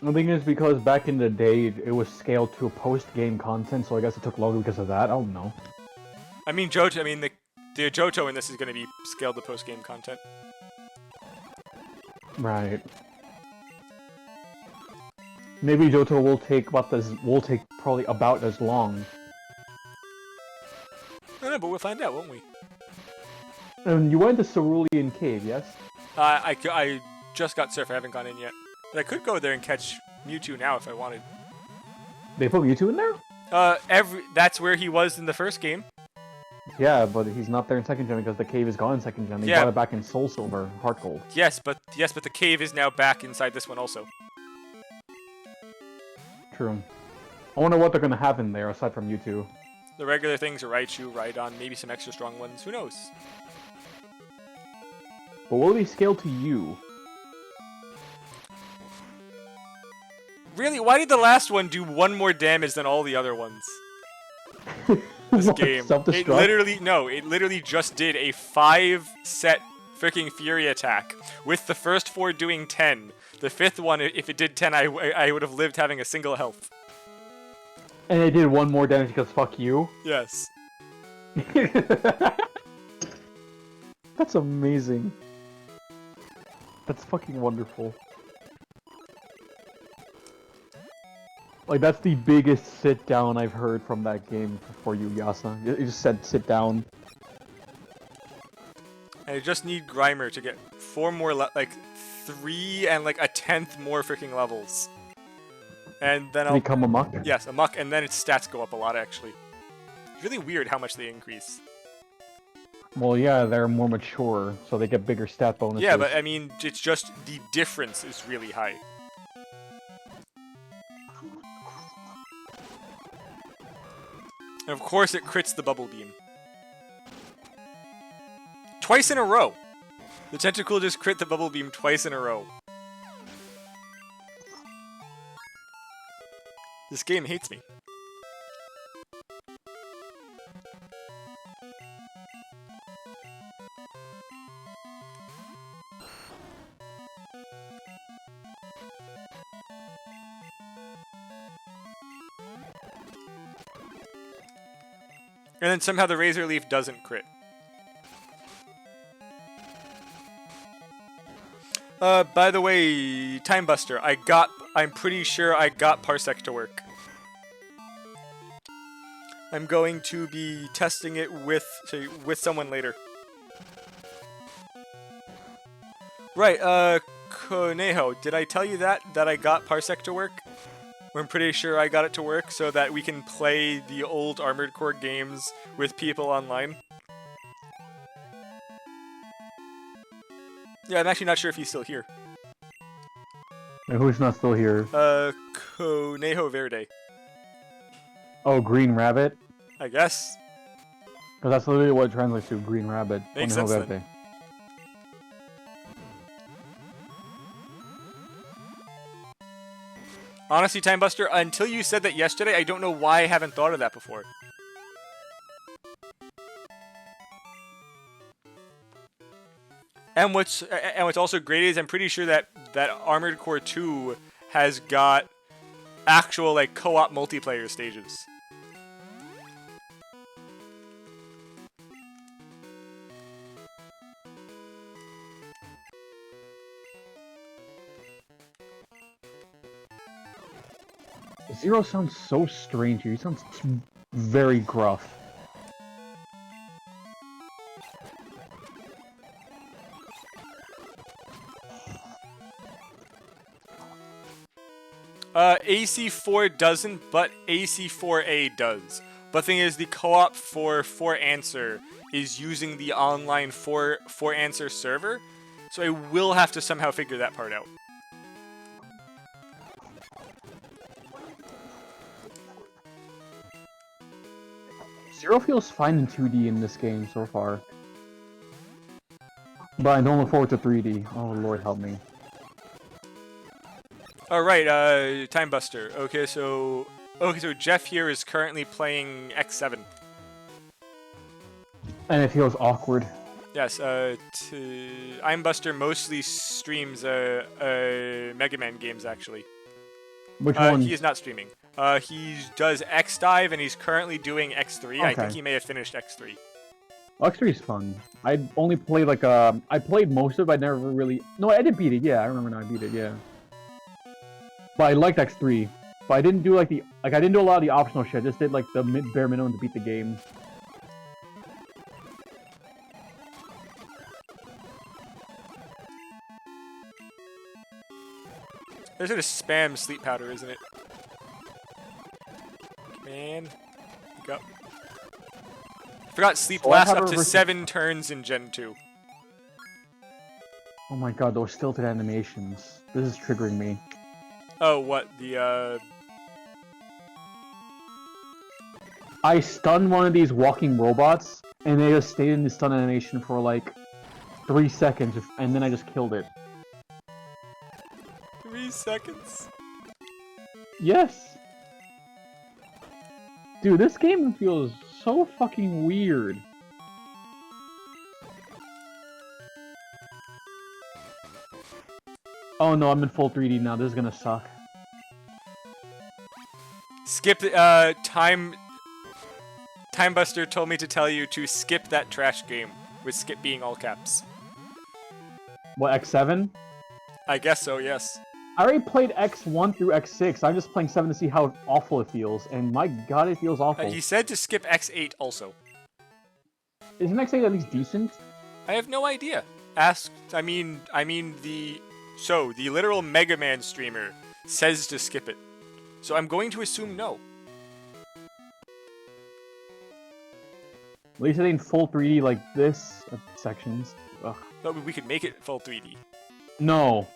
S2: The thing is, because back in the day, it was scaled to post-game content, so I guess it took longer because of that. I don't know.
S1: I mean, Johto. I mean, the Johto in this is going to be scaled to post-game content.
S2: Right. Maybe Johto will take probably about as long.
S1: I don't know, but we'll find out, won't we?
S2: And you went to Cerulean Cave, yes?
S1: I just got Surf. I haven't gone in yet. But I could go there and catch Mewtwo now if I wanted.
S2: They put Mewtwo in there?
S1: That's where he was in the first game.
S2: Yeah, but he's not there in second gen because the cave is gone in second gen. They brought it back in Soul Silver, Heart Gold.
S1: Yes, but the cave is now back inside this one also.
S2: True. I wonder what they're gonna have in there aside from Mewtwo.
S1: The regular things are Raichu, Rhydon, maybe some extra strong ones. Who knows?
S2: But will it be scaled to you?
S1: Really? Why did the last one do 1 more damage than all the other ones? This game. It literally just did a 5-set freaking Fury attack, with the first 4 doing 10. The 5th one, if it did 10, I would have lived having a single health.
S2: And it did 1 more damage because fuck you?
S1: Yes.
S2: That's amazing. That's fucking wonderful. Like, that's the biggest sit down I've heard from that game for you, Yasa. You just said sit down.
S1: I just need Grimer to get 4 more, like 3 and like a 10th more freaking levels. And then I'll
S2: become a muck?
S1: Yes, a muck, and then its stats go up a lot actually. It's really weird how much they increase.
S2: Well, yeah, they're more mature, so they get bigger stat bonuses.
S1: Yeah, but I mean, it's just the difference is really high. And of course it crits the Bubble Beam. Twice in a row! The Tentacool just crit the Bubble Beam twice in a row. This game hates me. And then somehow the Razor Leaf doesn't crit. By the way, Time Buster, I'm pretty sure I got Parsec to work. I'm going to be testing it with someone later. Right, Conejo, did I tell you that I got Parsec to work? I'm pretty sure I got it to work so that we can play the old Armored Core games with people online. Yeah, I'm actually not sure if he's still here.
S2: And who's not still here?
S1: Conejo Verde.
S2: Oh, Green Rabbit?
S1: I guess.
S2: Because that's literally what it translates to, Green Rabbit.
S1: Makes sense then. Honestly, Time Buster, until you said that yesterday, I don't know why I haven't thought of that before. And what's also great is I'm pretty sure that Armored Core 2 has got actual like co-op multiplayer stages.
S2: Zero sounds so strange here. He sounds very gruff.
S1: AC4 doesn't, but AC4A does. But the thing is, the co-op for 4Answer is using the online 4Answer server, so I will have to somehow figure that part out.
S2: Zero feels fine in 2D in this game so far. But I don't look forward to 3D. Oh, Lord help me.
S1: Alright, Time Buster. Okay, so Jeff here is currently playing X7.
S2: And it feels awkward.
S1: Yes, I'm Buster mostly streams Mega Man games, actually.
S2: Which one?
S1: He is not streaming. He does X Dive, and he's currently doing X3.
S2: Okay.
S1: I think he may have finished X3.
S2: X3 is fun. I only played like I played most of it, but I never really. No, I did beat it. Yeah, I remember now. I beat it. Yeah. But I liked X3. But I didn't do like I didn't do a lot of the optional shit. I just did like the bare minimum to beat the game.
S1: There's gonna spam sleep powder, isn't it? Man, go. I forgot sleep lasts up to 7 turns in Gen 2.
S2: Oh my god, those stilted animations. This is triggering me.
S1: Oh, what? The,
S2: I stunned one of these walking robots, and they just stayed in the stun animation for like 3 seconds, and then I just killed it.
S1: 3 seconds?
S2: Yes! Dude, this game feels so fucking weird. Oh no, I'm in full 3D now. This is gonna suck.
S1: Skip, Time Buster told me to tell you to skip that trash game, with skip being all caps.
S2: What, X7?
S1: I guess so, yes.
S2: I already played X1 through X6. I'm just playing 7 to see how awful it feels, and my god, it feels awful.
S1: He said to skip X8 also.
S2: Isn't X8 at least decent?
S1: I have no idea. I mean the literal Mega Man streamer says to skip it. So I'm going to assume no.
S2: At least it ain't full 3D like this sections. Ugh.
S1: But we could make it full 3D.
S2: No.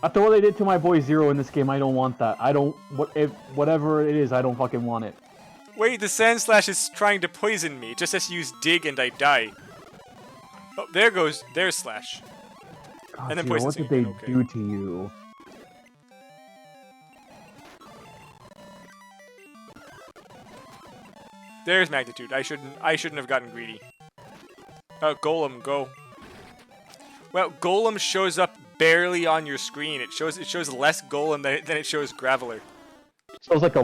S2: After what they did to my boy Zero in this game, I don't want that. I don't. Whatever it is, I don't fucking want it.
S1: Wait, the Sand Slash is trying to poison me. It just has to use Dig and I die. Oh, there's Slash.
S2: God,
S1: and then
S2: Zero,
S1: poison.
S2: what did they do to you?
S1: There's Magnitude. I shouldn't have gotten greedy. Golem, go. Well, Golem shows up barely on your screen. It shows less Golem than it shows Graveler.
S2: So it's like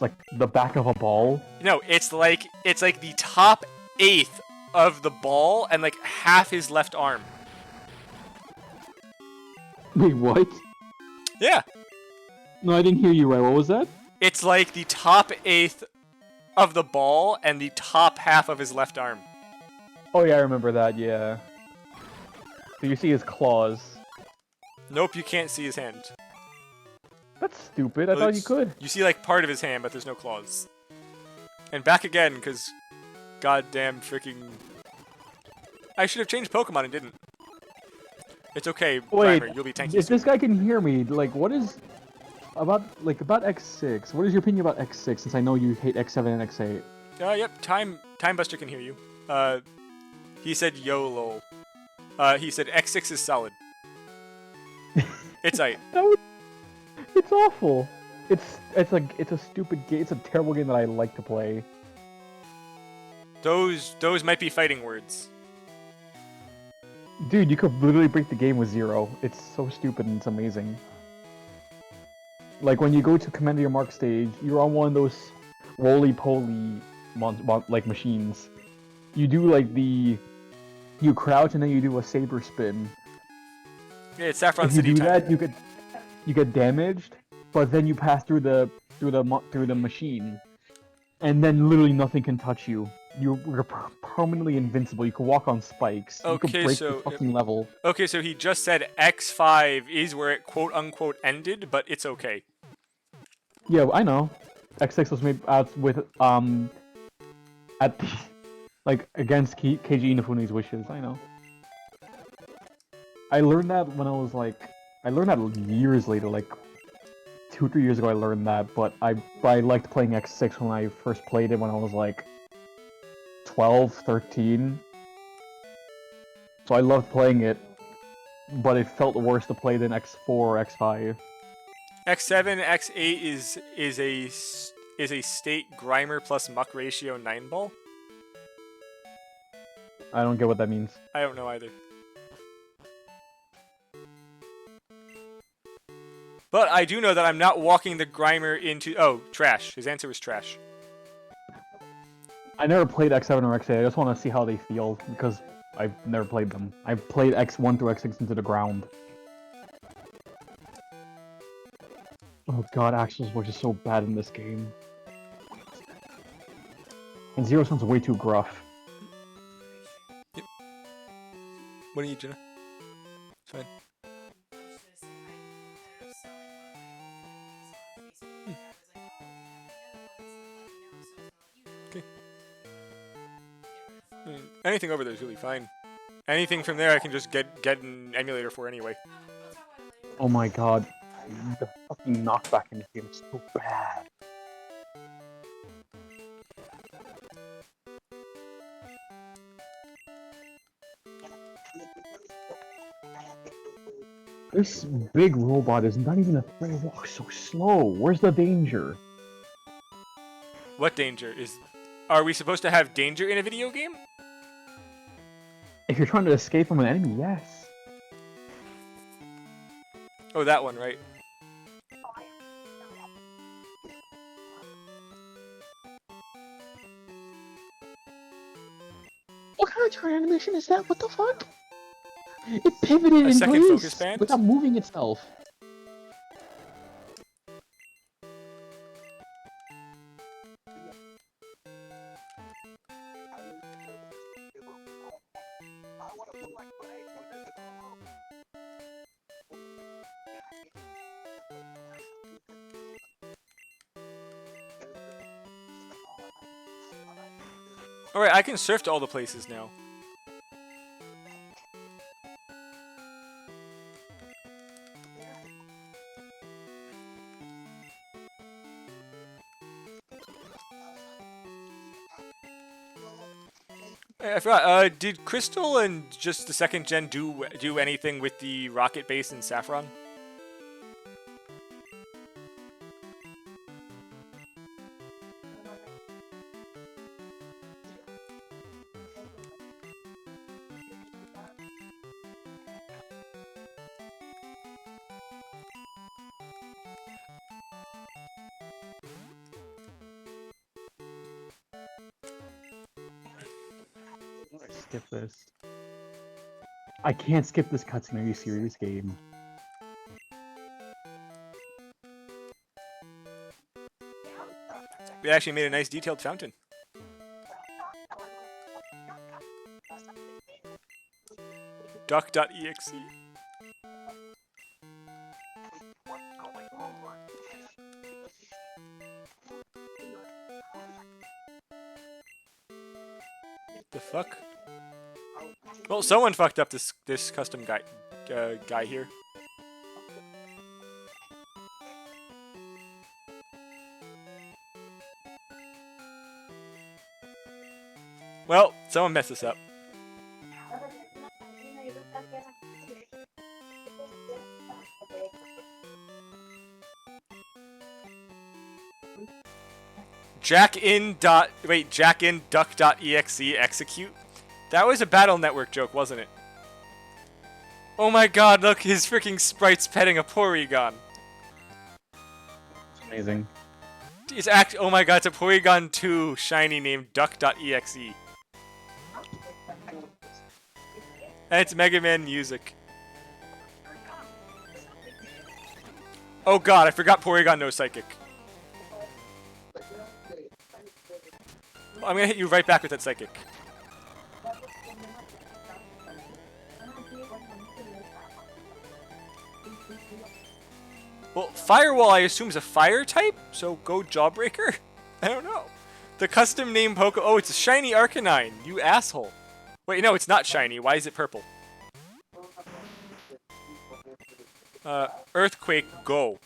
S2: like the back of a ball?
S1: No, it's like the top 1/8 of the ball and like half his left arm.
S2: Wait, what?
S1: Yeah.
S2: No, I didn't hear you right. What was that?
S1: It's like the top 1/8 of the ball and the top half of his left arm.
S2: Oh yeah, I remember that, yeah. So you see his claws.
S1: Nope, you can't see his hand.
S2: That's stupid, I thought you could.
S1: You see like part of his hand, but there's no claws. And back again, because goddamn freaking... I should have changed Pokemon and didn't. It's okay,
S2: Wait,
S1: Grimer, you'll be tanky
S2: if
S1: soon.
S2: this guy can hear me, like, what is... About X6, what is your opinion about X6, since I know you hate X7 and X8?
S1: Yep, Time Buster can hear you. He said YOLO. He said X6 is solid. It's aight.
S2: It's awful. It's a stupid game. It's a terrible game that I like to play.
S1: Those might be fighting words.
S2: Dude, you could literally break the game with Zero. It's so stupid and it's amazing. Like when you go to Commander Your Mark stage, you're on one of those roly-poly like machines. You do like you crouch and then you do a saber spin.
S1: Yeah, it's Saffron
S2: if you
S1: City
S2: do
S1: time.
S2: that, you get damaged, but then you pass through the machine, and then literally nothing can touch you. You're permanently invincible. You can walk on spikes.
S1: Okay,
S2: you can break
S1: so
S2: the fucking level.
S1: Okay, so he just said X5 is where it quote unquote ended, but it's okay.
S2: Yeah, I know. X6 was made out with at the, like against Keiji Inafune's wishes. I know. I learned that when I was like, I learned that years later, like 2-3 years ago. I learned that, but I liked playing X6 when I first played it when I was like 12, 13. So I loved playing it, but it felt worse to play than X4 or X5.
S1: X7, X8 is a state Grimer plus Muck ratio 9-ball?
S2: I don't get what that means.
S1: I don't know either. But I do know that I'm not walking the Grimer into... Oh, trash. His answer was trash.
S2: I never played X7 or X8. I just want to see how they feel, because I've never played them. I've played X1 through X6 into the ground. Oh god, Axel's voice is so bad in this game. And Zero sounds way too gruff.
S1: Yep. What do you, Jenna? It's fine. Okay. Anything over there is really fine. Anything from there I can just get an emulator for anyway.
S2: Oh my god. The fucking knockback in this game is so bad. This big robot is not even afraid to walk so slow. Where's the danger?
S1: What danger? Are we supposed to have danger in a video game?
S2: If you're trying to escape from an enemy, yes.
S1: Oh, that one, right?
S2: What kind of turn animation is that? What the fuck? It pivoted in place without moving itself.
S1: Alright, I can surf to all the places now. I forgot, did Crystal and just the second gen do anything with the rocket base in Saffron?
S2: Skip this. I can't skip this cutscene. Are you serious, game?
S1: We actually made a nice detailed fountain. Duck.exe. The fuck? Well, someone fucked up this custom guy here. Well, someone messed this up. Jackin.duck.exe execute. That was a Battle Network joke, wasn't it? Oh my god, look, his freaking sprite's petting a Porygon.
S2: It's amazing.
S1: It's oh my god, it's a Porygon 2 shiny named duck.exe. And it's Mega Man music. Oh god, I forgot Porygon no psychic. I'm gonna hit you right back with that psychic. Well, Firewall I assume is a fire type, so go Jawbreaker? I don't know. The custom name Poke... Oh, it's a shiny Arcanine, you asshole. Wait, no, it's not shiny. Why is it purple? Earthquake, go.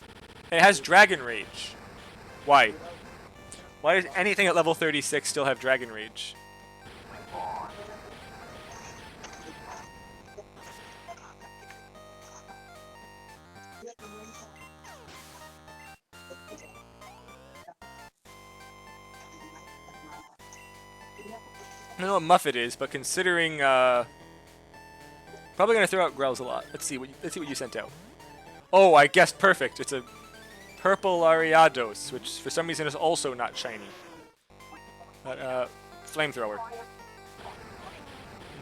S1: It has Dragon Rage. Why? Why does anything at level 36 still have Dragon Rage? I don't know what Muffet is, but considering, probably gonna throw out Growls a lot. Let's see what you sent out. Oh, I guessed perfect. It's a purple Ariados, which for some reason is also not shiny. But, flamethrower.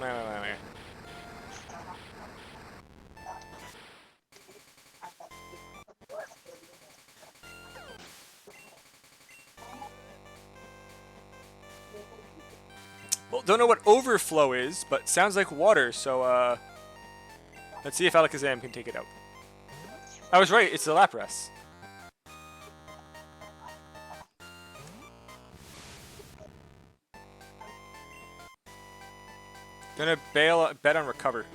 S1: Meh. Well, don't know what overflow is, but sounds like water, so, let's see if Alakazam can take it out. I was right, it's the Lapras. Gonna bet on recover.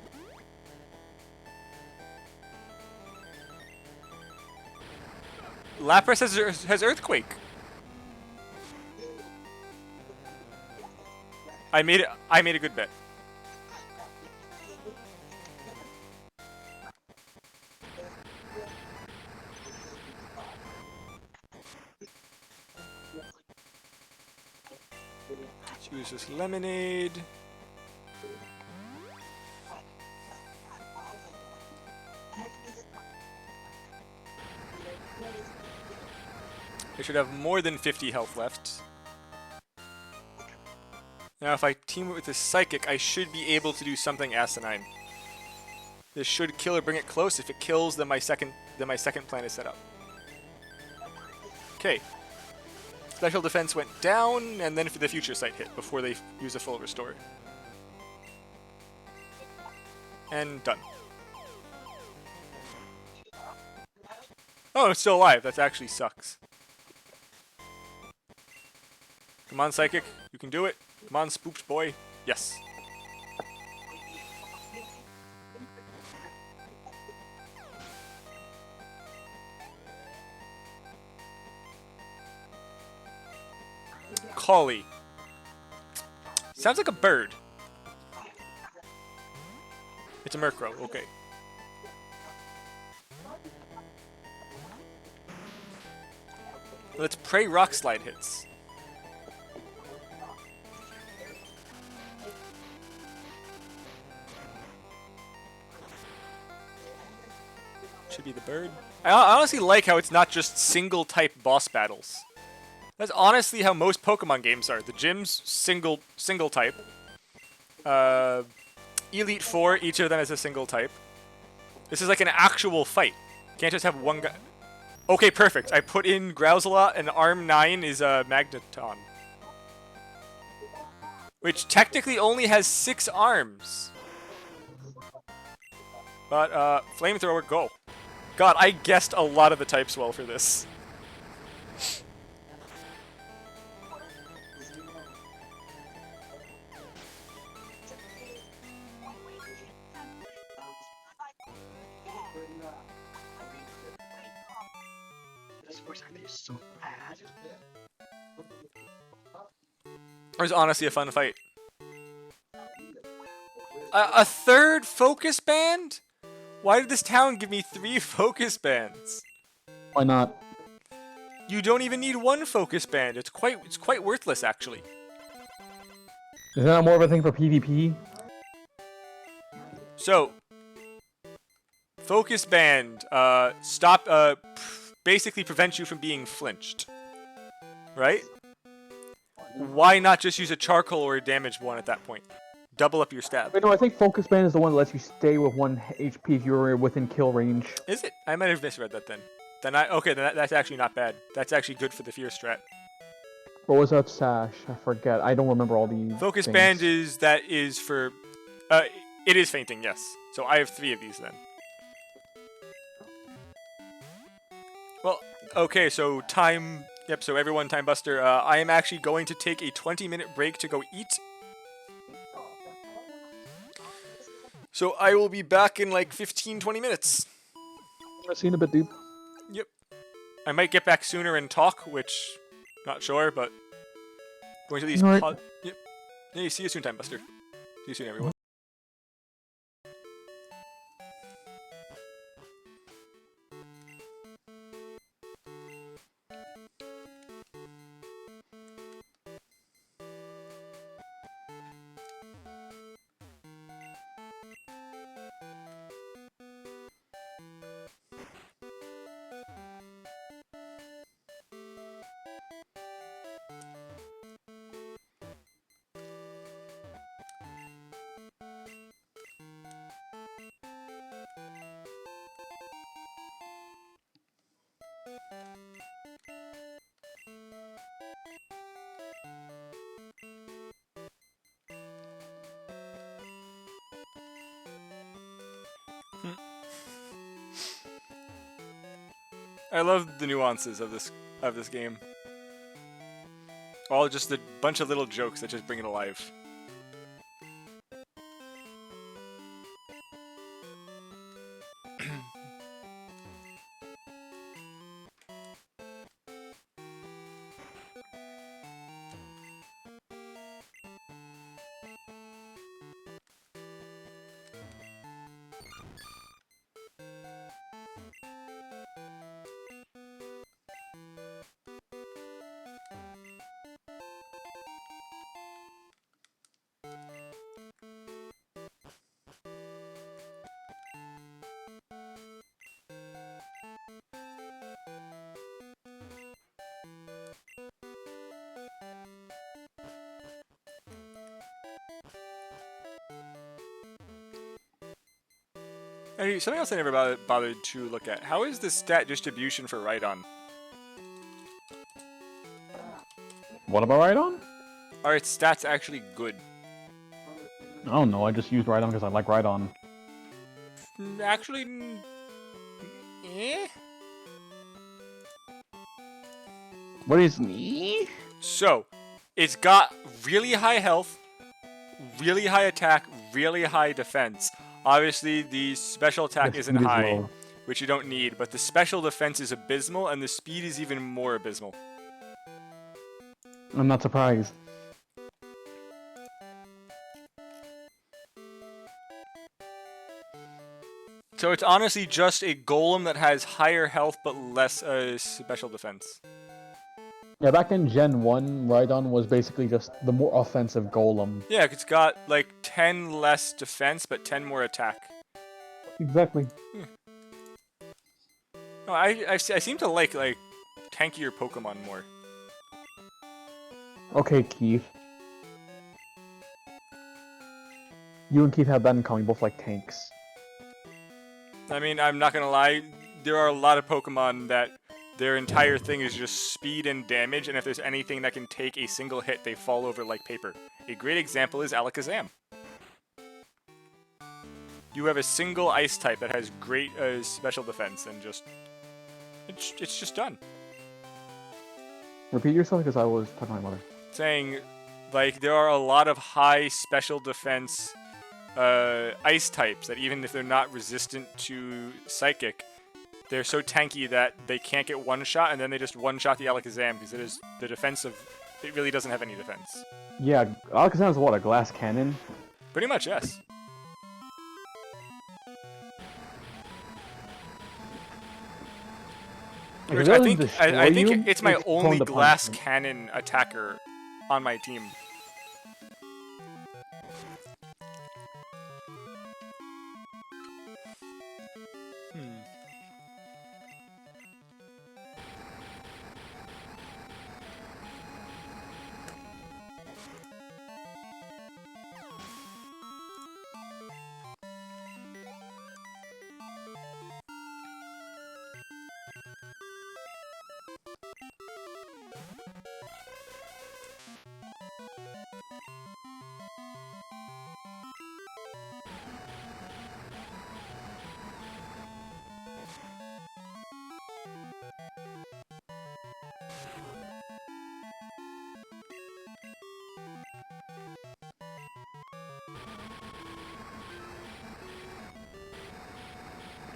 S1: Lapras has Earthquake. I made a good bet. Let's use this lemonade. I should have more than 50 health left. Now if I team it with this Psychic, I should be able to do something asinine. This should kill or bring it close. If it kills, then my second plan is set up. Okay. Special defense went down, and then the future sight hit before they use a full restore. And done. Oh, it's still alive. That actually sucks. Come on, Psychic. You can do it. Come on, Spooked boy. Yes. Collie. Sounds like a bird. It's a Murkrow. Okay. Let's pray Rock Slide hits. Should be the bird. I honestly like how it's not just single type boss battles. That's honestly how most Pokemon games are. The gyms, single type. Elite Four, each of them is a single type. This is like an actual fight. Can't just have one guy. Okay, perfect. I put in Growlithe and Arm 9 is a Magneton. Which technically only has 6 arms. But, Flamethrower, go. God, I guessed a lot of the types well for this.
S3: This voice acting is so bad.
S1: It was honestly a fun fight. A third focus band? Why did this town give me 3 focus bands?
S2: Why not?
S1: You don't even need 1 focus band. It's quite worthless, actually.
S2: Is that more of a thing for PvP?
S1: So, focus band basically prevents you from being flinched, right? Why not just use a charcoal or a damaged one at that point? Double up your stab.
S2: Wait, no, I think Focus Band is the one that lets you stay with 1 HP if you're within kill range.
S1: Is it? I might have misread that then. That's actually not bad. That's actually good for the fear strat.
S2: What was that sash? I forget. I don't remember all the
S1: Focus
S2: things.
S1: band is for it is fainting, yes. So I have 3 of these then. Well, okay, so time. Yep, so everyone, Time Buster. I am actually going to take a 20-minute break to go eat. So I will be back in like 15-20 minutes.
S2: I've seen a bit, dude.
S1: Yep. I might get back sooner and talk, which not sure, but going to these.
S2: Right.
S1: Yep. Hey, see you soon, Time Buster. See you soon, everyone. I love the nuances of this game. All just a bunch of little jokes that just bring it alive. Hey, something else I never bothered to look at. How is the stat distribution for Rhydon?
S2: What about Rhydon?
S1: Are its stats actually good?
S2: I don't know. I just used Rhydon because I like Rhydon.
S1: Actually, eh?
S2: What is me?
S1: So, it's got really high health, really high attack, really high defense. Obviously, the special attack isn't high, which you don't need, but the special defense is abysmal, and the speed is even more abysmal.
S2: I'm not surprised.
S1: So it's honestly just a golem that has higher health but less special defense.
S2: Yeah, back in Gen 1, Rhydon was basically just the more offensive golem.
S1: Yeah, it's got like 10 less defense but 10 more attack.
S2: Exactly.
S1: Oh, I seem to like tankier Pokemon more.
S2: Okay, Keith. You and Keith have that in common. You both like tanks.
S1: I mean, I'm not gonna lie, there are a lot of Pokemon that their entire thing is just speed and damage, and if there's anything that can take a single hit, they fall over like paper. A great example is Alakazam. You have a single ice type that has great special defense, and just it's just done.
S2: Repeat yourself because I was talking to my mother.
S1: Saying, like, there are a lot of high special defense ice types that even if they're not resistant to Psychic, they're so tanky that they can't get one shot, and then they just one-shot the Alakazam because it is the defense of... It really doesn't have any defense.
S2: Yeah, Alakazam is what, a glass cannon?
S1: Pretty much, yes. Which I think it's my only glass cannon attacker on my team.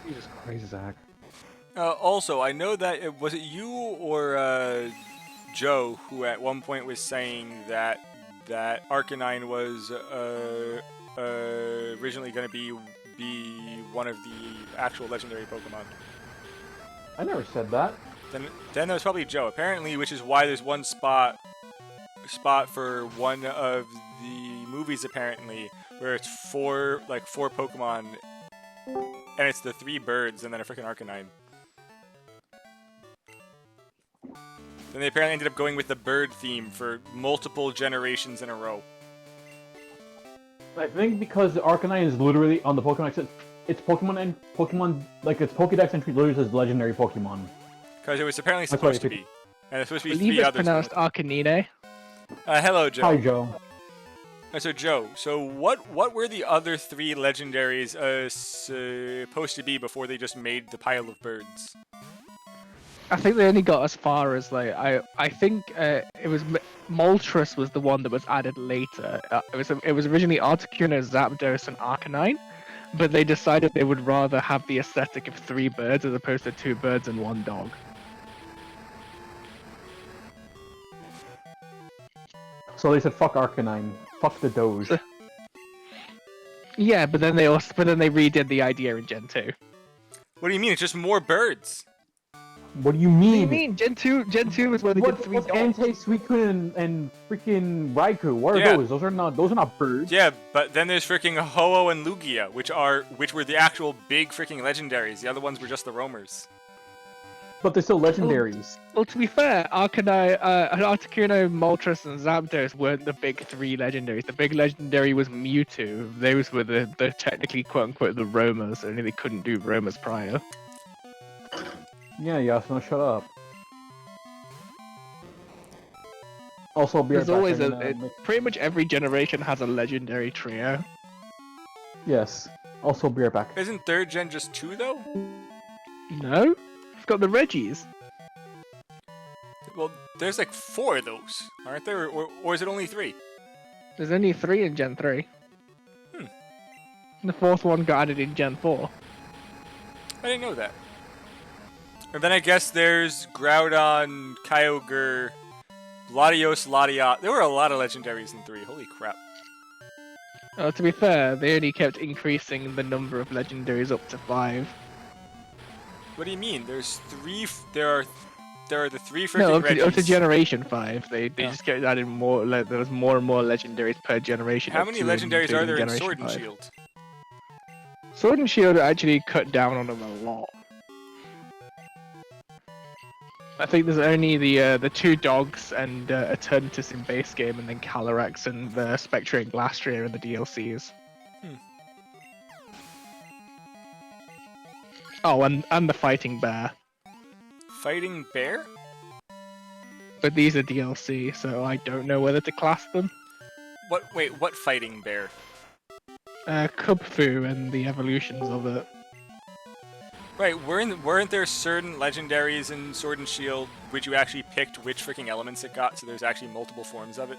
S2: Jesus Christ, Zach.
S1: Also, I know that was it you or Joe who at one point was saying that Arcanine was originally going to be one of the actual legendary Pokemon.
S2: I never said that.
S1: Then that was probably Joe. Apparently, which is why there's one spot for one of the movies apparently where it's four Pokemon. And it's the 3 birds and then a freaking Arcanine. Then they apparently ended up going with the bird theme for multiple generations in a row.
S2: I think because Arcanine is literally on the Pokédex, its Pokemon, like its Pokédex entry literally says legendary Pokemon.
S1: Because it was apparently supposed to be. And it's supposed to be 3
S4: I believe
S1: others.
S4: it's pronounced Arcanine.
S1: Hello, Joe.
S2: Hi, Joe.
S1: So Joe, what were the other 3 legendaries supposed to be before they just made the pile of birds?
S4: I think they only got as far as like I think it was Moltres was the one that was added later. It was originally Articuno, Zapdos, and Arcanine, but they decided they would rather have the aesthetic of 3 birds as opposed to 2 birds and 1 dog.
S2: So they said, fuck Arcanine, fuck the Doge.
S4: Yeah, but then they redid the idea in Gen 2.
S1: What do you mean? It's just more birds.
S2: What do you
S4: What do
S2: mean?
S4: you mean? Gen 2 is where they did 3
S2: What's
S4: dogs.
S2: Entei, Suicune, and freaking Raikou? What are
S1: Yeah.
S2: those? Those are not birds.
S1: Yeah, but then there's freaking Ho-Oh and Lugia, which were the actual big freaking legendaries. The other ones were just the roamers.
S2: But they're still legendaries.
S4: Well, to be fair, Articuno, Moltres, and Zapdos weren't the big 3 legendaries. The big legendary was Mewtwo. Those were the technically quote-unquote the roamers, only they couldn't do roamers prior.
S2: Yeah, Yasuno, shut up. Also, be right
S4: There's
S2: back.
S4: always pretty much every generation has a legendary trio.
S2: Yes. Also, be right back.
S1: Isn't 3rd gen just 2 though?
S4: No? You've got the Reggies.
S1: Well, there's like 4 of those, aren't there? Or is it only 3?
S4: There's only 3 in Gen 3.
S1: Hmm.
S4: The 4th one got added in Gen 4.
S1: I didn't know that. And then I guess there's Groudon, Kyogre, Latios, Latias. There were a lot of legendaries in 3. Holy crap.
S4: To be fair, they only kept increasing the number of legendaries up to 5.
S1: What do you mean? There's 3. There are the 3 freaking
S4: No, up to
S1: Reggies.
S4: Generation 5. They
S1: Yeah.
S4: just kept adding more. There was more and more legendaries per generation.
S1: How
S4: up
S1: many
S4: to
S1: legendaries are
S4: including
S1: there in
S4: Generation
S1: Sword and
S4: 5.
S1: Shield?
S4: Sword and Shield actually cut down on them a lot. I think there's only the 2 dogs and Eternatus in base game, and then Calyrex and the Spectre and Glastria in the DLCs.
S1: Hmm.
S4: Oh, and the Fighting Bear.
S1: Fighting Bear?
S4: But these are DLC, so I don't know whether to class them.
S1: Wait, what Fighting Bear?
S4: Kubfu and the evolutions of it.
S1: Right, weren't there certain legendaries in Sword and Shield which you actually picked which freaking elements it got, so there's actually multiple forms of it?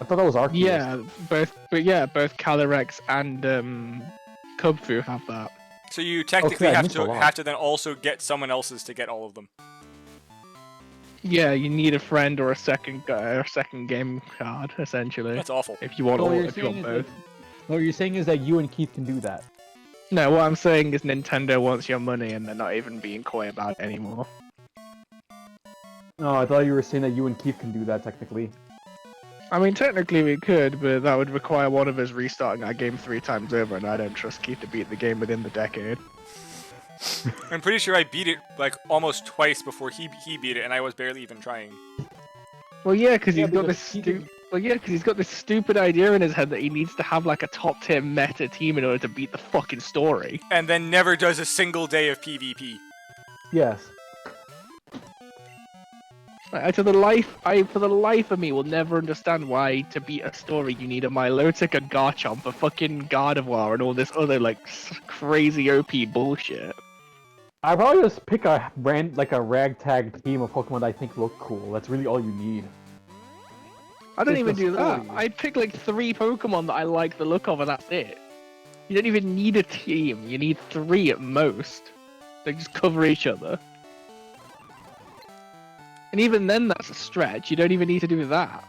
S2: I thought that was Arceus.
S4: Yeah, both Calyrex and Kubfu have that.
S1: So you technically
S2: Okay, I
S1: have
S2: missed a lot.
S1: to then also get someone else's to get all of them.
S4: Yeah, you need a friend or a second game card essentially.
S1: That's awful.
S4: If you want
S2: So what
S4: all,
S2: you're
S4: if you want
S2: saying
S4: both.
S2: is what you're saying is that you and Keith can do that.
S4: No, what I'm saying is Nintendo wants your money and they're not even being coy about it anymore.
S2: No, I thought you were saying that you and Keith can do that technically.
S4: I mean, technically we could, but that would require one of us restarting our game 3 times over, and I don't trust Keith to beat the game within the decade.
S1: I'm pretty sure I beat it like almost twice before he beat it, and I was barely even trying.
S4: Well, yeah, because
S2: Yeah,
S4: he's got
S2: because
S4: this he's got this stupid idea in his head that he needs to have like a top tier meta team in order to beat the fucking story.
S1: And then never does a single day of PvP.
S2: Yes.
S4: For the life of me, will never understand why to beat a story you need a Milotic, a Garchomp, a fucking Gardevoir, and all this other like crazy OP bullshit.
S2: I'd probably just pick a ragtag team of Pokemon that I think look cool. That's really all you need.
S4: I don't
S2: It's
S4: even
S2: the
S4: do that.
S2: story.
S4: I'd pick like 3 Pokemon that I like the look of, and that's it. You don't even need a team. You need 3 at most. They just cover each other. And even then, that's a stretch. You don't even need to do that.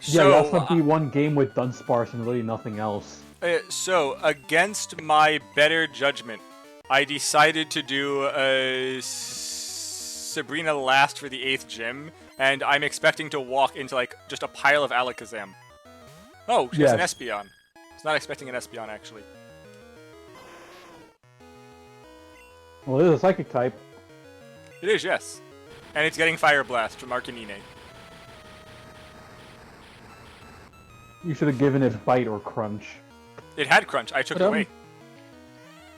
S2: Yeah,
S1: So,
S2: that's not be one game with Dunsparce and really nothing else.
S1: so against my better judgment, I decided to do Sabrina last for the 8th gym, and I'm expecting to walk into like just a pile of Alakazam. Oh, she has an
S2: Yes.
S1: Espeon. I was not expecting an Espeon actually.
S2: Well, it is a psychic type.
S1: It is, yes. And it's getting Fire Blast from Arcanine.
S2: You should have given it Bite or Crunch.
S1: It had Crunch, I took
S4: But,
S1: it away.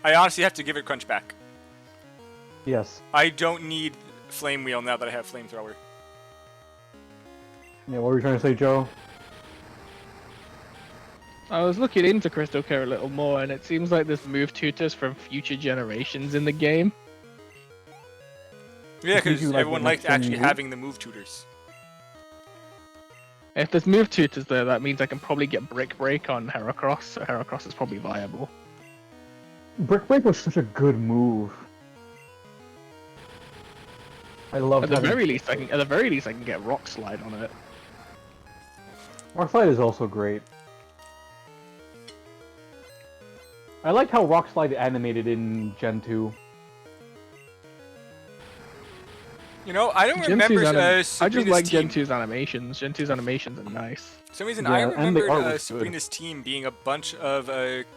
S1: I honestly have to give it Crunch back.
S2: Yes.
S1: I don't need Flame Wheel now that I have Flamethrower.
S2: Yeah, what were you trying to say, Joe?
S4: I was looking into Crystal Care a little more, and it seems like there's move tutors from future generations in the game.
S1: Yeah, because
S2: Gives you, like,
S1: everyone
S2: an
S1: liked
S2: extra
S1: actually
S2: move.
S1: having the move tutors.
S4: If there's move tutors there, that means I can probably get Brick Break on Heracross, so Heracross is probably viable.
S2: Brick Break was such a good move. I love
S4: At the very least, I can get Rock Slide on it.
S2: Rock Slide is also great. I like how Rock Slide animated in Gen 2.
S1: You know, I don't
S4: Gen
S1: remember
S4: 2's I just like
S1: team.
S4: Gen 2's animations. Gen 2's animations are nice.
S1: For some reason,
S2: Yeah,
S1: I
S2: and the art
S1: remembered
S2: was good.
S1: Sabrina's team being a bunch of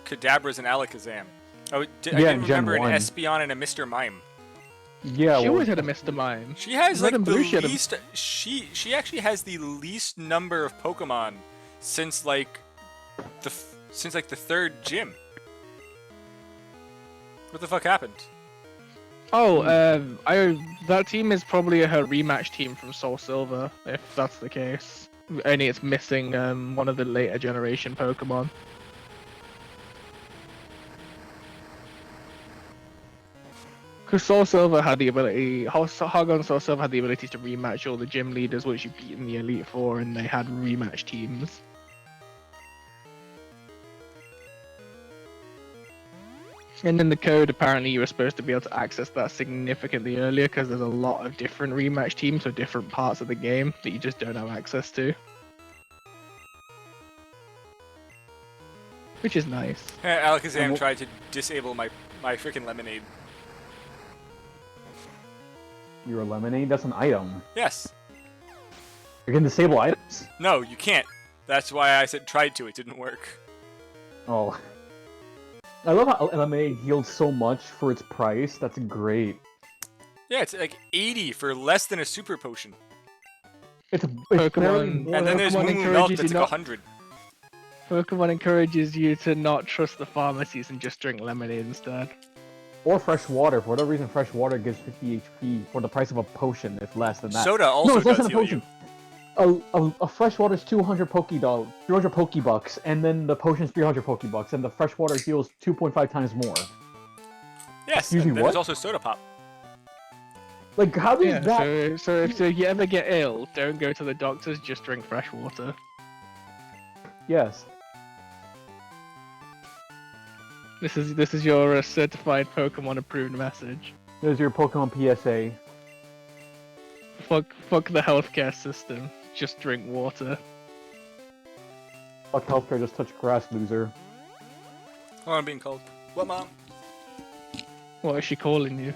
S1: Kadabras and Alakazam. I
S2: Yeah,
S1: didn't
S2: in Gen
S1: remember an
S2: 1.
S1: Espeon and a Mr. Mime.
S2: Yeah,
S4: She
S2: well,
S4: always had a Mr. Mime.
S1: She has
S4: Red
S1: like
S4: and
S1: the
S4: Blue, she had a-
S1: least. She actually has the least number of Pokemon since like the third gym. What the fuck happened?
S4: Oh, that team is probably her rematch team from Soul Silver, if that's the case. Only it's missing one of the later generation Pokemon. Because Soul Silver had the ability, Hargo and Soul Silver had the ability to rematch all the gym leaders once you beat in the Elite Four, and they had rematch teams. And in the code, apparently you were supposed to be able to access that significantly earlier because there's a lot of different rematch teams for different parts of the game that you just don't have access to. Which is nice.
S1: Alakazam tried to disable my freaking lemonade.
S2: Your lemonade? That's an item.
S1: Yes.
S2: You can disable items?
S1: No, you can't. That's why I said tried to. It didn't work.
S2: Oh. I love how lemonade heals so much for its price. That's great.
S1: Yeah, it's like 80 for less than a super potion.
S2: It's
S4: Pokemon-
S2: barely more
S1: And then there's
S4: Pokemon
S1: Moo Moo Milk
S4: encourages
S1: that's
S4: you
S1: like
S4: not-
S1: 100.
S4: Pokemon encourages you to not trust the pharmacies and just drink lemonade instead.
S2: Or fresh water. For whatever reason, fresh water gives 50 HP for the price of a potion, if less than that.
S1: Soda also
S2: no, it's less
S1: does
S2: than a
S1: heal
S2: potion.
S1: you.
S2: A fresh water is 200 Pokebucks, and then the potion's 300 Pokebucks, and the fresh water heals 2.5 times more.
S1: Yes,
S2: Excuse
S1: and
S2: me,
S1: then
S2: what?
S1: there's also Soda Pop.
S2: Like, how does
S4: Yeah,
S2: that...
S4: so if you ever get ill, don't go to the doctors, just drink fresh water.
S2: Yes.
S4: This is your certified Pokemon approved message.
S2: There's your Pokemon PSA.
S4: Fuck the healthcare system. Just drink water.
S2: Fuck healthcare, just touch grass, loser.
S1: Oh, I'm being called. What, Mom?
S4: What is she calling you?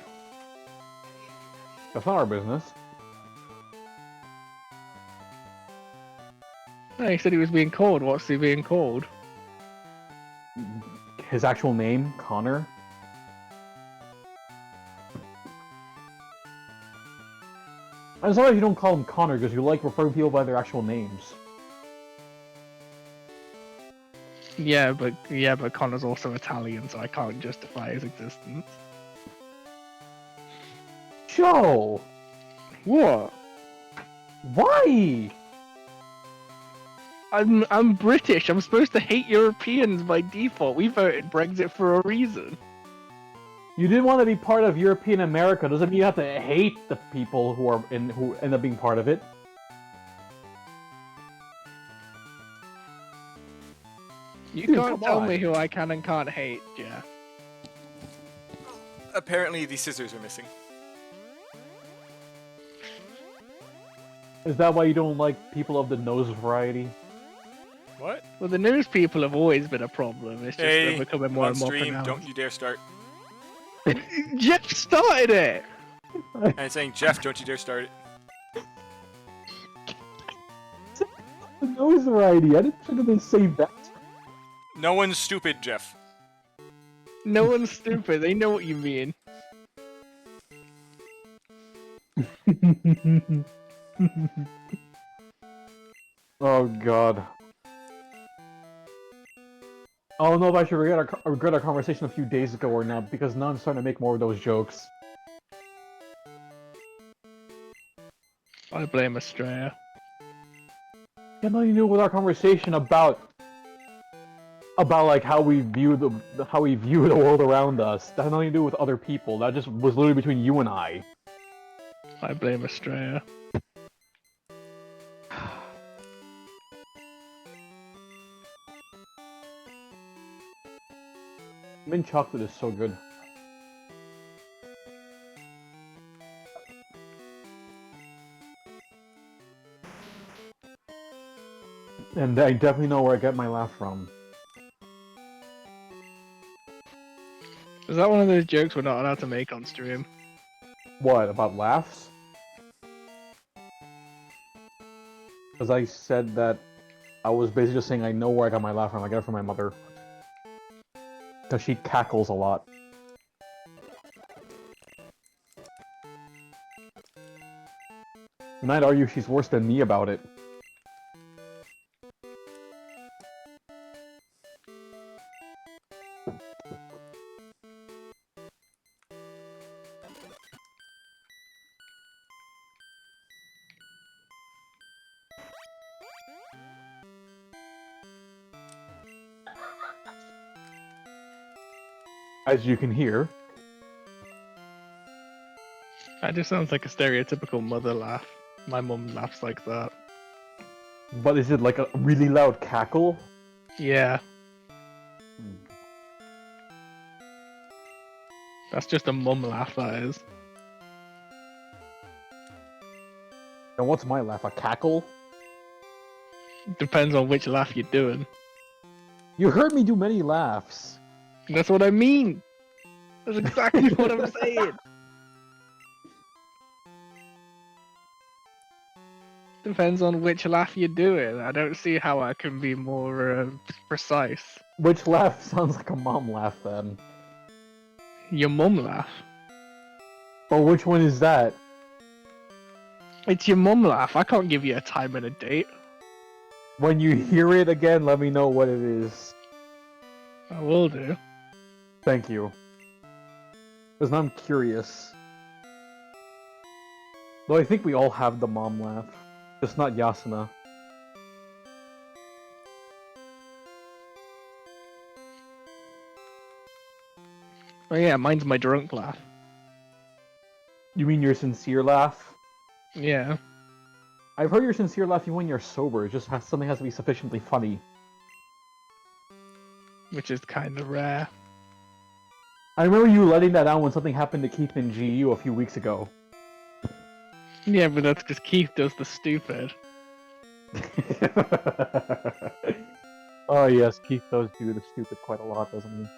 S2: That's not our business.
S4: No, he said he was being called. What's he being called?
S2: His actual name, Connor. I'm sorry if you don't call him Connor because you like referring people by their actual names.
S4: Yeah, but Connor's also Italian, so I can't justify his existence.
S2: Joe!
S4: What?
S2: Why?
S4: I'm British. I'm supposed to hate Europeans by default. We voted Brexit for a reason.
S2: You didn't want to be part of European America. Doesn't mean you have to hate the people who end up being part of it.
S4: You
S2: Dude,
S4: can't
S2: come
S4: tell
S2: on.
S4: me who I can and can't hate, yeah.
S1: Apparently, the scissors are missing.
S2: Is that why you don't like people of the nose variety?
S1: What?
S4: Well, the news people have always been a problem. It's just they're becoming more
S1: on
S4: and more
S1: stream,
S4: pronounced.
S1: don't you dare start.
S4: Jeff started it!
S1: And it's saying, Jeff, don't you dare start it.
S2: The nose variety. I didn't think they saved that.
S1: No one's stupid, Jeff.
S4: No one's stupid. They know what you mean.
S2: Oh god. I don't know if I should regret our conversation a few days ago or not, because now I'm starting to make more of those jokes.
S4: I blame Estrella.
S2: Yeah, nothing to do with our conversation about like how we view the world around us. That had nothing to do with other people. That just was literally between you and I.
S4: I blame Estrella.
S2: Mint chocolate is so good. And I definitely know where I get my laugh from.
S4: Is that one of those jokes we're not allowed to make on stream?
S2: What, about laughs? Because I said that I was basically just saying I know where I got my laugh from. I got it from my mother. Because she cackles a lot. And I'd argue she's worse than me about it. As you can hear.
S4: That just sounds like a stereotypical mother laugh. My mum laughs like that.
S2: But is it like a really loud cackle?
S4: Yeah. That's just a mum laugh, that is.
S2: And what's my laugh? A cackle?
S4: Depends on which laugh you're doing.
S2: You heard me do many laughs.
S4: That's what I mean! That's exactly what I'm saying! Depends on which laugh you're doing. I don't see how I can be more precise.
S2: Which laugh sounds like a mom laugh then?
S4: Your mum laugh.
S2: Oh, which one is that?
S4: It's your mum laugh. I can't give you a time and a date.
S2: When you hear it again, let me know what it is.
S4: I will do.
S2: Thank you. Because now I'm curious. Though I think we all have the mom laugh. Just not Yasuna.
S4: Oh yeah, mine's my drunk laugh.
S2: You mean your sincere laugh?
S4: Yeah.
S2: I've heard your sincere laugh even when you're sober. It just has something has to be sufficiently funny.
S4: Which is kind of rare.
S2: I remember you letting that out when something happened to Keith in GU a few weeks ago.
S4: Yeah, but that's because Keith does the stupid.
S2: Oh yes, Keith does do the stupid quite a lot, doesn't he?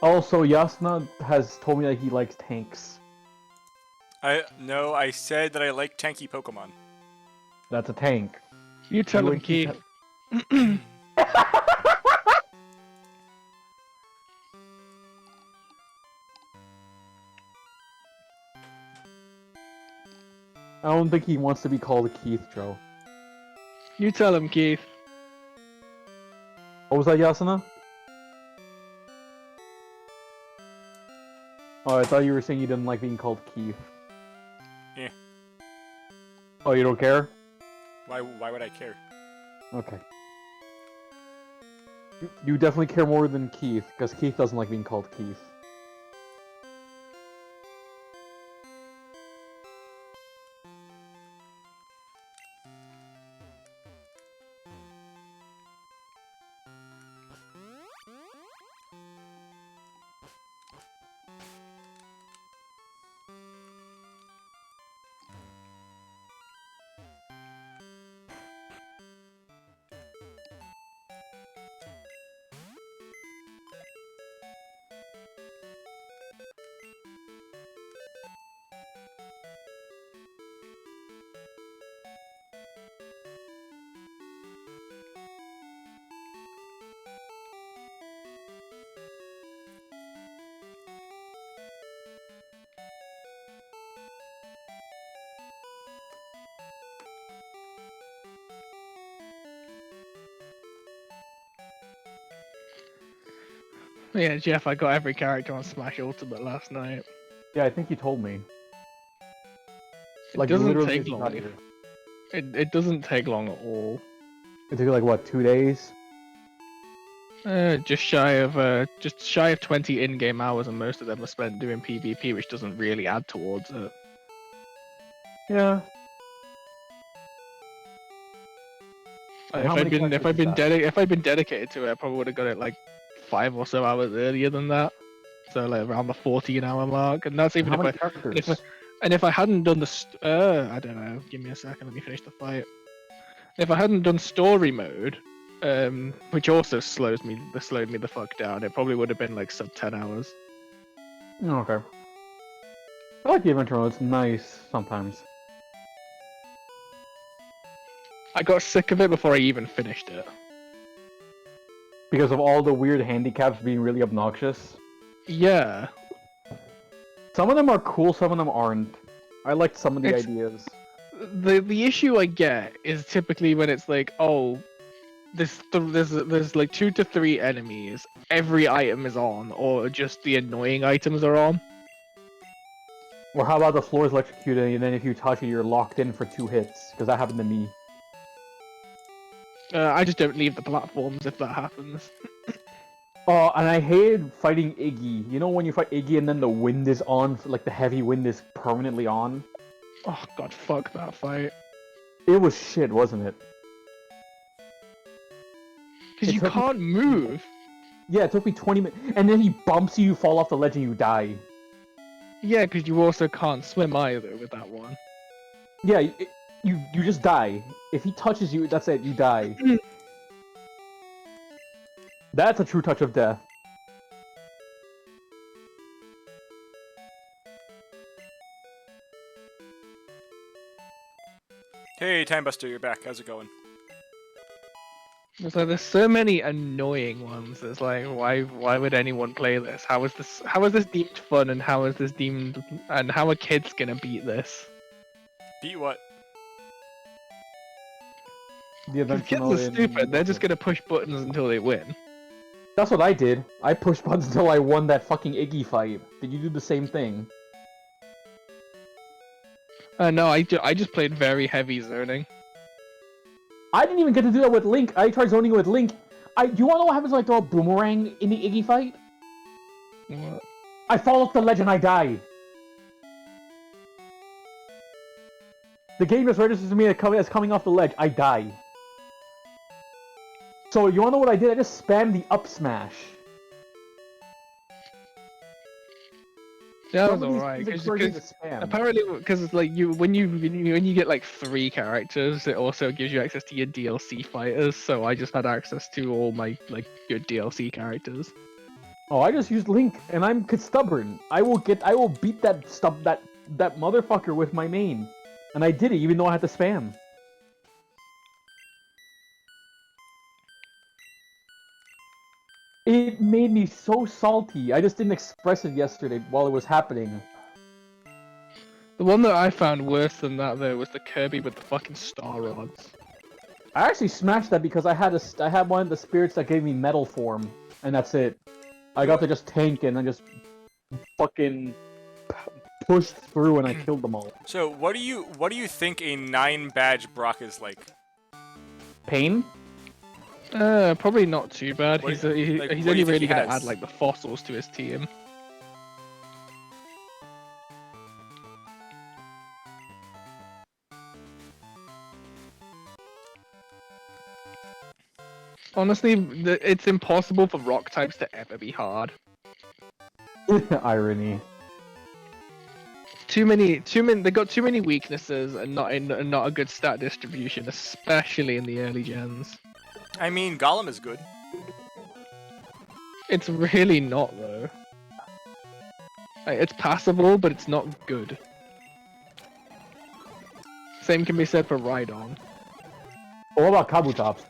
S2: Also, Yasuna has told me that he likes tanks.
S1: No, I said that I like tanky Pokemon.
S2: That's a tank.
S4: You tell
S2: You
S4: him,
S2: and Keith
S4: Keith.
S2: I don't think he wants to be called Keith, Joe.
S4: You tell him, Keith.
S2: What was that, Yasuna? Oh, I thought you were saying you didn't like being called Keith.
S1: Yeah.
S2: Oh, you don't care?
S1: Why would I care?
S2: Okay. You definitely care more than Keith, because Keith doesn't like being called Keith.
S4: Yeah, Jeff, I got every character on Smash Ultimate last night.
S2: Yeah, I think you told me. Like
S4: doesn't
S2: literally
S4: take
S2: as you
S4: long.
S2: got here.
S4: It doesn't take long at all.
S2: It took like what, 2 days?
S4: Just shy of 20 in-game hours, and most of them are spent doing PvP, which doesn't really add towards it.
S2: Yeah.
S4: If I'd been dedicated to it, I probably would have got it like 5 or so hours earlier than that. So like around the 14-hour mark, and that's even if I hadn't done I don't know. Give me a second. Let me finish the fight. If I hadn't done story mode, which also slowed me the fuck down, it probably would have been like sub 10 hours.
S2: Okay. I like the adventure mode. It's nice sometimes.
S4: I got sick of it before I even finished it.
S2: Because of all the weird handicaps being really obnoxious.
S4: Yeah.
S2: Some of them are cool, some of them aren't. I liked some of the ideas.
S4: The issue I get is typically when it's like, oh, there's like 2 to 3 enemies, every item is on, or just the annoying items are on.
S2: Or how about the floor is electrocuted and then if you touch it you're locked in for 2 hits? Because that happened to me.
S4: I just don't leave the platforms if that happens.
S2: Oh, and I hated fighting Iggy. You know when you fight Iggy and then the wind is on, like the heavy wind is permanently on?
S4: Oh god, fuck that fight.
S2: It was shit, wasn't it?
S4: Because you can't move.
S2: Yeah, it took me 20 minutes, and then he bumps you, you fall off the ledge, and you die.
S4: Yeah, because you also can't swim either with that one.
S2: Yeah, you just die. If he touches you, that's it, you die. That's a true touch of death.
S1: Hey, Time Buster, you're back. How's it going?
S4: It's like there's so many annoying ones. It's like why would anyone play this? How is this deemed fun, and how are kids gonna beat this?
S1: Beat what?
S2: The adventure
S4: Kids
S2: mode
S4: are stupid. They're just gonna push buttons until they win.
S2: That's what I did. I pushed buttons until I won that fucking Iggy fight. Did you do the same thing?
S4: No, I just played very heavy zoning.
S2: I didn't even get to do that with Link. I tried zoning with Link. You wanna know what happens when I throw a boomerang in the Iggy fight?
S4: What?
S2: I fall off the ledge and I die. The game just registers to me as coming off the ledge. I die. So you wanna know what I did? I just spammed the up smash.
S4: Yeah, that was alright. Apparently, because it's like when you get like 3 characters, it also gives you access to your DLC fighters. So I just had access to all my good DLC characters.
S2: Oh, I just used Link, and I'm stubborn. I will beat that motherfucker with my main, and I did it even though I had to spam. It made me so salty. I just didn't express it yesterday while it was happening.
S4: The one that I found worse than that though was the Kirby with the fucking star rods.
S2: I actually smashed that because I had one of the spirits that gave me metal form, and that's it. I got to just tank and I just fucking pushed through and I killed them all.
S1: So what do you think a 9-badge Brock is like?
S2: Pain?
S4: Probably not too bad. He's only really gonna add like the fossils to his team. Honestly, it's impossible for rock types to ever be hard.
S2: Irony.
S4: They got too many weaknesses and not a good stat distribution, especially in the early gens.
S1: I mean, Golem is good.
S4: It's really not though. It's passable, but it's not good. Same can be said for Rhydon.
S2: What about Kabutops?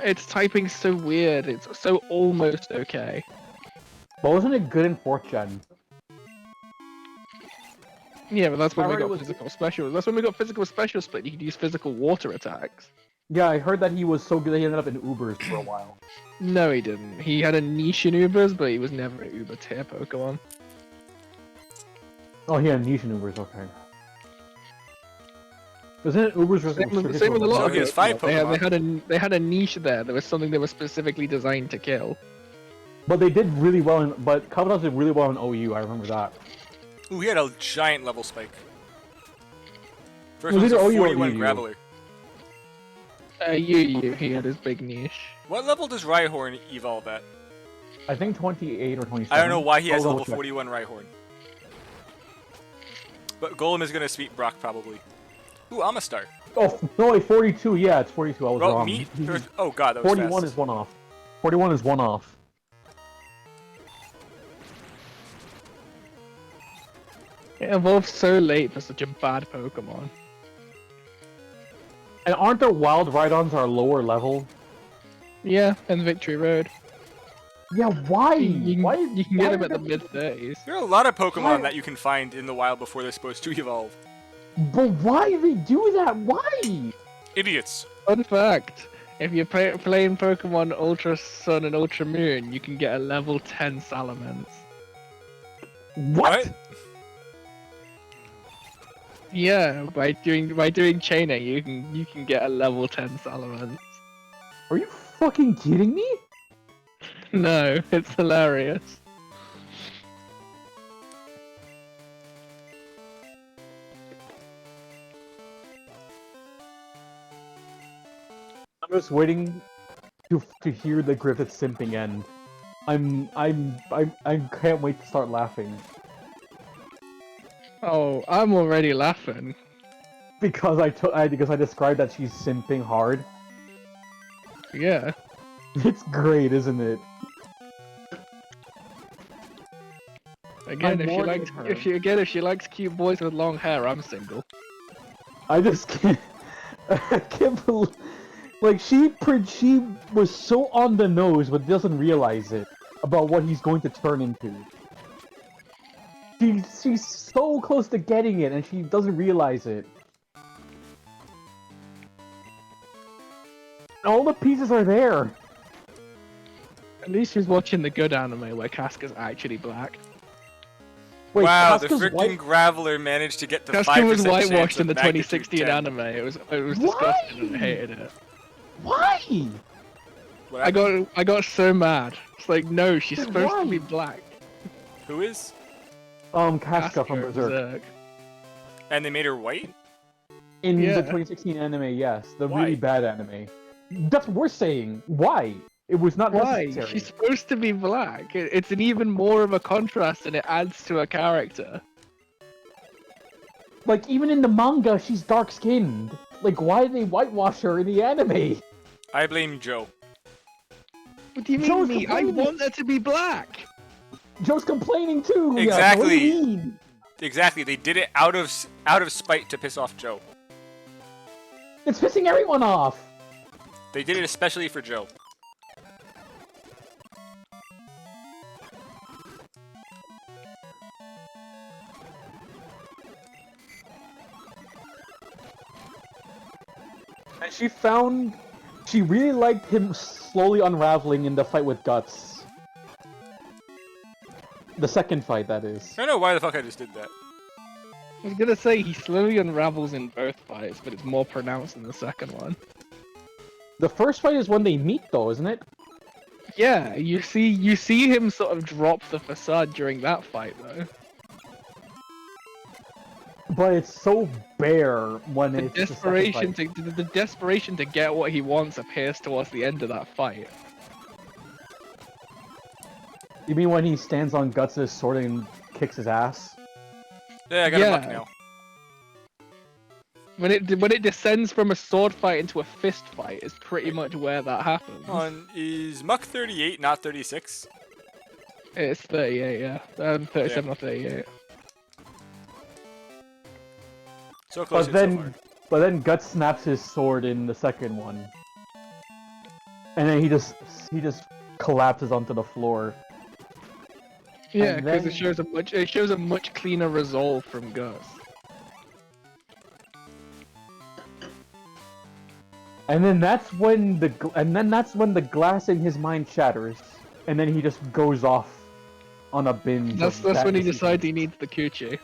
S4: Its typing's so weird. It's so almost okay.
S2: But wasn't it good in 4th gen?
S4: Yeah, but that's when we got physical special. That's when we got physical special split. You could use physical water attacks.
S2: Yeah, I heard that he was so good that he ended up in Ubers for a while.
S4: No, he didn't. He had a niche in Ubers, but he was never an Uber tier Pokemon.
S2: Oh, yeah, niche and Ubers, okay. Isn't it Ubers restricted
S4: Same with a lot
S1: So
S4: of
S1: he has
S4: it.
S1: 5
S4: They had a niche there. There was something that was specifically designed to kill.
S2: But they did really well in. But Kabutops did really well in OU. I remember that.
S1: Ooh, he had a giant level spike. First
S2: Was
S1: one's a
S2: it OU or
S1: 41
S2: UU?
S1: Graveler.
S4: He had his big niche.
S1: What level does Rhyhorn evolve at?
S2: I think 28 or 27.
S1: I don't know why he has
S2: I'll
S1: level
S2: double check.
S1: 41 Rhyhorn. But Golem is gonna sweep Brock probably. Ooh, Amistar.
S2: Oh, no, wait, 42. Yeah, it's 42. I was
S1: Well,
S2: wrong.
S1: oh god, that was
S2: 41
S1: fast.
S2: is one off. 41 is one off.
S4: It evolved so late for such a bad Pokemon.
S2: And aren't there wild Rhydons are lower level?
S4: Yeah, and Victory Road.
S2: Yeah, why?
S4: You
S2: Why?
S4: can
S2: why
S4: get them
S2: are
S4: at the
S2: there-
S4: mid-30s.
S1: There are a lot of Pokemon
S2: Why-
S1: that you can find in the wild before they're supposed to evolve.
S2: But why do they do that? Why?
S1: Idiots.
S4: Fun fact, if you're playing Pokemon Ultra Sun and Ultra Moon, you can get a level 10 Salamence.
S2: What?
S4: Yeah, by doing chaining, you can get a level 10 Salamence.
S2: Are you fucking kidding me?
S4: No, it's hilarious.
S2: I'm just waiting to hear the Griffith simping end. I can't wait to start laughing
S4: Oh, I'm already laughing.
S2: because I described that she's simping hard.
S4: Yeah.
S2: It's great, isn't it?
S4: Again,
S2: I'm
S4: if
S2: more
S4: likes
S2: than her.
S4: if she likes cute boys with long hair, I'm single.
S2: I just can't. I can't believe. Like she was so on the nose, but doesn't realize it about what he's going to turn into. She's so close to getting it, and she doesn't realize it. All the pieces are there.
S4: At least she's watching the good anime where Casca's actually black.
S2: Wait,
S1: Wow, the
S2: Casca's
S1: freaking
S2: white-
S1: Graveler managed to get the 5%
S4: Casca was
S1: chance
S4: whitewashed in
S1: of
S4: the
S1: magnitude
S4: 2016
S1: 10.
S4: anime. It was
S2: Why?
S4: disgusting and I hated it.
S2: Why?
S1: What
S4: I got so mad. It's like, no, she's
S2: But
S4: supposed to be
S2: why?
S4: black.
S1: Who is?
S2: Casca from Berserk.
S1: And they made her white?
S2: In
S4: Yeah.
S2: the 2016 anime, yes, the
S1: Why?
S2: really bad anime. That's what we're saying. Why? It was not
S4: Why?
S2: necessary.
S4: She's supposed to be black. It's an even more of a contrast and it adds to her character.
S2: Like, even in the manga, she's dark-skinned. Like, why did they whitewash her in the anime?
S1: I blame Joe.
S4: What do you
S2: Joe's
S4: mean me? I
S2: complaining.
S4: want her to be black!
S2: Joe's complaining too. Yeah,
S1: Exactly.
S2: what do you mean?
S1: Exactly, they did it out of spite to piss off Joe.
S2: It's pissing everyone off.
S1: They did it especially for Joe.
S2: And she really liked him slowly unraveling in the fight with Guts. The second fight, that is.
S1: I don't know why the fuck I just did that.
S4: I was gonna say he slowly unravels in both fights, but it's more pronounced in the second one.
S2: The first fight is when they meet, though, isn't it?
S4: Yeah, you see him sort of drop the facade during that fight though.
S2: But it's so bare when
S4: The
S2: it's the second
S4: desperation
S2: fight.
S4: the desperation to get what he wants appears towards the end of that fight.
S2: You mean when he stands on Guts' sword and kicks his ass?
S1: Yeah, I got a muck now.
S4: When it descends from a sword fight into a fist fight is pretty much where that happens.
S1: Is Muck 38 not 36?
S4: It's 38, yeah. 37 or 38.
S1: So close
S2: But
S1: so
S2: then,
S1: far.
S2: but then Guts snaps his sword in the second one, and then he just collapses onto the floor.
S4: Yeah,
S2: And
S4: because
S2: then-
S4: it shows a much cleaner resolve from Gus.
S2: And then that's when the glass in his mind shatters, and then he just goes off on a binge.
S4: That's
S2: of
S4: when he
S2: bad
S4: decides he
S2: decisions.
S4: needs the Coochie.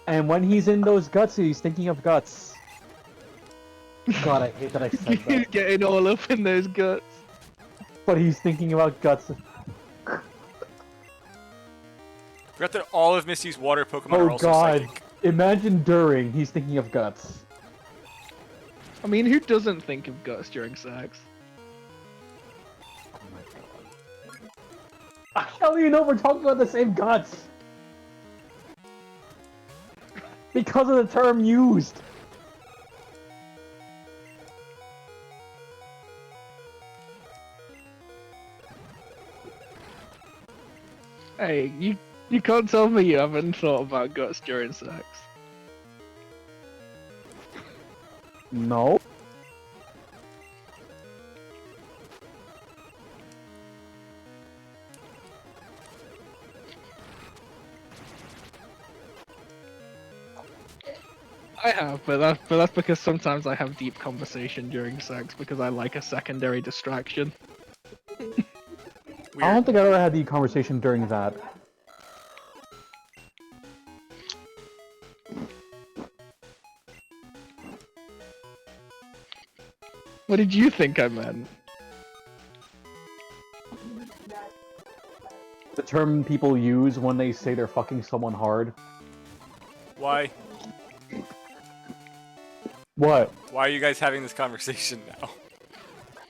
S2: And when he's in those guts, he's thinking of guts. God, I hate that I said
S4: He's
S2: that.
S4: getting all up in those guts.
S2: But he's thinking about guts.
S1: Forgot that all of Misty's water Pokemon
S2: Oh
S1: are also
S2: God!
S1: psychic.
S2: Imagine during he's thinking of guts.
S4: I mean, who doesn't think of guts during sex?
S2: Oh my God! How do you know we're talking about the same guts? Because of the term used.
S4: Hey, you can't tell me you haven't thought about guts during sex.
S2: No.
S4: I have, but that's because sometimes I have deep conversation during sex because I like a secondary distraction.
S2: I don't think I ever had the conversation during that.
S4: What did you think I meant?
S2: The term people use when they say they're fucking someone hard.
S1: Why?
S2: What?
S1: Why are you guys having this conversation now?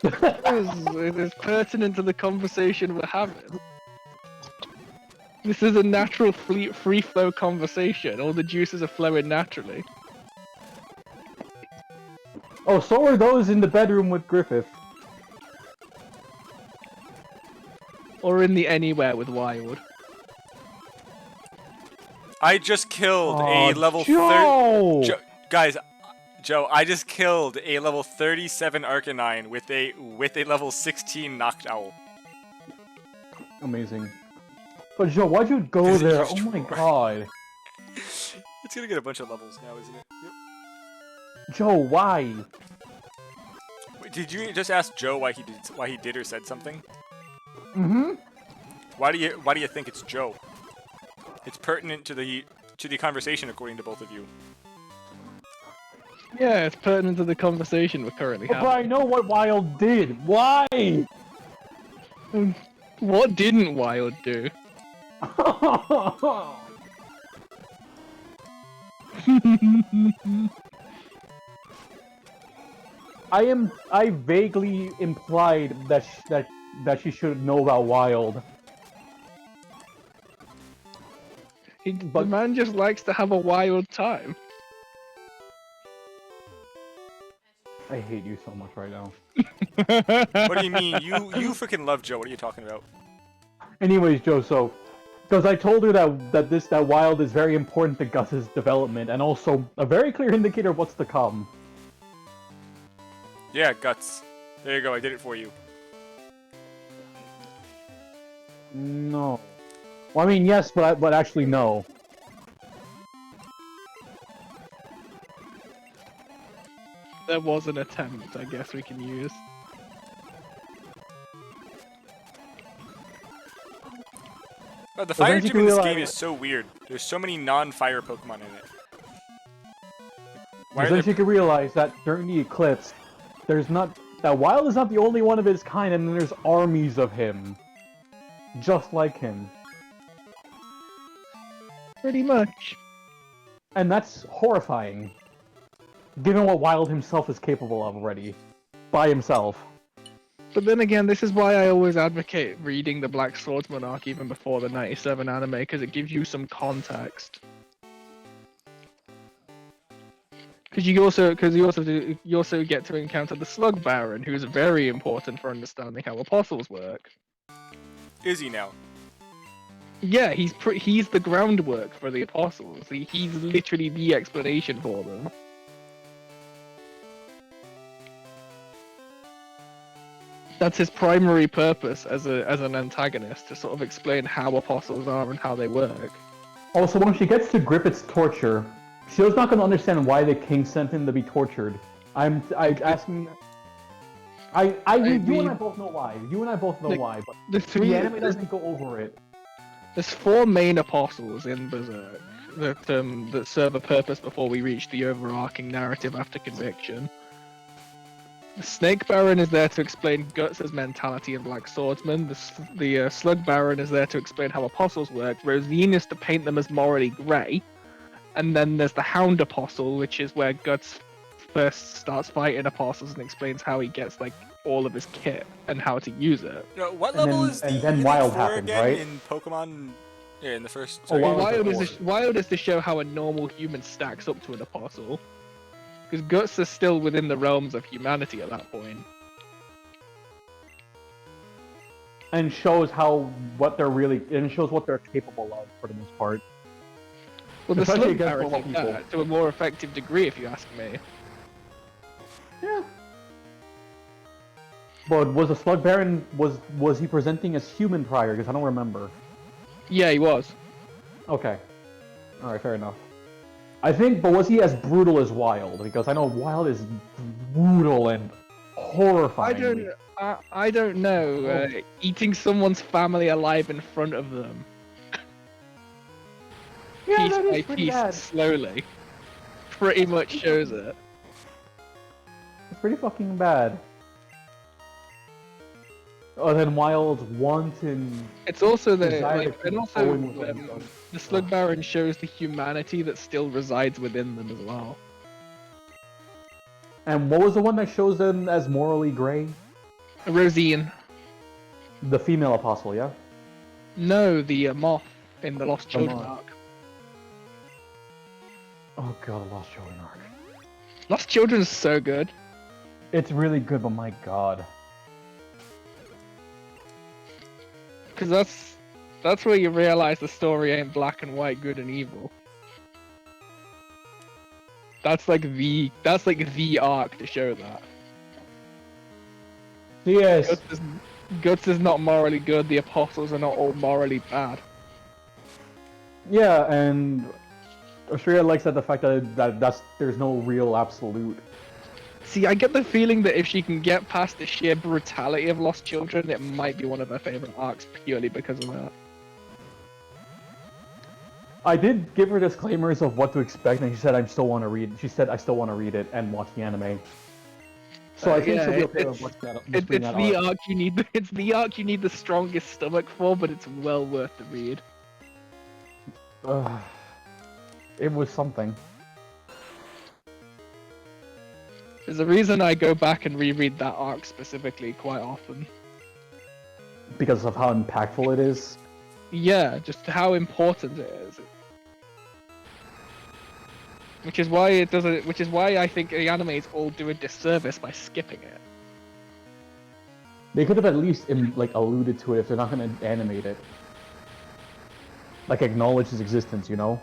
S4: It is pertinent to the conversation we're having. This is a natural free flow conversation. All the juices are flowing naturally.
S2: Oh, so are those in the bedroom with Griffith.
S4: Or in the anywhere with Wild.
S1: I just killed a level
S2: Joe!
S1: 30. Guys, Joe, I just killed a level 37 Arcanine with a level 16 Knocked Owl.
S2: Amazing. But Joe, why'd you go there? Oh my God.
S1: It's gonna get a bunch of levels now, isn't it? Yep.
S2: Joe, why?
S1: Wait, did you just ask Joe why he did or said something?
S2: Mm-hmm.
S1: Why do you think it's Joe? It's pertinent to the conversation, according to both of you.
S4: Yeah, it's pertinent to the conversation we're currently having.
S2: But I know what Wild did. Why?
S4: What didn't Wild do?
S2: I vaguely implied that she should know about Wild.
S4: The man just likes to have a wild time.
S2: I hate you so much right now.
S1: What do you mean? You freaking love Joe. What are you talking about?
S2: Anyways, Joe, so because I told her that Wild is very important to Gus's development and also a very clear indicator of what's to come.
S1: Yeah, Guts. There you go. I did it for you.
S2: No. Well, I mean, yes, but actually, no.
S4: There was an attempt, I guess we can use.
S1: Oh, the fire gym in this game is so weird. There's so many non-fire Pokemon in it.
S2: Then you can realize that during the eclipse, that Wild is not the only one of his kind, and there's armies of him. Just like him.
S4: Pretty much.
S2: And that's horrifying. Given what Wild himself is capable of already. By himself.
S4: But then again, this is why I always advocate reading the Black Swordsman arc even before the 97 anime, because it gives you some context. Because you also get to encounter the Slug Baron, who is very important for understanding how apostles work.
S1: Is he now?
S4: Yeah, he's the groundwork for the apostles. He's literally the explanation for them. That's his primary purpose as an antagonist, to sort of explain how apostles are and how they work.
S2: Also, when she gets to Griffith's torture, she's not going to understand why the king sent him to be tortured. You and I both know why. You and I both know why, but the anime doesn't go over it.
S4: There's 4 main apostles in Berserk. that serve a purpose before we reach the overarching narrative after Conviction. The Snake Baron is there to explain Guts' mentality of Black Swordsman. The Slug Baron is there to explain how apostles work. Rosine is to paint them as morally grey. And then there's the Hound Apostle, which is where Guts first starts fighting apostles and explains how he gets like all of his kit and how to use it.
S1: What level is the
S2: then
S1: Elite
S2: Wild
S1: Four
S2: happens,
S1: again
S2: right?
S1: in Pokemon? Yeah, in the first.
S2: Oh,
S1: Sorry,
S4: Wild is to show how a normal human stacks up to an apostle. Because Guts is still within the realms of humanity at that point.
S2: And shows what they're capable of for the most part.
S4: Well, the
S2: Especially
S4: Slug
S2: against
S4: Baron
S2: normal
S4: did
S2: people.
S4: that to a more effective degree, if you ask me.
S2: Yeah. But was the Slug Baron was he presenting as human prior? Because I don't remember.
S4: Yeah, he was.
S2: Okay. All right, fair enough. I think, but was he as brutal as Wild? Because I know Wild is brutal and horrifying.
S4: I don't know. Eating someone's family alive in front of them.
S2: Yeah,
S4: Piece
S2: that
S4: by
S2: is pretty
S4: piece,
S2: bad.
S4: slowly. Pretty much shows it.
S2: It's pretty fucking bad. Oh, then Wild's wanton.
S4: It's also the
S2: desire to
S4: like, and
S2: keep
S4: also
S2: going with what he's done.
S4: the Slug Baron shows the humanity that still resides within them as well.
S2: And what was the one that shows them as morally gray?
S4: Rosine.
S2: The female apostle, yeah?
S4: No, the moth in the Lost Children
S2: moth.
S4: arc.
S2: Oh god, the Lost Children arc.
S4: Lost Children's so good.
S2: It's really good, but my god.
S4: Because that's where you realize the story ain't black and white, good and evil. That's like the arc to show that.
S2: Yes.
S4: Guts is not morally good. The apostles are not all morally bad.
S2: Yeah, and Australia likes the fact that there's no real absolute.
S4: See, I get the feeling that if she can get past the sheer brutality of Lost Children, it might be one of her favorite arcs purely because of that.
S2: I did give her disclaimers of what to expect, and she said I still want to read. She said I still want to read it and watch the anime. So I think she'll be okay with what's that.
S4: It's the arc you need. It's the arc you need the strongest stomach for, but it's well worth the read.
S2: It was something.
S4: There's a reason I go back and reread that arc specifically quite often.
S2: Because of how impactful it is.
S4: Yeah, just how important it is. Which is why it doesn't. Which is why I think the animes all do a disservice by skipping it.
S2: They could have at least alluded to it if they're not going to animate it. Like acknowledge its existence, you know?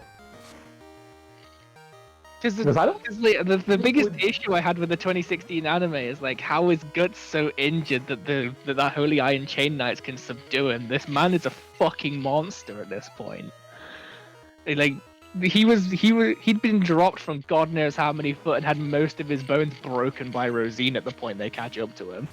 S4: Because
S2: I don't.
S4: The biggest issue I had with the 2016 anime is like, how is Guts so injured that that Holy Iron Chain Knights can subdue him? This man is a fucking monster at this point. Like, he'd been dropped from God knows how many foot and had most of his bones broken by Rosine at the point they catch up to him.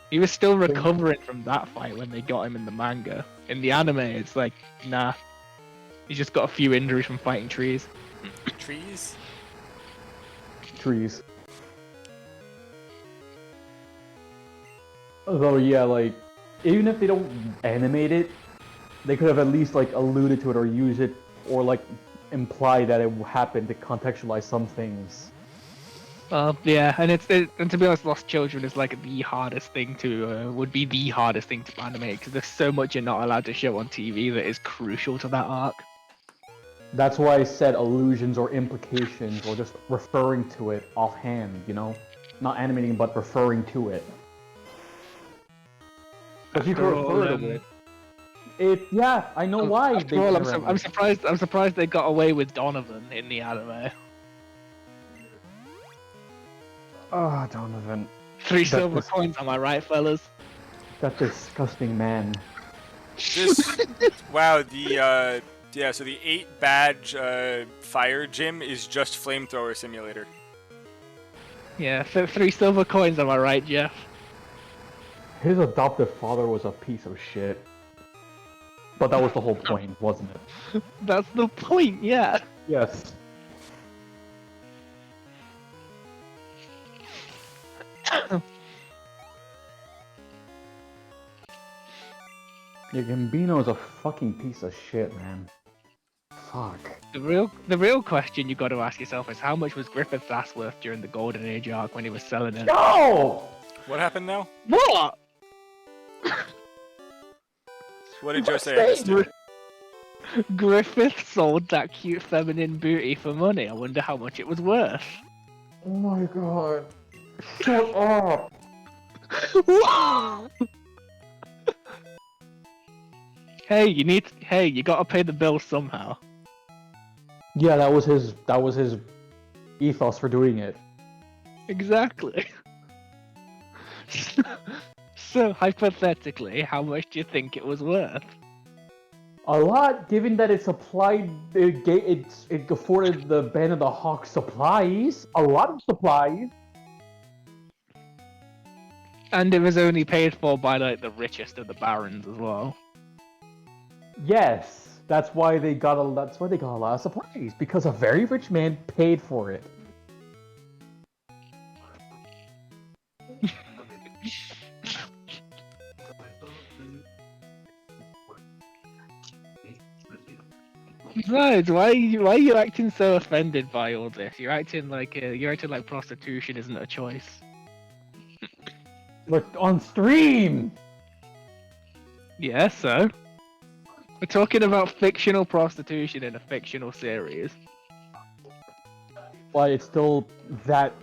S4: He was still recovering from that fight when they got him in the manga. In the anime, it's like, nah. He's just got a few injuries from fighting trees.
S1: Trees?
S2: Trees. Although, yeah, like, even if they don't animate it, they could have at least, like, alluded to it or use it, or, like, imply that it happened to contextualize some things.
S4: Yeah, and and to be honest, Lost Children is like the hardest thing would be the hardest thing to animate, because there's so much you're not allowed to show on TV that is crucial to that arc.
S2: That's why I said allusions or implications or just referring to it offhand, you know? Not animating, but referring to it. Because you can refer to it. Yeah, I know why.
S4: After all, I'm surprised they got away with Donovan in the anime.
S2: Oh, Donovan.
S4: 3 silver coins, am I right, fellas?
S2: That disgusting man.
S1: Wow, so the 8-badge fire gym is just flamethrower simulator.
S4: Yeah, 3 silver coins, am I right, Jeff?
S2: His adoptive father was a piece of shit. But that was the whole point, wasn't it?
S4: That's the point, yeah.
S2: Yes. Yeah, Gambino's a fucking piece of shit, man. Fuck.
S4: The real question you got to ask yourself is how much was Griffith's ass worth during the Golden Age arc when he was selling it?
S2: No!
S1: What happened now?
S4: What?
S1: What did Joe say? I missed it.
S4: Griffith sold that cute feminine booty for money. I wonder how much it was worth.
S2: Oh my god. Shut up!
S4: Hey, you gotta pay the bill somehow.
S2: Yeah, that was his ethos for doing it.
S4: Exactly. So, hypothetically, how much do you think it was worth?
S2: A lot, given that it supplied, it afforded the Band of the Hawk supplies. A lot of supplies.
S4: And it was only paid for by, like, the richest of the barons as well.
S2: Yes, that's why they got a lot of supplies, because a very rich man paid for it.
S4: Right, why are you acting so offended by all this? You're acting like prostitution isn't a choice.
S2: Look, on stream!
S4: Yeah, so? We're talking about fictional prostitution in a fictional series.
S2: But it's still that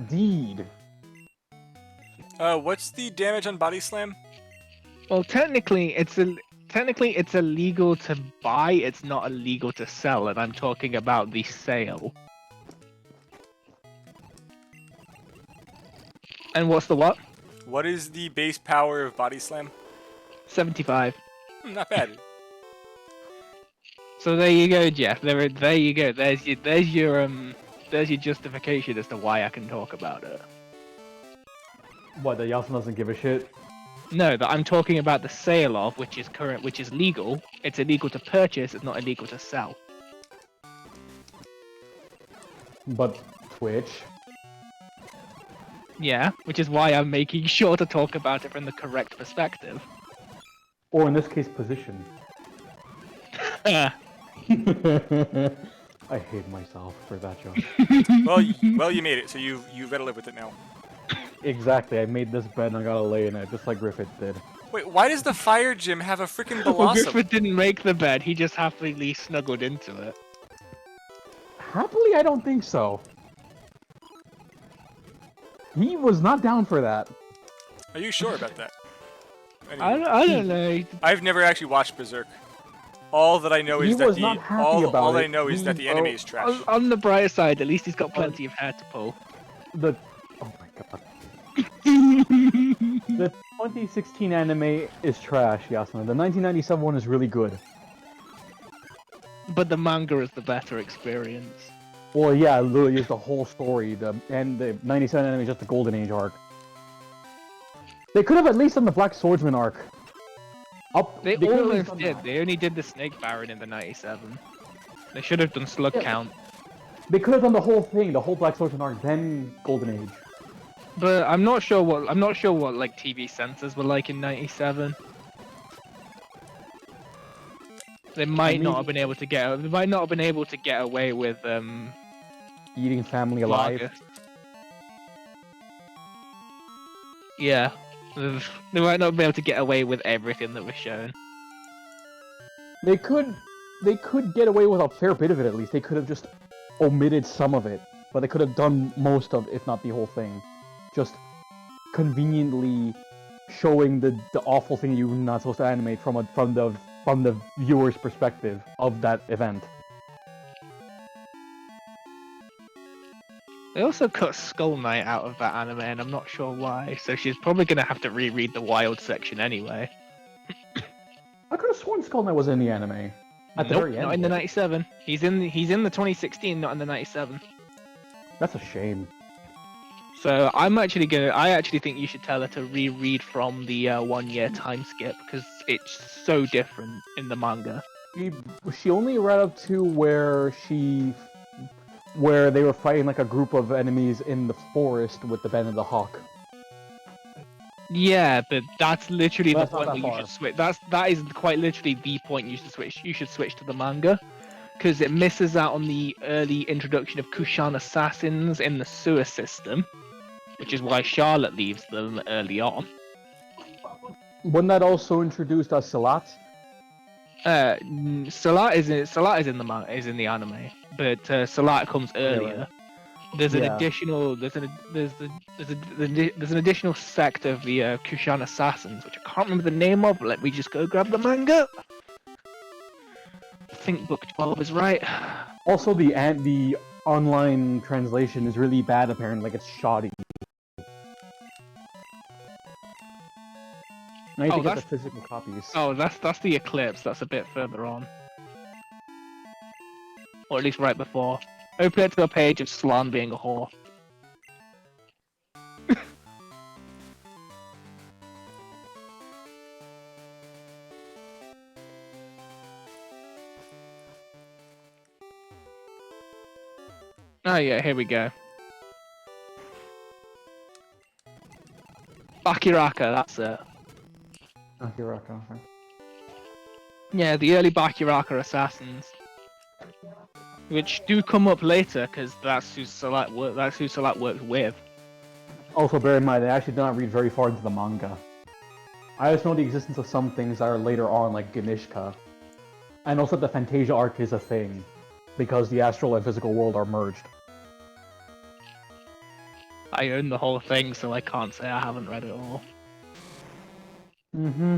S2: deed.
S1: What's the damage on Body Slam?
S4: Well, technically it's illegal to buy, it's not illegal to sell, and I'm talking about the sale. And what's the what?
S1: What is the base power of Body Slam?
S4: 75.
S1: Not bad.
S4: So there you go, Jeff. There you go. There's your justification as to why I can talk about it.
S2: What, that Yasun doesn't give a shit?
S4: No, that I'm talking about the sale of, which is legal. It's illegal to purchase, it's not illegal to sell.
S2: But Twitch?
S4: Yeah, which is why I'm making sure to talk about it from the correct perspective.
S2: Or in this case, position. I hate myself for that joke.
S1: well, you made it, so you've got to live with it now.
S2: Exactly, I made this bed and I gotta lay in it, just like Griffith did.
S1: Wait, why does the fire gym have a freaking
S4: Well,
S1: blossom?
S4: Griffith didn't make the bed, he just happily snuggled into it.
S2: Happily, I don't think so. He was not down for that.
S1: Are you sure about that?
S4: I don't know.
S1: I've never actually watched Berserk. All that I know is that all I know is that the enemy is trash.
S4: On the brighter side, at least he's got plenty of hair to pull.
S2: Oh my god. The 2016 anime is trash, Yasuna. The 1997 one is really good.
S4: But the manga is the better experience.
S2: Well, yeah, it literally is the whole story. And the 97 anime is just the Golden Age arc. They could have at least done the Black Swordsman arc.
S4: They almost did. They only did the Snake Baron in the 97. They should have done Slug Count.
S2: They could have done the whole thing, the whole Black Swordsman arc, then Golden Age.
S4: But I'm not sure what like TV censors were like in 97. They might not have been able to get. They might not have been able to get away with
S2: eating family alive.
S4: Lager. Yeah, they might not be able to get away with everything that was shown.
S2: They could get away with a fair bit of it at least. They could have just omitted some of it, but they could have done most of, if not the whole thing. Just conveniently showing the awful thing you're not supposed to animate from the viewer's perspective of that event.
S4: They also cut Skull Knight out of that anime, and I'm not sure why. So she's probably gonna have to reread the Wild section anyway.
S2: I could have sworn Skull Knight was in the anime. At the very end.
S4: Not in the 97. He's in the 2016, not in the 97.
S2: That's a shame.
S4: So I actually think you should tell her to reread from the 1 year time skip because it's so different in the manga.
S2: She only read up to where they were fighting like a group of enemies in the forest with the Band of the Hawk.
S4: Yeah, but that's literally
S2: That's
S4: the
S2: not
S4: point
S2: that
S4: where you
S2: far.
S4: should switch. That is quite literally the point you should switch. You should switch to the manga because it misses out on the early introduction of Kushan assassins in the sewer system, which is why Charlotte leaves them early on.
S2: Wasn't that also introduced as Salat?
S4: Salat is in the anime, but Salat comes earlier.
S2: right.
S4: There's an
S2: Yeah.
S4: additional there's an additional sect of the Kushan assassins, which I can't remember the name of. Let me just go grab the manga. I think book 12 is right.
S2: Also, the online translation is really bad. Apparently, like it's shoddy. Now you have to get the physical copies.
S4: Oh, that's the Eclipse. That's a bit further on, or at least right before. Open it to a page of Slan being a whore. Oh yeah, here we go. Bakiraka, that's it.
S2: Bakiraka, okay.
S4: Yeah, the early Bakiraka assassins, which do come up later because that's who Salat works with.
S2: Also, bear in mind, I actually did not read very far into the manga. I just know the existence of some things that are later on, like Ganishka. And also the Fantasia arc is a thing, because the astral and physical world are merged.
S4: I own the whole thing, so I can't say I haven't read it all.
S2: Mm-hmm.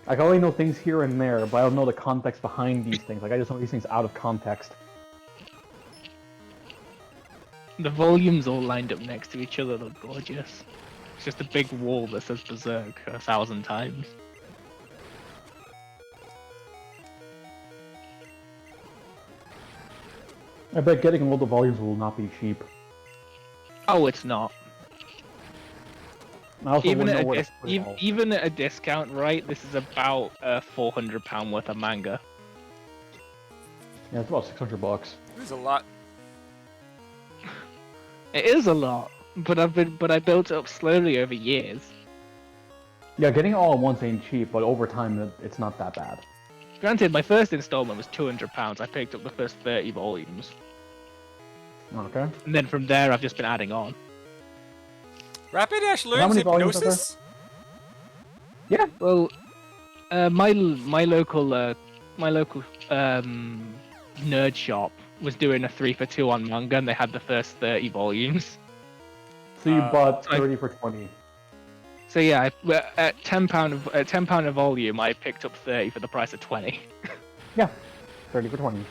S2: Like, I only know things here and there, but I don't know the context behind these things. Like, I just know these things out of context.
S4: The volumes all lined up next to each other look gorgeous. It's just a big wall that says Berserk 1,000 times.
S2: I bet getting all the volumes will not be cheap.
S4: Oh, it's not.
S2: I also
S4: Even
S2: wouldn't
S4: at,
S2: know
S4: a
S2: where to put it all.
S4: even at a discount, right? This is about £400 worth of manga.
S2: Yeah, it's about $600.
S1: There's a lot.
S4: It is a lot, but I built it up slowly over years.
S2: Yeah, getting it all at once ain't cheap, but over time, it's not that bad.
S4: Granted, my first installment was £200. I picked up the first 30 volumes,
S2: Okay.
S4: and then from there I've just been adding on.
S1: Rapidash
S2: How
S1: learns
S2: many volumes are there?
S1: hypnosis?
S4: Yeah, well, my local nerd shop was doing a 3 for 2 on manga, and they had the first 30 volumes.
S2: So you bought 30 for 20.
S4: So yeah, at £10 a volume, I picked up 30 for the price of 20.
S2: Yeah, 30 for 20.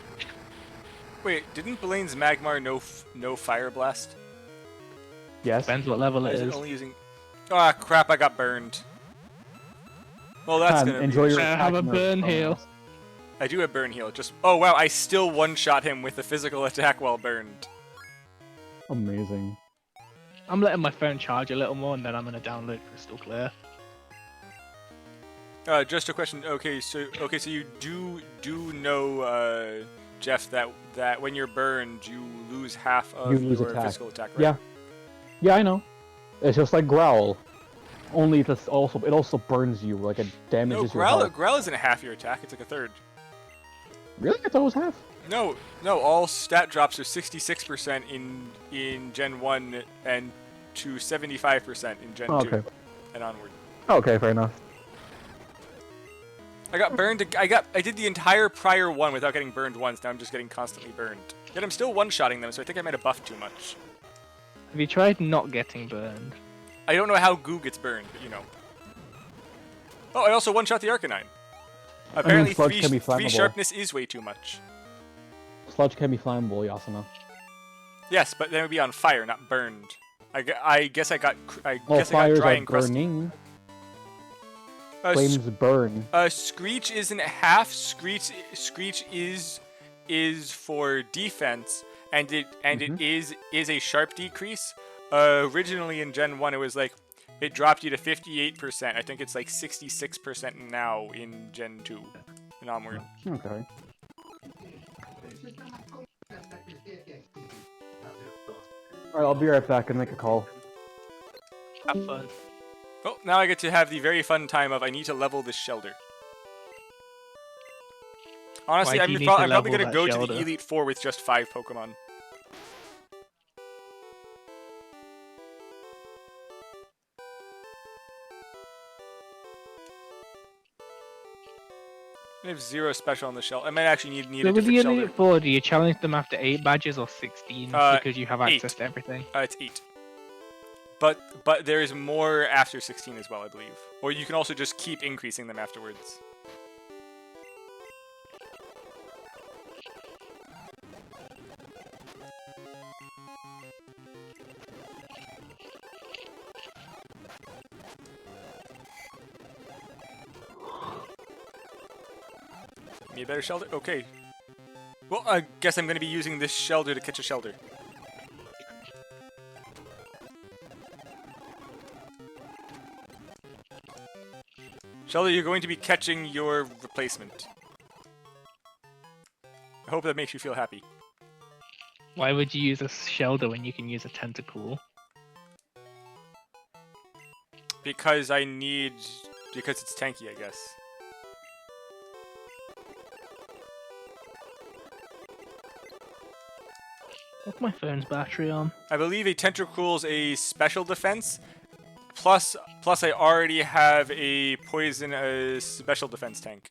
S1: Wait, didn't Blaine's Magmar no Fire Blast?
S2: Yes.
S4: Depends what level
S1: Or
S4: it
S1: is it
S4: is.
S1: only using... Ah, crap, I got burned. Well, that's gonna
S2: enjoy
S1: be...
S2: your
S4: Have a
S2: attack
S4: burn
S2: nerf.
S4: heal.
S1: I do have burn heal, just... Oh wow, I still one-shot him with a physical attack while burned.
S2: Amazing.
S4: I'm letting my phone charge a little more, and then I'm gonna download Crystal Clear.
S1: Just a question. Okay, so you do know, Jeff, that when you're burned, you lose half of your physical attack, right?
S2: Yeah. Yeah, I know. It's just like Growl. Only it also burns you, like it damages your health.
S1: Growl isn't half your attack, it's like a third.
S2: Really? I thought it was half.
S1: No, all stat drops are 66% in Gen 1 and to 75% in Gen 2 and onward.
S2: Okay, fair enough.
S1: I got burned. I did the entire prior one without getting burned once. Now I'm just getting constantly burned. Yet I'm still one-shotting them, so I think I might have buffed too much.
S4: Have you tried not getting burned?
S1: I don't know how Goo gets burned, but you know. Oh, I also one-shot the Arcanine. Apparently,
S2: sludge can be
S1: 3
S2: flammable.
S1: sharpness is way too much.
S2: Sludge can be flammable, Yasuna.
S1: Yes, but then it would be on fire, not burned. I guess I got dry
S2: Fires
S1: and
S2: are
S1: crusty.
S2: burning. Flames burn.
S1: Screech isn't half. Screech is for defense, and it is a sharp decrease. Originally in Gen 1, it was like, it dropped you to 58%. I think it's like 66% now in Gen 2 and onward.
S2: Okay. Alright, I'll be right back and make a call.
S4: Have fun.
S1: Oh, now I get to have the very fun time of I need to level this Shelder. Honestly,
S4: Why
S1: I'm
S4: do you need
S1: probably
S4: to level
S1: going to
S4: that
S1: go to
S4: Shelder?
S1: the Elite Four with just 5 Pokemon. I have 0 special on the shell. I might actually need
S4: So
S1: a
S4: with the
S1: different Shelder.
S4: Elite Four, do you challenge them after 8 badges or 16 because you have access
S1: 8.
S4: to everything?
S1: It's 8. But there is more after 16 as well, I believe. Or you can also just keep increasing them afterwards. Give me a better Shelder? Okay. Well, I guess I'm going to be using this Shelder to catch a Shelder. Shelder, you're going to be catching your replacement. I hope that makes you feel happy.
S4: Why would you use a Shelder when you can use a Tentacool?
S1: Because it's tanky, I guess.
S4: What's my phone's battery on?
S1: I believe a Tentacool's a special defense. Plus I already have a poison special defense tank.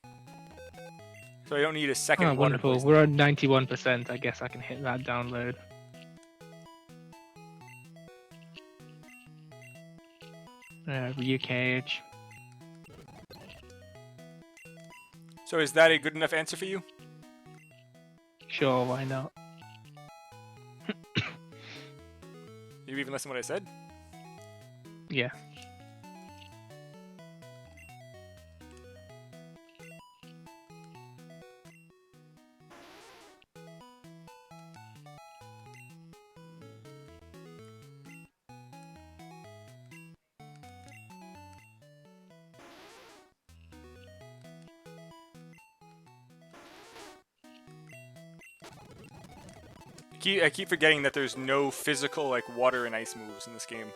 S1: So I don't need a second
S4: Oh,
S1: water
S4: wonderful.
S1: poison.
S4: We're on 91%. I guess I can hit that download. UKH.
S1: So is that a good enough answer for you?
S4: Sure, why not?
S1: You even listen to what I said?
S4: Yeah.
S1: I keep forgetting that there's no physical like water and ice moves in this game.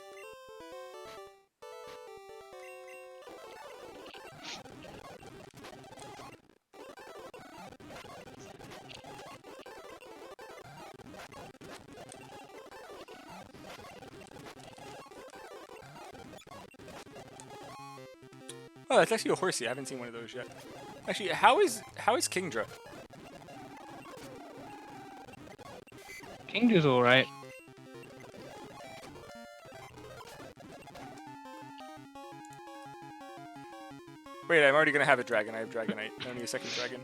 S1: Oh, that's actually a horsey. I haven't seen one of those yet. Actually, how is Kingdra?
S4: Kingdra's alright.
S1: Wait, I'm already gonna have a dragon. I have Dragonite. I don't need a second dragon.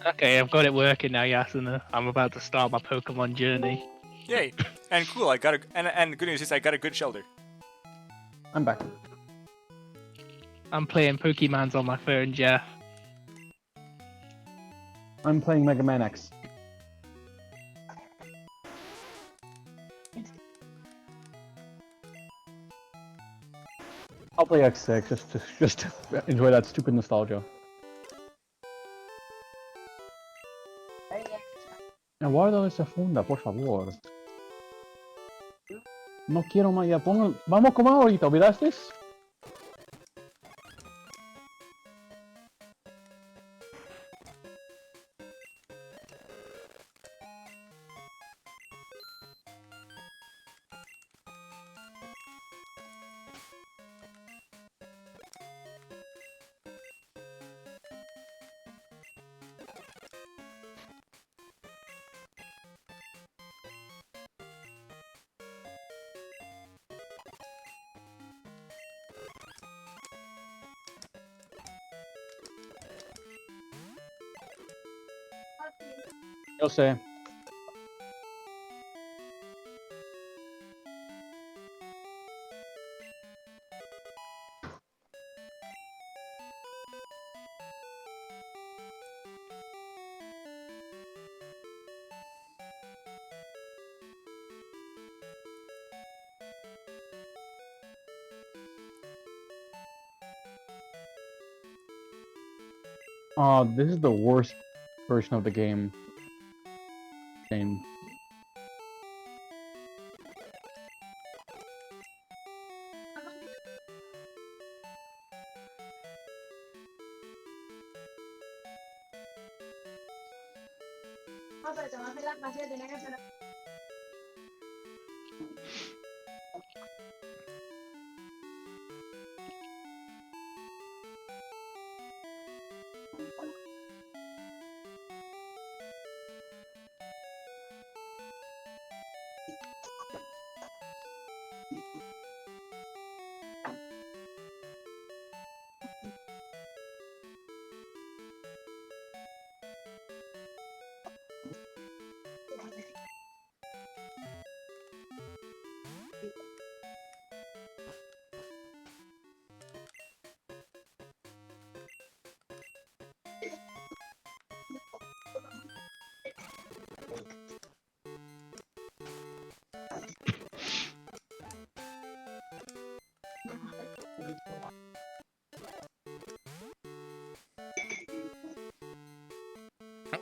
S4: Okay, I've got it working now, Yasuna. I'm about to start my Pokemon journey.
S1: Yay! And cool, I got a and the good news is I got a good shelter.
S2: I'm back.
S4: I'm playing Pokemons on my phone, Jeff.
S2: I'm playing Mega Man X. I'll play X6 just to enjoy that stupid nostalgia. Guarda esa funda, por favor. No quiero más, ya pongo... Vamos a comer ahorita, ¿olvidaste? Yo sé. This is the worst version of the game.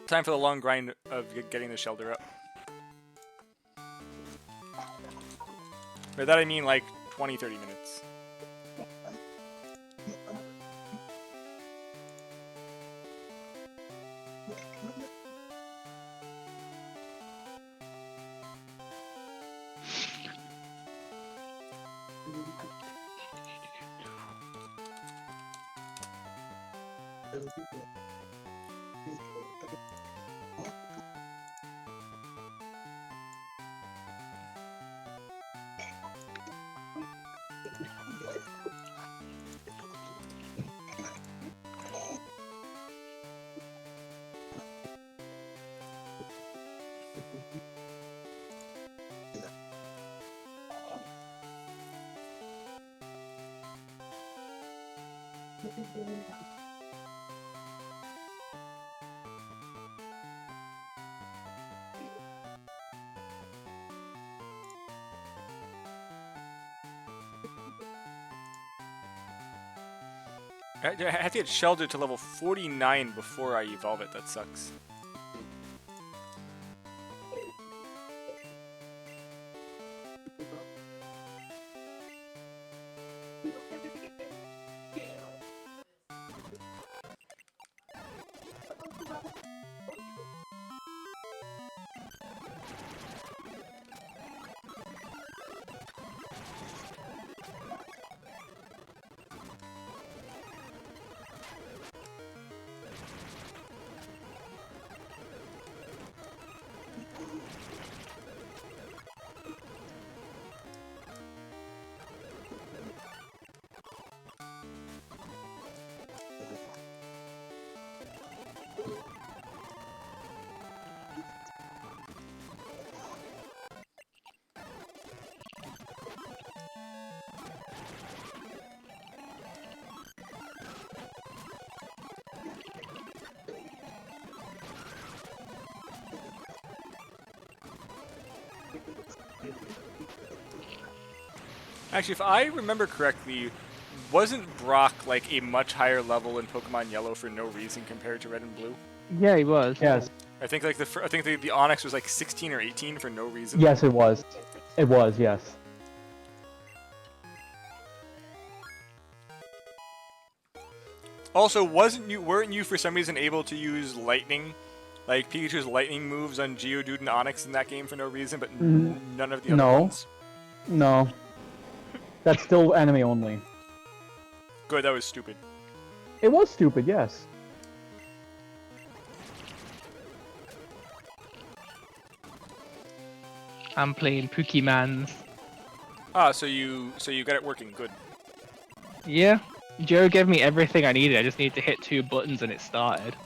S1: Time for the long grind of getting the shelter up. By that I mean like 20-30 minutes. I have to get shelter to level 49 before I evolve it. That sucks. Actually, if I remember correctly, wasn't Brock like a much higher level in Pokemon Yellow for no reason compared to Red and Blue?
S4: Yeah, he was.
S2: Yes.
S1: I think like the Onyx was like 16 or 18 for no reason.
S2: Yes, it was. It was, yes.
S1: Also, weren't you for some reason able to use lightning, like Pikachu's lightning moves on Geodude and Onyx in that game for no reason, but none of the other ones?
S2: No. That's still anime only.
S1: Good, that was stupid.
S2: It was stupid, yes.
S4: I'm playing Pokemans.
S1: Ah, so you got it working. Good.
S4: Yeah. Joe gave me everything I needed. I just need to hit 2 buttons and it started.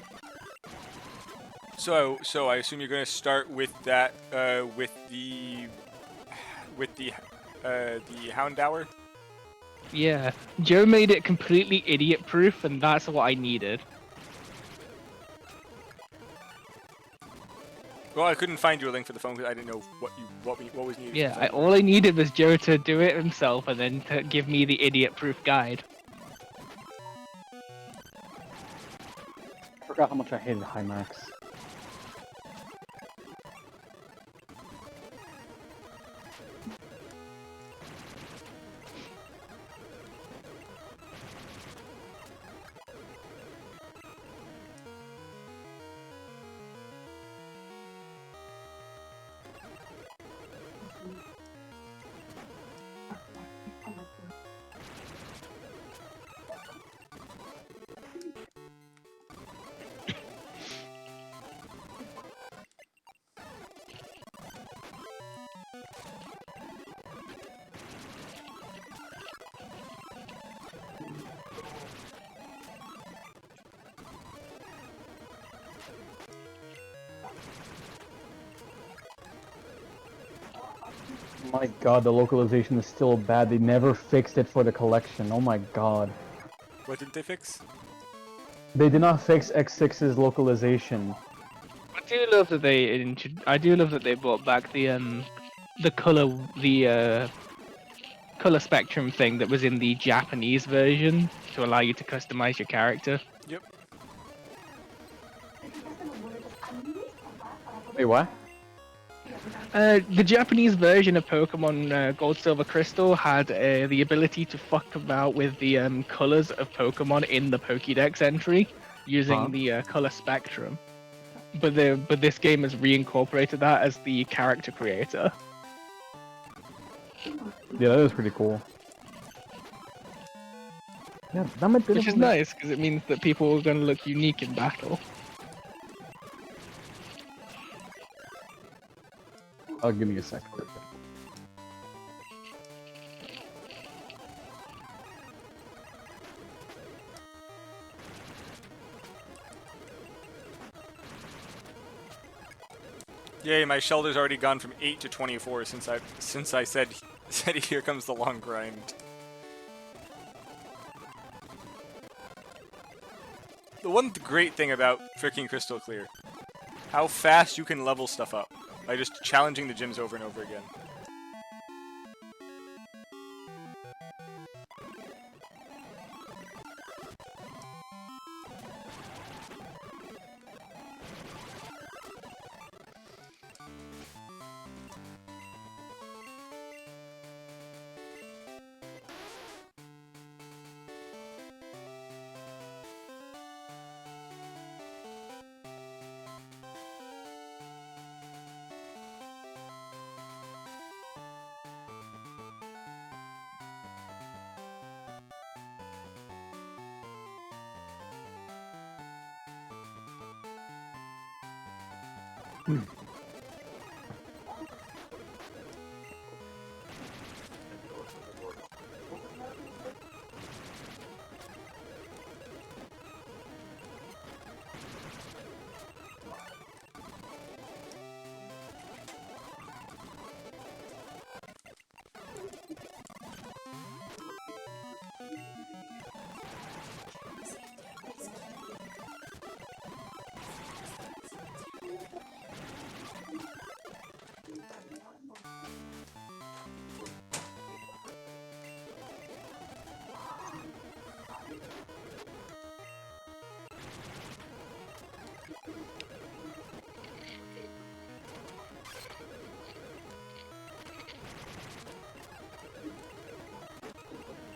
S1: So I assume you're going to start with that, with the Houndour.
S4: Yeah. Joe made it completely idiot-proof, and that's what I needed.
S1: Well, I couldn't find you a link for the phone because I didn't know what was needed.
S4: Yeah, all I needed was Joe to do it himself and then to give me the idiot-proof guide.
S2: I forgot how much I hated Hymax. Oh my god, the localization is still bad. They never fixed it for the collection. Oh my god.
S1: What did they fix?
S2: They did not fix X6's localization.
S4: I do love that they brought back the color spectrum thing that was in the Japanese version to allow you to customize your character.
S1: Yep.
S2: Wait, what?
S4: The Japanese version of Pokemon Gold, Silver, Crystal had the ability to fuck about with the colors of Pokemon in the Pokédex entry using the color spectrum. But this game has reincorporated that as the character creator.
S2: Yeah, that is pretty cool. Yeah,
S4: Which is nice because it means that people are going to look unique in battle.
S2: Oh, give me a second.
S1: Yay, my shelter's already gone from 8 to 24 since I said here comes the long grind. The one great thing about freaking Crystal Clear, how fast you can level stuff up by just challenging the gyms over and over again.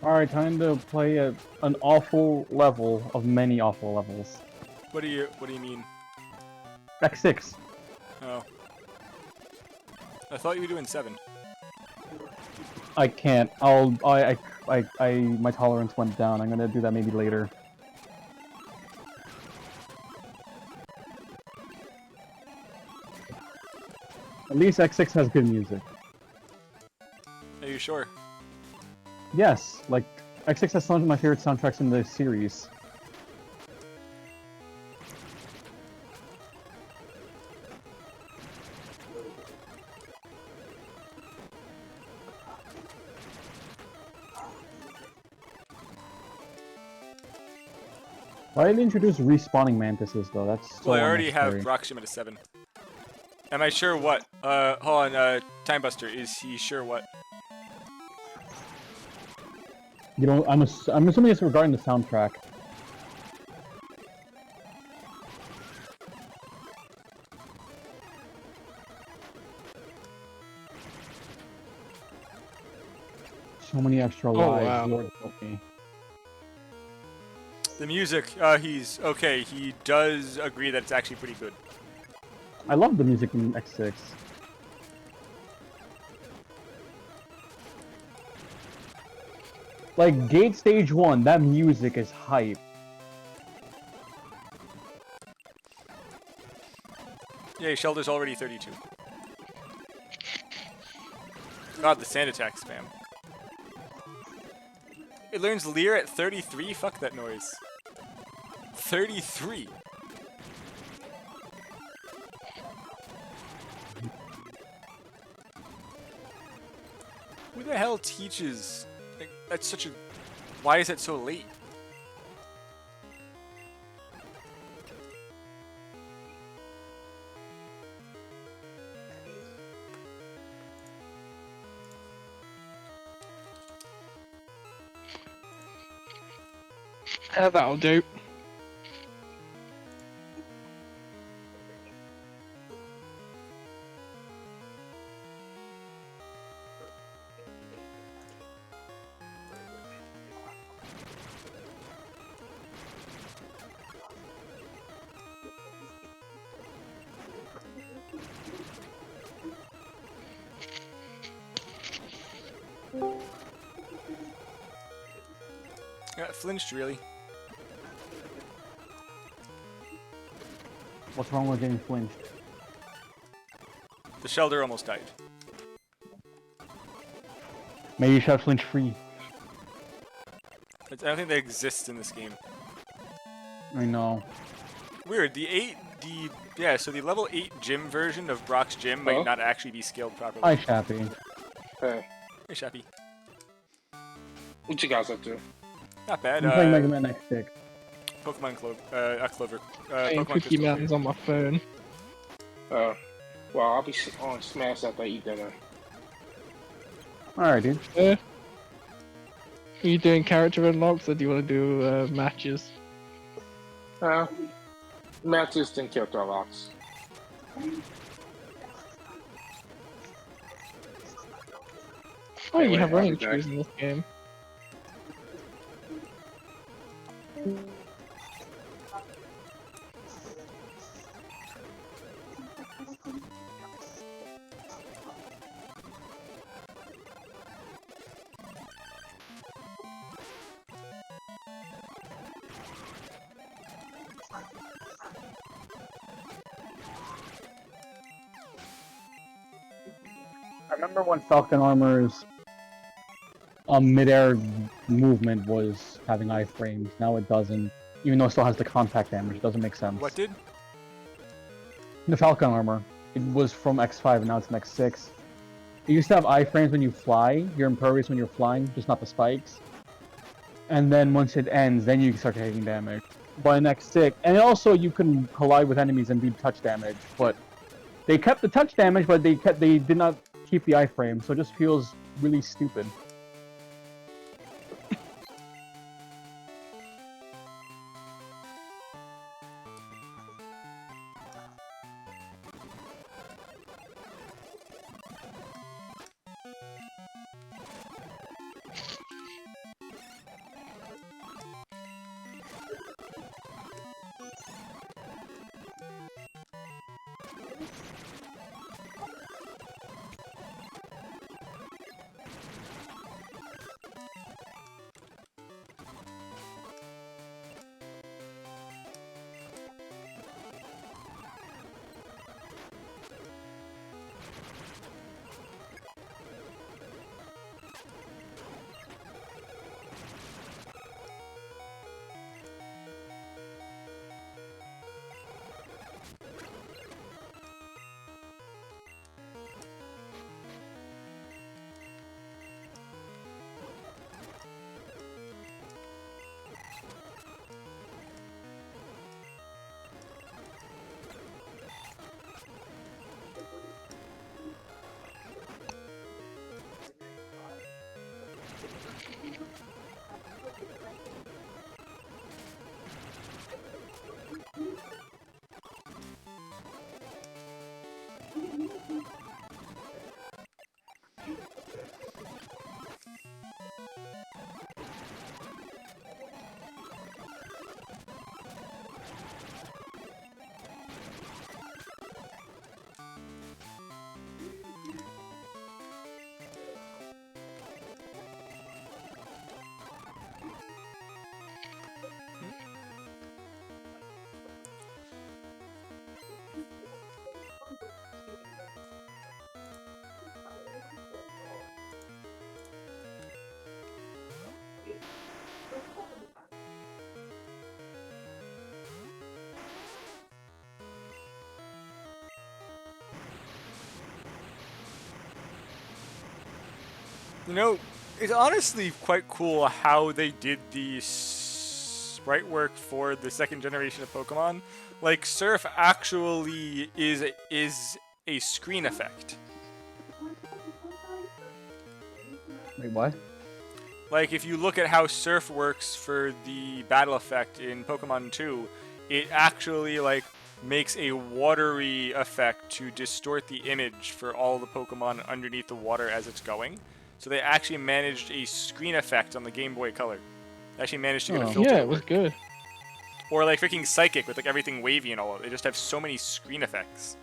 S2: Alright, time to play an awful level of many awful levels.
S1: What do you mean?
S2: X6.
S1: Oh. I thought you were doing 7.
S2: I can't. My tolerance went down. I'm gonna do that maybe later. At least X6 has good music.
S1: Are you sure?
S2: Yes, like, X6 has some of my favorite soundtracks in the series. Why did they introduce respawning mantises, though? That's so
S1: Well, I already have
S2: unnecessary.
S1: Rock Shim at a 7. Am I sure what? Hold on, Time Buster, is he sure what?
S2: You know, I'm assuming it's regarding the soundtrack. So many extra lives,
S4: wow.
S2: Lord help me.
S1: The music, he's okay. He does agree that it's actually pretty good.
S2: I love the music in X6. Like, Gate Stage 1, that music is hype.
S1: Yeah, Shelter's already 32. God, the sand attack spam. It learns Leer at 33? Fuck that noise. 33! Who the hell teaches? Like, that's such a... Why is it so late?
S4: That'll do.
S1: Got flinched, really.
S2: What's wrong with getting flinched?
S1: The Shelter almost died.
S2: Maybe you should have flinch free.
S1: I don't think that exists in this game.
S2: I know.
S1: Weird, so the level 8 gym version of Brock's gym might not actually be scaled properly.
S2: Hi, Shappy.
S5: Hey,
S1: Hey, Shappy.
S5: what you guys up to?
S1: Not bad.
S2: I'm playing Mega Man X6.
S1: Pokemon Clover.
S4: Playing
S1: Pokemon
S4: Cookie
S1: Crystal.
S4: Mountains on my phone.
S5: Well, I'll be on Smash after I eat dinner.
S2: Alright, dude.
S4: Are you doing character unlocks or do you want to do matches?
S5: Matches and character locks.
S4: Oh, you
S5: Anyway,
S4: have
S5: I'll
S4: running
S5: be back.
S4: shoes in this game.
S2: I remember when Falcon Armor's mid-air movement was having iframes. Now it doesn't. Even though it still has the contact damage, it doesn't make sense.
S1: What did?
S2: The Falcon Armor. It was from X5 and now it's an X6. It used to have iframes when you fly. You're impervious when you're flying, just not the spikes. And then once it ends, then you can start taking damage. But in X6, and also you can collide with enemies and do touch damage. But they kept the touch damage, but they did not keep the iframe, so it just feels really stupid.
S1: You know, it's honestly quite cool how they did the sprite work for the second generation of Pokemon. Like, Surf actually is a screen effect.
S2: Wait, what?
S1: Like, if you look at how Surf works for the battle effect in Pokemon 2, it actually, like, makes a watery effect to distort the image for all the Pokemon underneath the water as it's going. So they actually managed a screen effect on the Game Boy Color. They actually managed to get a filter.
S4: Yeah,
S1: to
S4: it was
S1: work.
S4: good.
S1: Or like freaking Psychic with like everything wavy and all of it. They just have so many screen effects.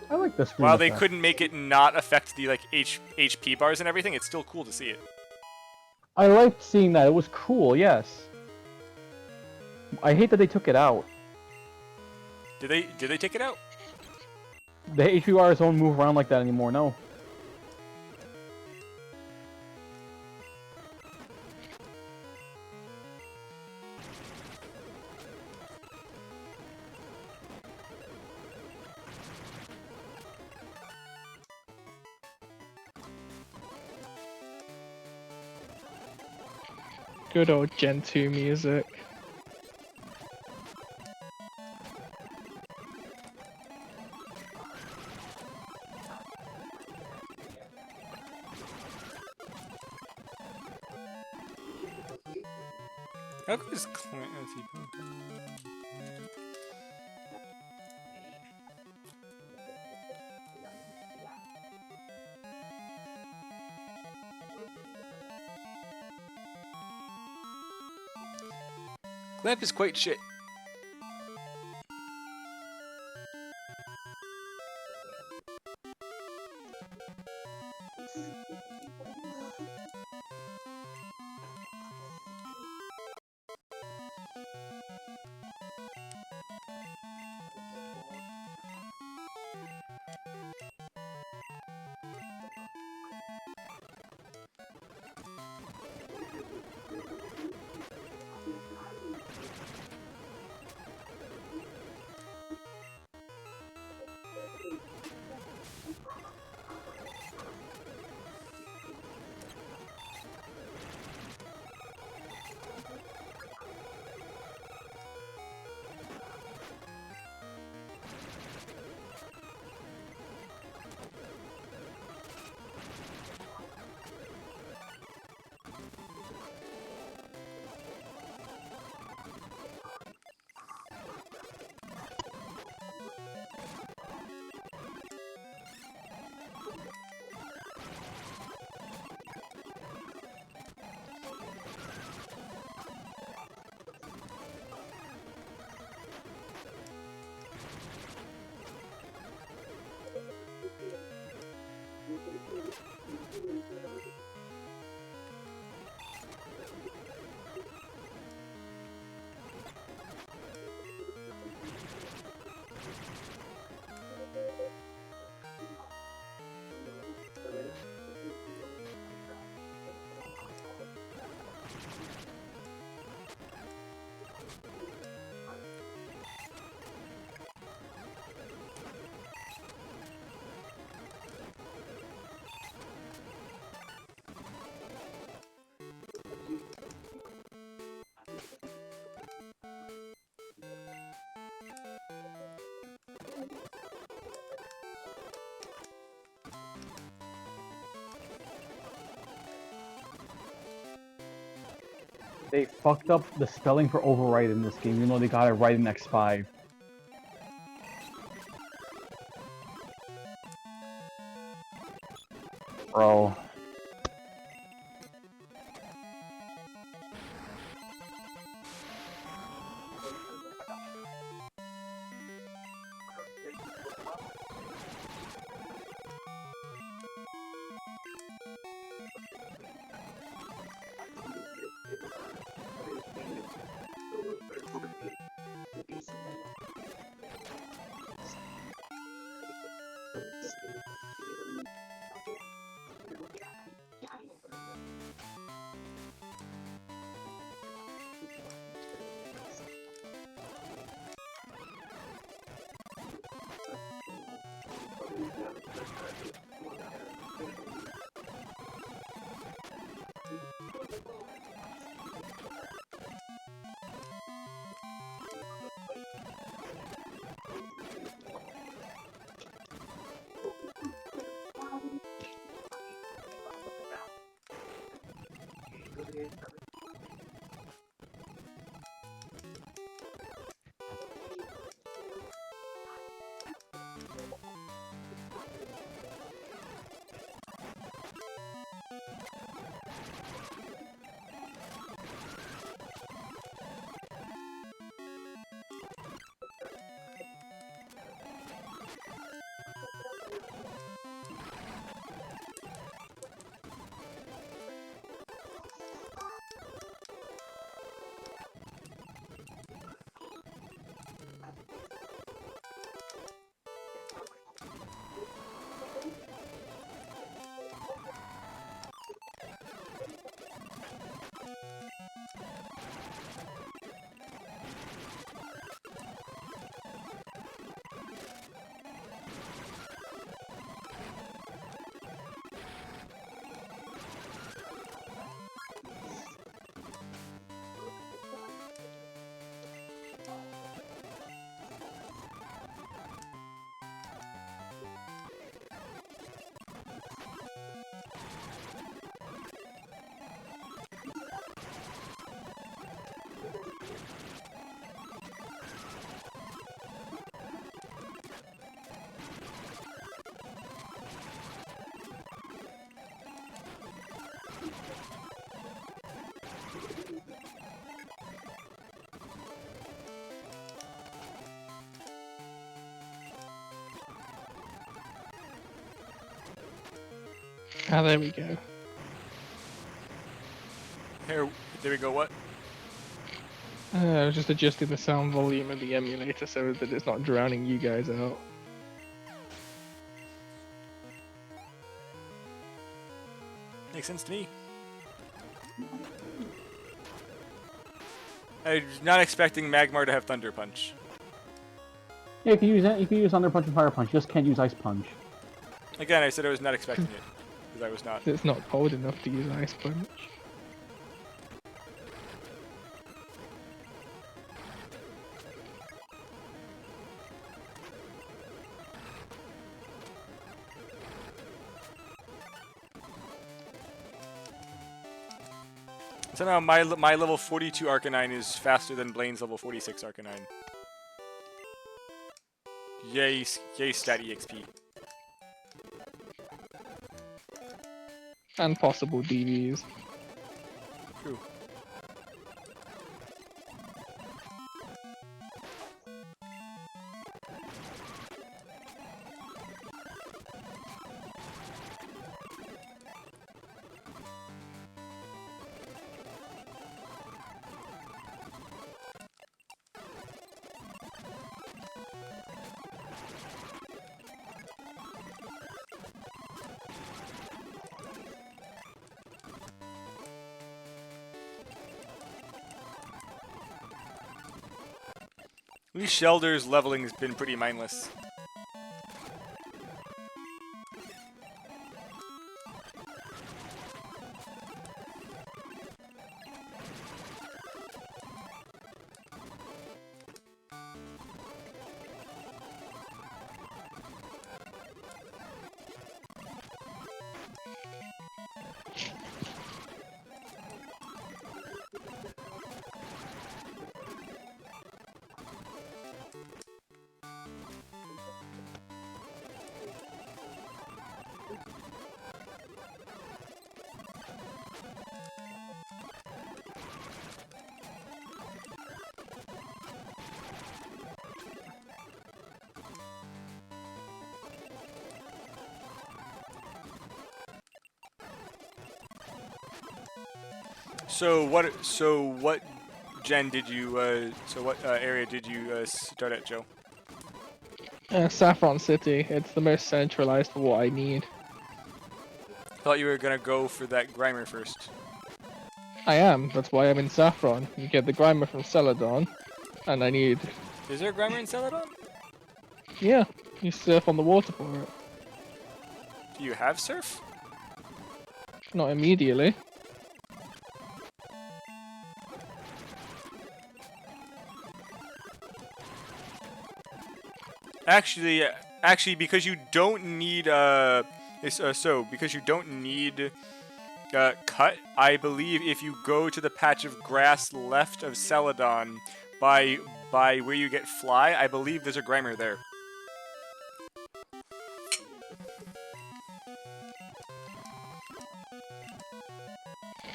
S2: I like the screen
S1: While
S2: effect.
S1: they couldn't make it not affect the like HP bars and everything, it's still cool to see it.
S2: I liked seeing that. It was cool, yes. I hate that they took it out.
S1: Did they take it out?
S2: The HP bars don't move around like that anymore, no.
S4: Good old Gen 2 music.
S1: How good is Clancy? Clamp is quite shit.
S2: They fucked up the spelling for override in this game, even though they got it right in X5. Bro.
S4: Ah, there we go.
S1: Here, there we go. What?
S4: I was just adjusting the sound volume of the emulator so that it's not drowning you guys out.
S1: Makes sense to me. I'm not expecting Magmar to have Thunder Punch.
S2: Yeah, you can use that. You can use Thunder Punch and Fire Punch. You just can't use Ice Punch.
S1: Again, I said I was not expecting it. Because I was not.
S4: It's not cold enough to use Ice Punch.
S1: Somehow my level 42 Arcanine is faster than Blaine's level 46 Arcanine. Yay, yay stat EXP.
S4: And possible DVs.
S1: True. At least Shelder's leveling has been pretty mindless. So what gen did you? So what area did you start at, Joe?
S4: Saffron City. It's the most centralized for what I need.
S1: Thought you were gonna go for that Grimer first.
S4: I am. That's why I'm in Saffron. You get the Grimer from Celadon, and I need.
S1: Is there a Grimer in Celadon?
S4: Yeah, you surf on the water for it.
S1: Do you have surf?
S4: Not immediately.
S1: Actually, because you don't need because you don't need cut. I believe if you go to the patch of grass left of Celadon, by where you get fly, I believe there's a Grimer there.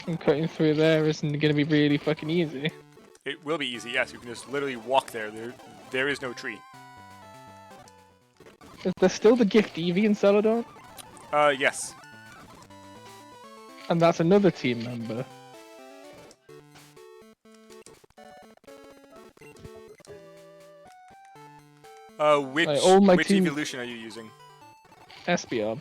S4: And cutting through there isn't gonna be really fucking easy.
S1: It will be easy. Yes, you can just literally walk there. There is no tree.
S4: Is there still the Gift Eevee in Celadon?
S1: Yes.
S4: And that's another team member.
S1: Which evolution are you using?
S4: Espeon.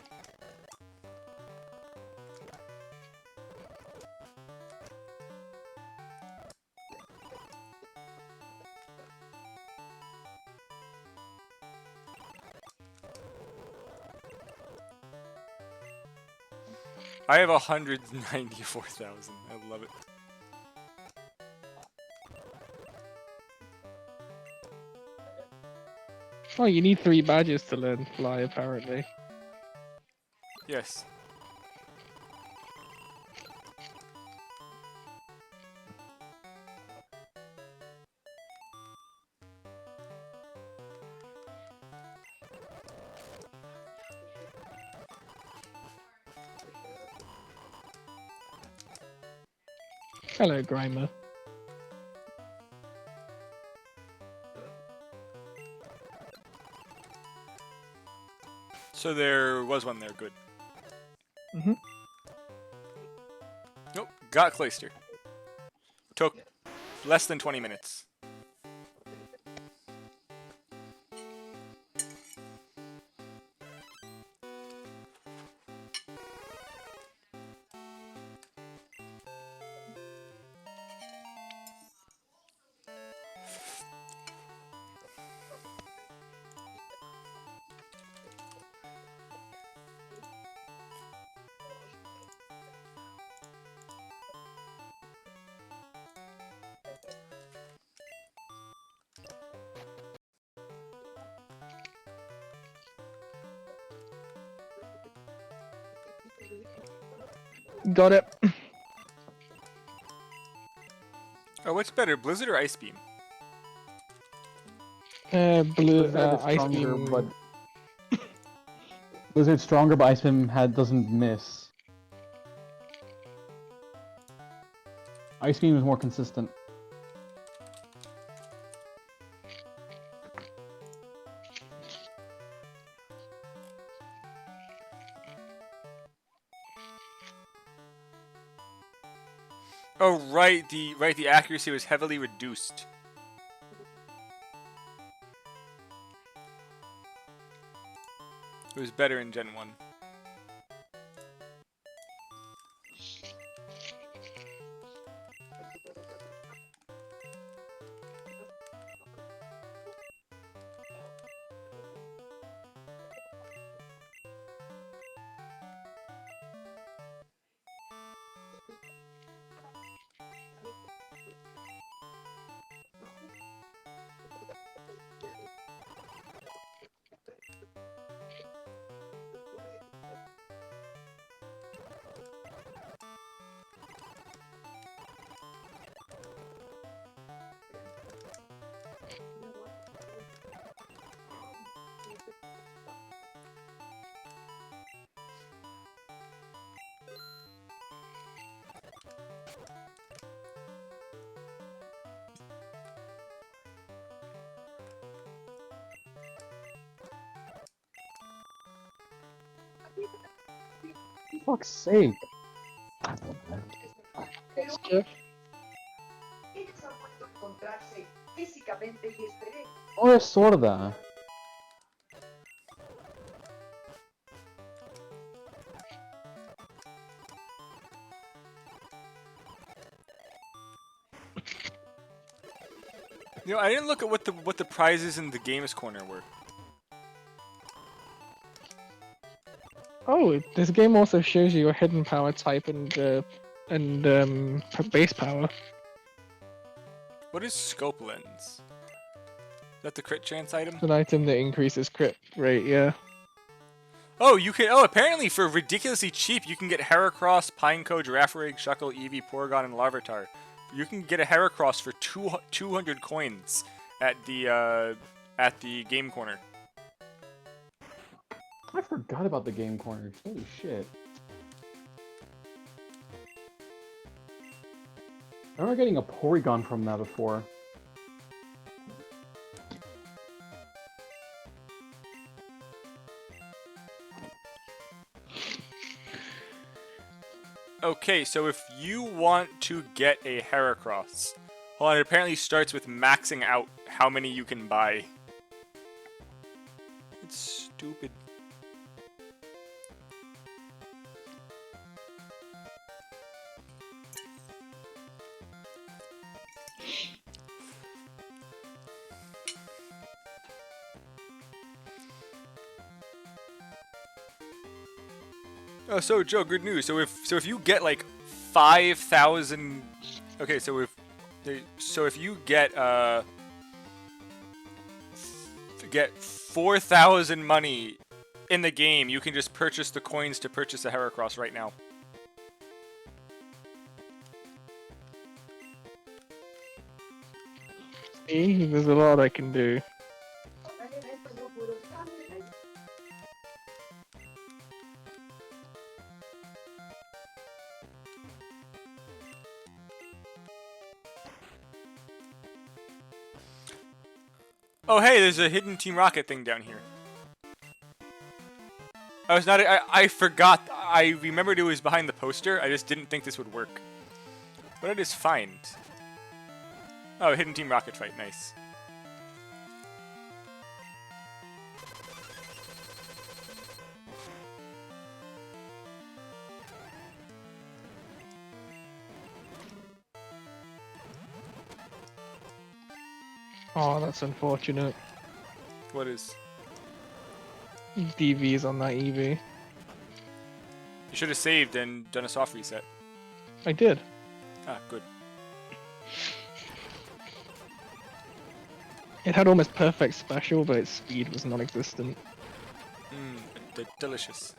S1: I have 194,000. I love it.
S4: Oh, you need 3 badges to learn fly, apparently.
S1: Yes.
S4: Hello, Grimer.
S1: So there was one there. Good.
S4: Mm-hmm.
S1: Nope. Got Clayster. Took less than 20 minutes.
S4: Got it.
S1: Oh, what's better, Blizzard or Ice Beam?
S4: Blue,
S2: Blizzard is
S4: Ice
S2: stronger,
S4: Beam.
S2: but Blizzard's stronger, but Ice Beam doesn't miss. Ice Beam is more consistent.
S1: Oh, right. The accuracy was heavily reduced. It was better in Gen 1.
S2: For fuck's sake.
S4: Jeff?
S2: Oh, es sorda.
S1: You know, I didn't look at what the prizes in the games corner were.
S4: Oh, this game also shows you your hidden power type and base power.
S1: What is scope lens? Is that the crit chance item?
S4: It's an item that increases crit rate, yeah.
S1: Oh, you can. Oh, apparently for ridiculously cheap, you can get Heracross, Pineco, Girafarig, Shuckle, Eevee, Porygon, and Larvitar. You can get a Heracross for 200 coins at the game corner.
S2: I forgot about the game corner. Holy shit. I remember getting a Porygon from that before.
S1: Okay, so if you want to get a Heracross, hold on, it apparently starts with maxing out how many you can buy. It's stupid. Oh, so Joe, good news. So if you get like 5,000, okay, so if you get 4,000 money in the game, you can just purchase the coins to purchase a Heracross right now.
S4: See, there's a lot I can do.
S1: Oh, hey, there's a hidden Team Rocket thing down here. I forgot. I remembered it was behind the poster. I just didn't think this would work. What did I just find? Oh, hidden Team Rocket fight. Nice.
S4: Oh, that's unfortunate.
S1: What is?
S4: DV's on that Eevee.
S1: You should have saved and done a soft reset.
S4: I did.
S1: Ah, good.
S4: It had almost perfect special, but its speed was non-existent.
S1: Delicious.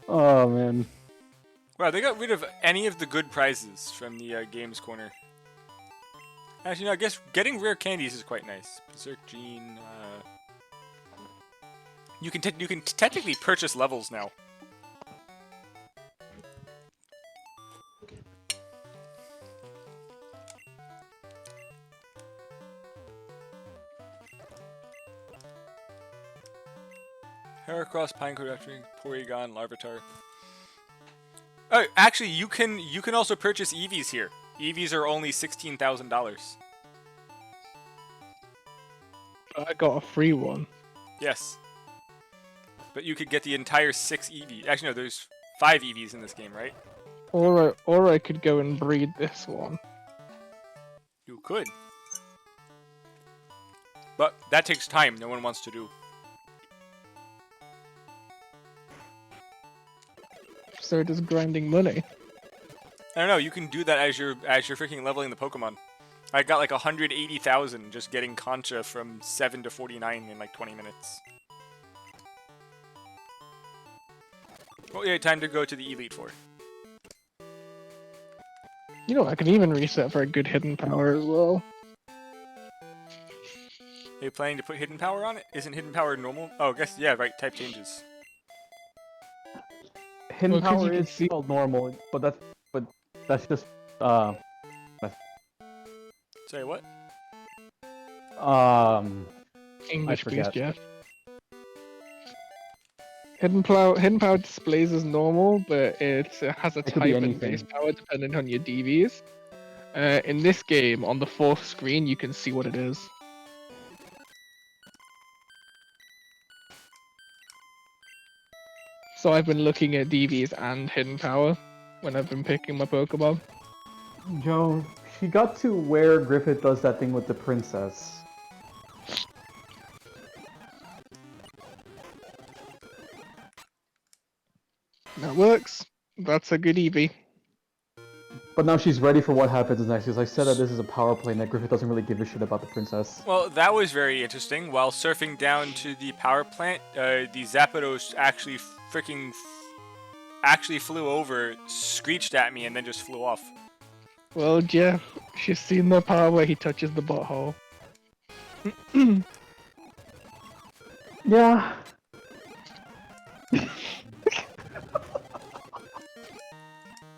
S2: Oh, man.
S1: Wow, they got rid of any of the good prizes from the games corner. Actually, no, I guess getting rare candies is quite nice. Berserk Gene. You can technically purchase levels now. Heracross, Pineco, Porygon, Larvitar. Oh, actually, you can also purchase Eevees here. Eevees are only $16,000.
S4: I got a free one.
S1: Yes. But you could get the entire 6 Eevees. Actually, no, there's 5 Eevees in this game, right?
S4: Or I could go and breed this one.
S1: You could. But that takes time. No one wants to do.
S4: So does grinding money.
S1: I don't know. You can do that as you're freaking leveling the Pokemon. I got like 180,000 just getting Concha from 7 to 49 in like 20 minutes. Oh yeah, time to go to the Elite Four.
S4: You know, I can even reset for a good hidden power as well.
S1: you planning to put hidden power on it? Isn't hidden power normal? Oh, I guess, yeah, right, type changes.
S2: Hidden
S4: Well, 'cause
S2: power
S4: you can
S2: is
S4: see-
S2: called normal, but that's just
S1: Sorry, what?
S4: English, please,
S2: forget.
S4: Jeff. Hidden power displays as normal, but it has a
S2: It could be
S4: type and base
S2: anything.
S4: power depending on your DVs. In this game, on the fourth screen, you can see what it is. So I've been looking at DVs and hidden power when I've been picking my Pokemon.
S2: Joe, she got to where Griffith does that thing with the princess.
S4: That works. That's a good EV.
S2: But now she's ready for what happens next, because I said that this is a power play and that Griffith doesn't really give a shit about the princess.
S1: Well, that was very interesting. While surfing down to the power plant, the Zapdos actually actually flew over, screeched at me, and then just flew off.
S4: Well, Jeff, she's seen the power where he touches the butthole.
S2: Yeah.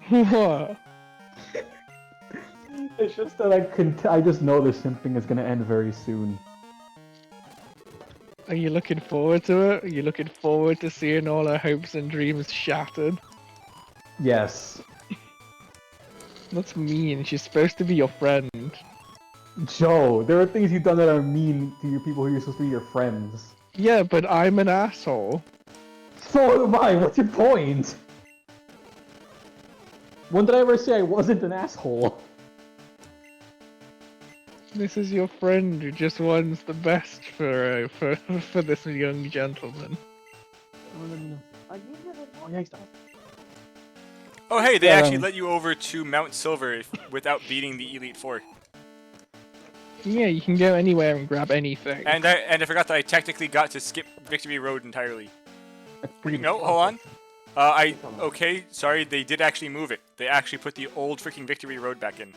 S4: What?
S2: It's just that I just know this simping is gonna end very soon.
S4: Are you looking forward to it? Are you looking forward to seeing all our hopes and dreams shattered?
S2: Yes.
S4: That's mean. She's supposed to be your friend.
S2: Joe, there are things you've done that are mean to your people who are supposed to be your friends.
S4: Yeah, but I'm an asshole.
S2: So am I, what's your point? When did I ever say I wasn't an asshole?
S4: This is your friend who just wants the best for this young gentleman.
S1: Oh, hey, they
S2: Yeah,
S1: actually let you over to Mount Silver without beating the Elite Four.
S4: Yeah, you can go anywhere and grab anything.
S1: And I forgot that I technically got to skip Victory Road entirely. No, hold on. Okay, sorry, they did actually move it. They actually put the old freaking Victory Road back in.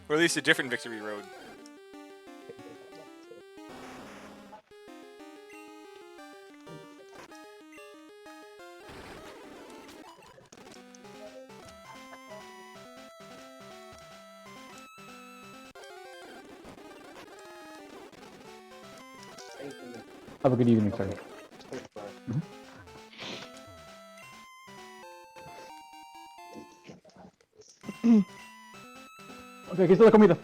S1: Or at least a different Victory Road.
S2: Have a good evening, sir. Ok, aquí está la comida.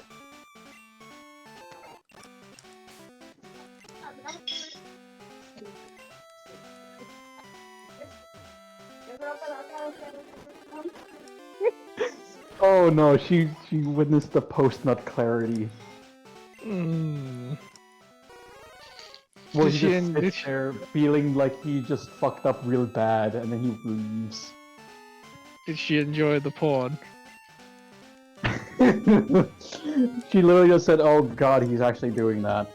S2: Oh no, she witnessed the post-nut clarity. Where he just sits there feeling like he just fucked up real bad and then he leaves.
S4: Did she enjoy the porn?
S2: She literally just said, oh god, he's actually doing that.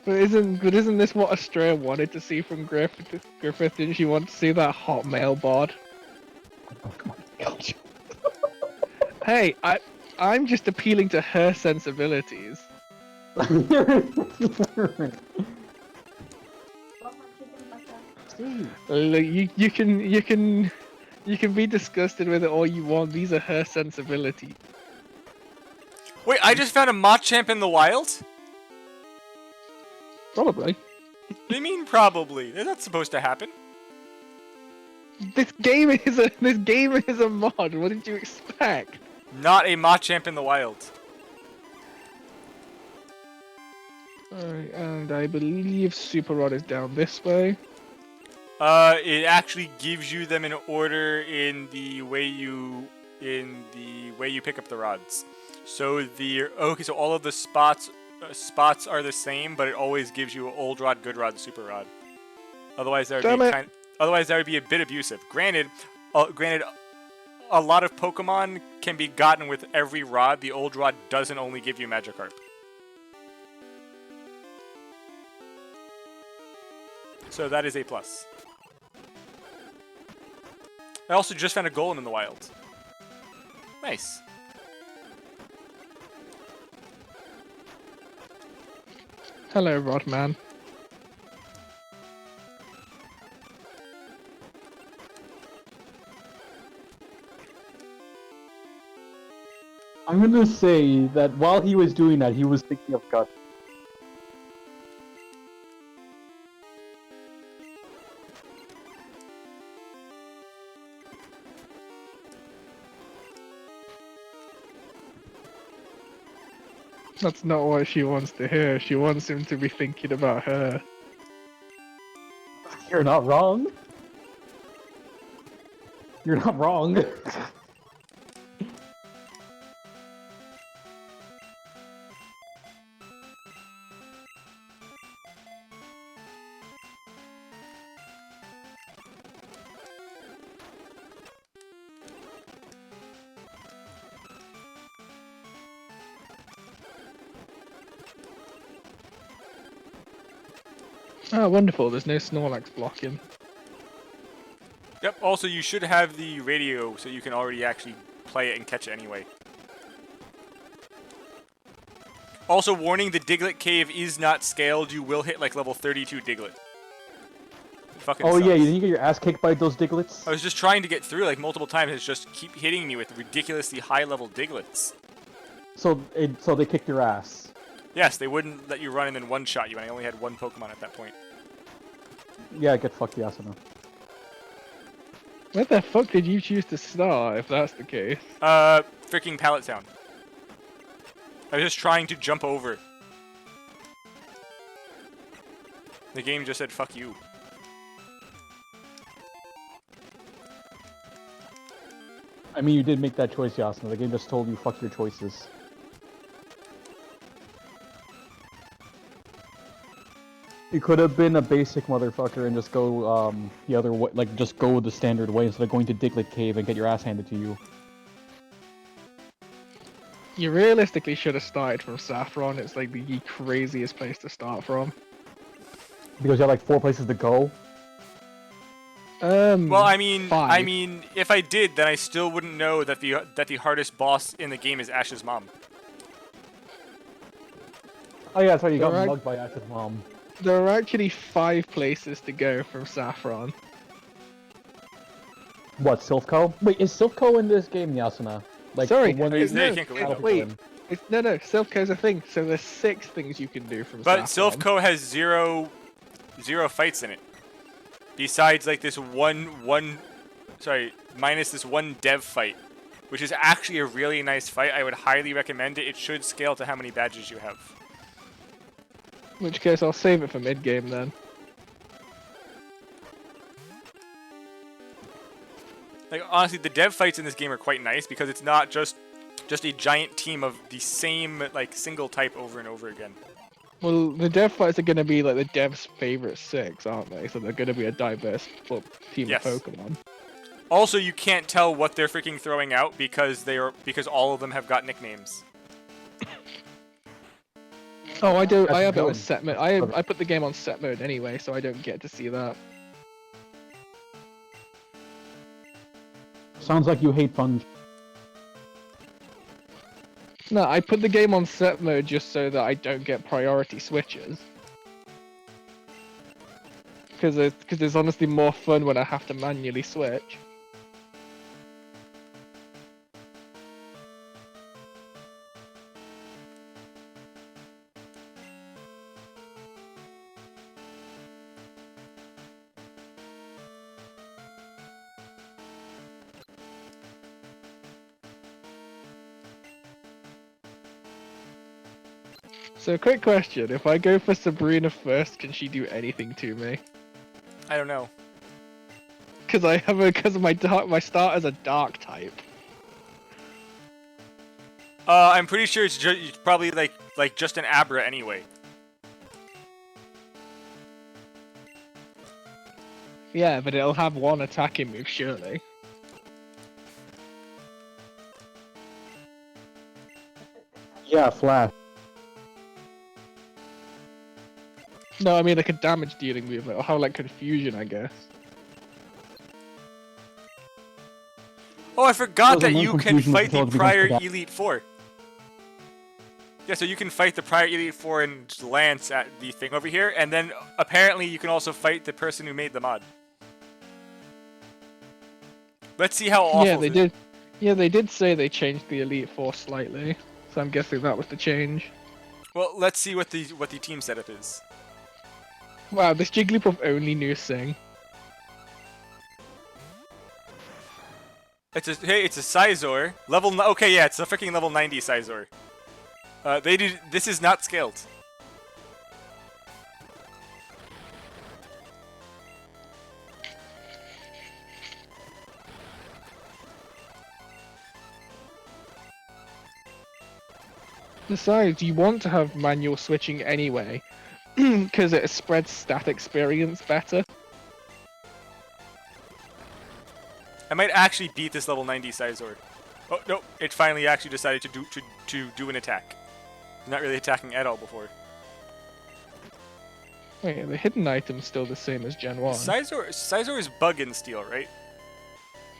S4: But isn't this what Estrella wanted to see from Griffith? Didn't she want to see that hot male bod?
S2: Oh my god.
S4: Hey, I'm just appealing to her sensibilities. Look, you can be disgusted with it all you want. These are her sensibilities.
S1: Wait, I just found a Machamp in the wild?
S4: Probably.
S1: What do you mean probably? That's not supposed to happen.
S4: This game is a mod. What did you expect?
S1: Not a Machamp in the wild.
S4: Alright, and I believe Super Rod is down this way.
S1: It actually gives you them in order in the way you pick up the rods. So so all of the spots are the same, but it always gives you Old Rod, Good Rod, Super Rod. Otherwise, that would be a bit abusive. Granted, a lot of Pokemon can be gotten with every rod. The Old Rod doesn't only give you Magikarp. So that is a plus. I also just found a golem in the wild. Nice.
S4: Hello, Rodman.
S2: I'm gonna say that while he was doing that, he was thinking of God.
S4: That's not what she wants to hear. She wants him to be thinking about her.
S2: You're not wrong. You're not wrong.
S4: Oh, wonderful. There's no Snorlax blocking.
S1: Yep, also you should have the radio so you can already actually play it and catch it anyway. Also, warning, the Diglett cave is not scaled. You will hit like level 32 Diglett. It fucking
S2: Oh
S1: sucks.
S2: yeah, you didn't get your ass kicked by those Diglets?
S1: I was just trying to get through like multiple times. It's just keep hitting me with ridiculously high level Diglets.
S2: So they kicked your ass.
S1: Yes, they wouldn't let you run and then one-shot you, and I only had one Pokemon at that point.
S2: Yeah, get fucked, Yasuno.
S4: Where the fuck did you choose to start, if that's the case?
S1: Freaking Pallet Town. I was just trying to jump over. The game just said, fuck you.
S2: I mean, you did make that choice, Yasuno. The game just told you, fuck your choices. You could have been a basic motherfucker and just go the other way, like just go the standard way instead of going to Diglett Cave and get your ass handed to you.
S4: You realistically should have started from Saffron. It's like the craziest place to start from.
S2: Because you have like 4 places to go.
S1: Well, I mean,
S4: 5.
S1: if I did, then I still wouldn't know that the hardest boss in the game is Ash's mom.
S2: Oh yeah, that's right, you got
S4: Alright.
S2: mugged by Ash's mom.
S4: There are actually 5 places to go from Saffron.
S2: What, Silphco? Wait, is Silphco in this game, Yasuna? Like,
S4: Sorry,
S2: the one
S1: He's
S2: you-
S1: there, you can't go in, though.
S4: wait. No, Silphco's a thing. So there's 6 things you can do from
S1: But
S4: Saffron.
S1: Silphco has zero fights in it. Besides, like, minus this one dev fight, which is actually a really nice fight. I would highly recommend it. It should scale to how many badges you have.
S4: In which case, I'll save it for mid-game then.
S1: Like, honestly, the dev fights in this game are quite nice because it's not just a giant team of the same, like, single type over and over again.
S4: Well, the dev fights are going to be like the dev's favorite 6, aren't they? So they're going to be a diverse team
S1: Yes.
S4: of Pokemon.
S1: Also, you can't tell what they're freaking throwing out because all of them have got nicknames.
S4: Oh, I do.
S2: That's
S4: I have it on
S2: good.
S4: set mode. I put the game on set mode anyway, so I don't get to see that.
S2: Sounds like you hate fun.
S4: No, I put the game on set mode just so that I don't get priority switches. Because it's honestly more fun when I have to manually switch. So, quick question: if I go for Sabrina first, can she do anything to me?
S1: I don't know.
S4: Because my start as a dark type.
S1: I'm pretty sure it's probably like just an Abra anyway.
S4: Yeah, but it'll have one attacking move, surely.
S2: Yeah, Flash.
S4: No, I mean like a damage dealing move. It'll have like confusion, I guess.
S1: Oh, I forgot that
S2: There's
S1: you
S2: one
S1: can
S2: confusion
S1: fight the
S2: until it becomes
S1: prior
S2: cadet.
S1: Elite Four. Yeah, so you can fight the prior Elite Four and just Lance at the thing over here, and then apparently you can also fight the person who made the mod. Let's see how awful.
S4: Yeah, they did. Yeah, they did say they changed the Elite Four slightly, so I'm guessing that was the change.
S1: Well, let's see what the team setup is.
S4: Wow, this Jigglypuff only knew Sing.
S1: It's a Sizor level. Okay, yeah, it's a freaking level 90 Sizor. This is not scaled.
S4: Besides, you want to have manual switching anyway, because it spreads stat experience better.
S1: I might actually beat this level 90 Sizor. Oh no! It finally actually decided to do an attack. Not really attacking at all before.
S4: Wait, the hidden item's still the same as Gen 1.
S1: Sizor is bug and steel, right?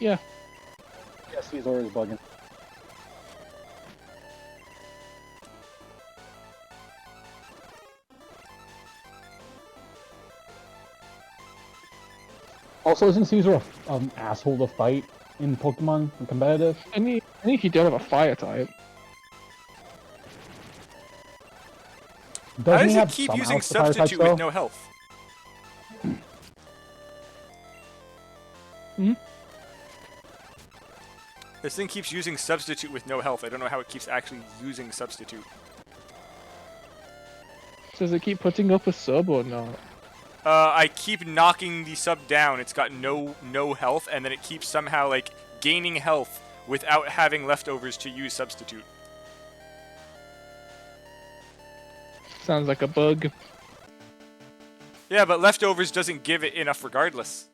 S4: Yeah.
S2: Yeah, Caesar is bugging. Also, isn't Caesar an asshole to fight in Pokemon in competitive?
S4: I think he did have a fire type.
S1: How
S2: Doesn't
S1: does
S2: he
S1: he
S2: have
S1: keep
S2: some
S1: using
S2: house fire types,
S1: substitute
S2: though?
S1: with no health?
S4: Hmm?
S1: This thing keeps using substitute with no health. I don't know how it keeps actually using substitute.
S4: So does it keep putting up a sub or not?
S1: I keep knocking the sub down. It's got no health, and then it keeps somehow like gaining health without having leftovers to use substitute.
S4: Sounds like a bug.
S1: Yeah, but leftovers doesn't give it enough regardless.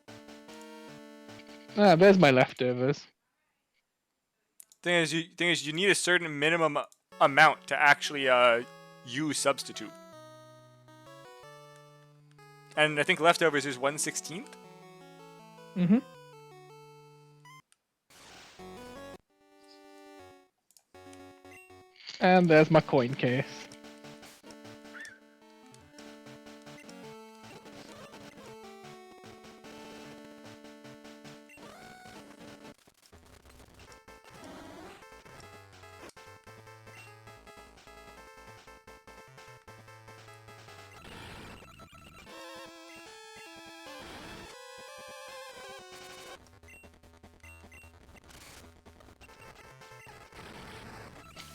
S4: Ah, there's my leftovers.
S1: Thing is, you need a certain minimum amount to actually use substitute. And I think leftovers is 1/16th.
S4: Mm-hmm. And there's my coin case.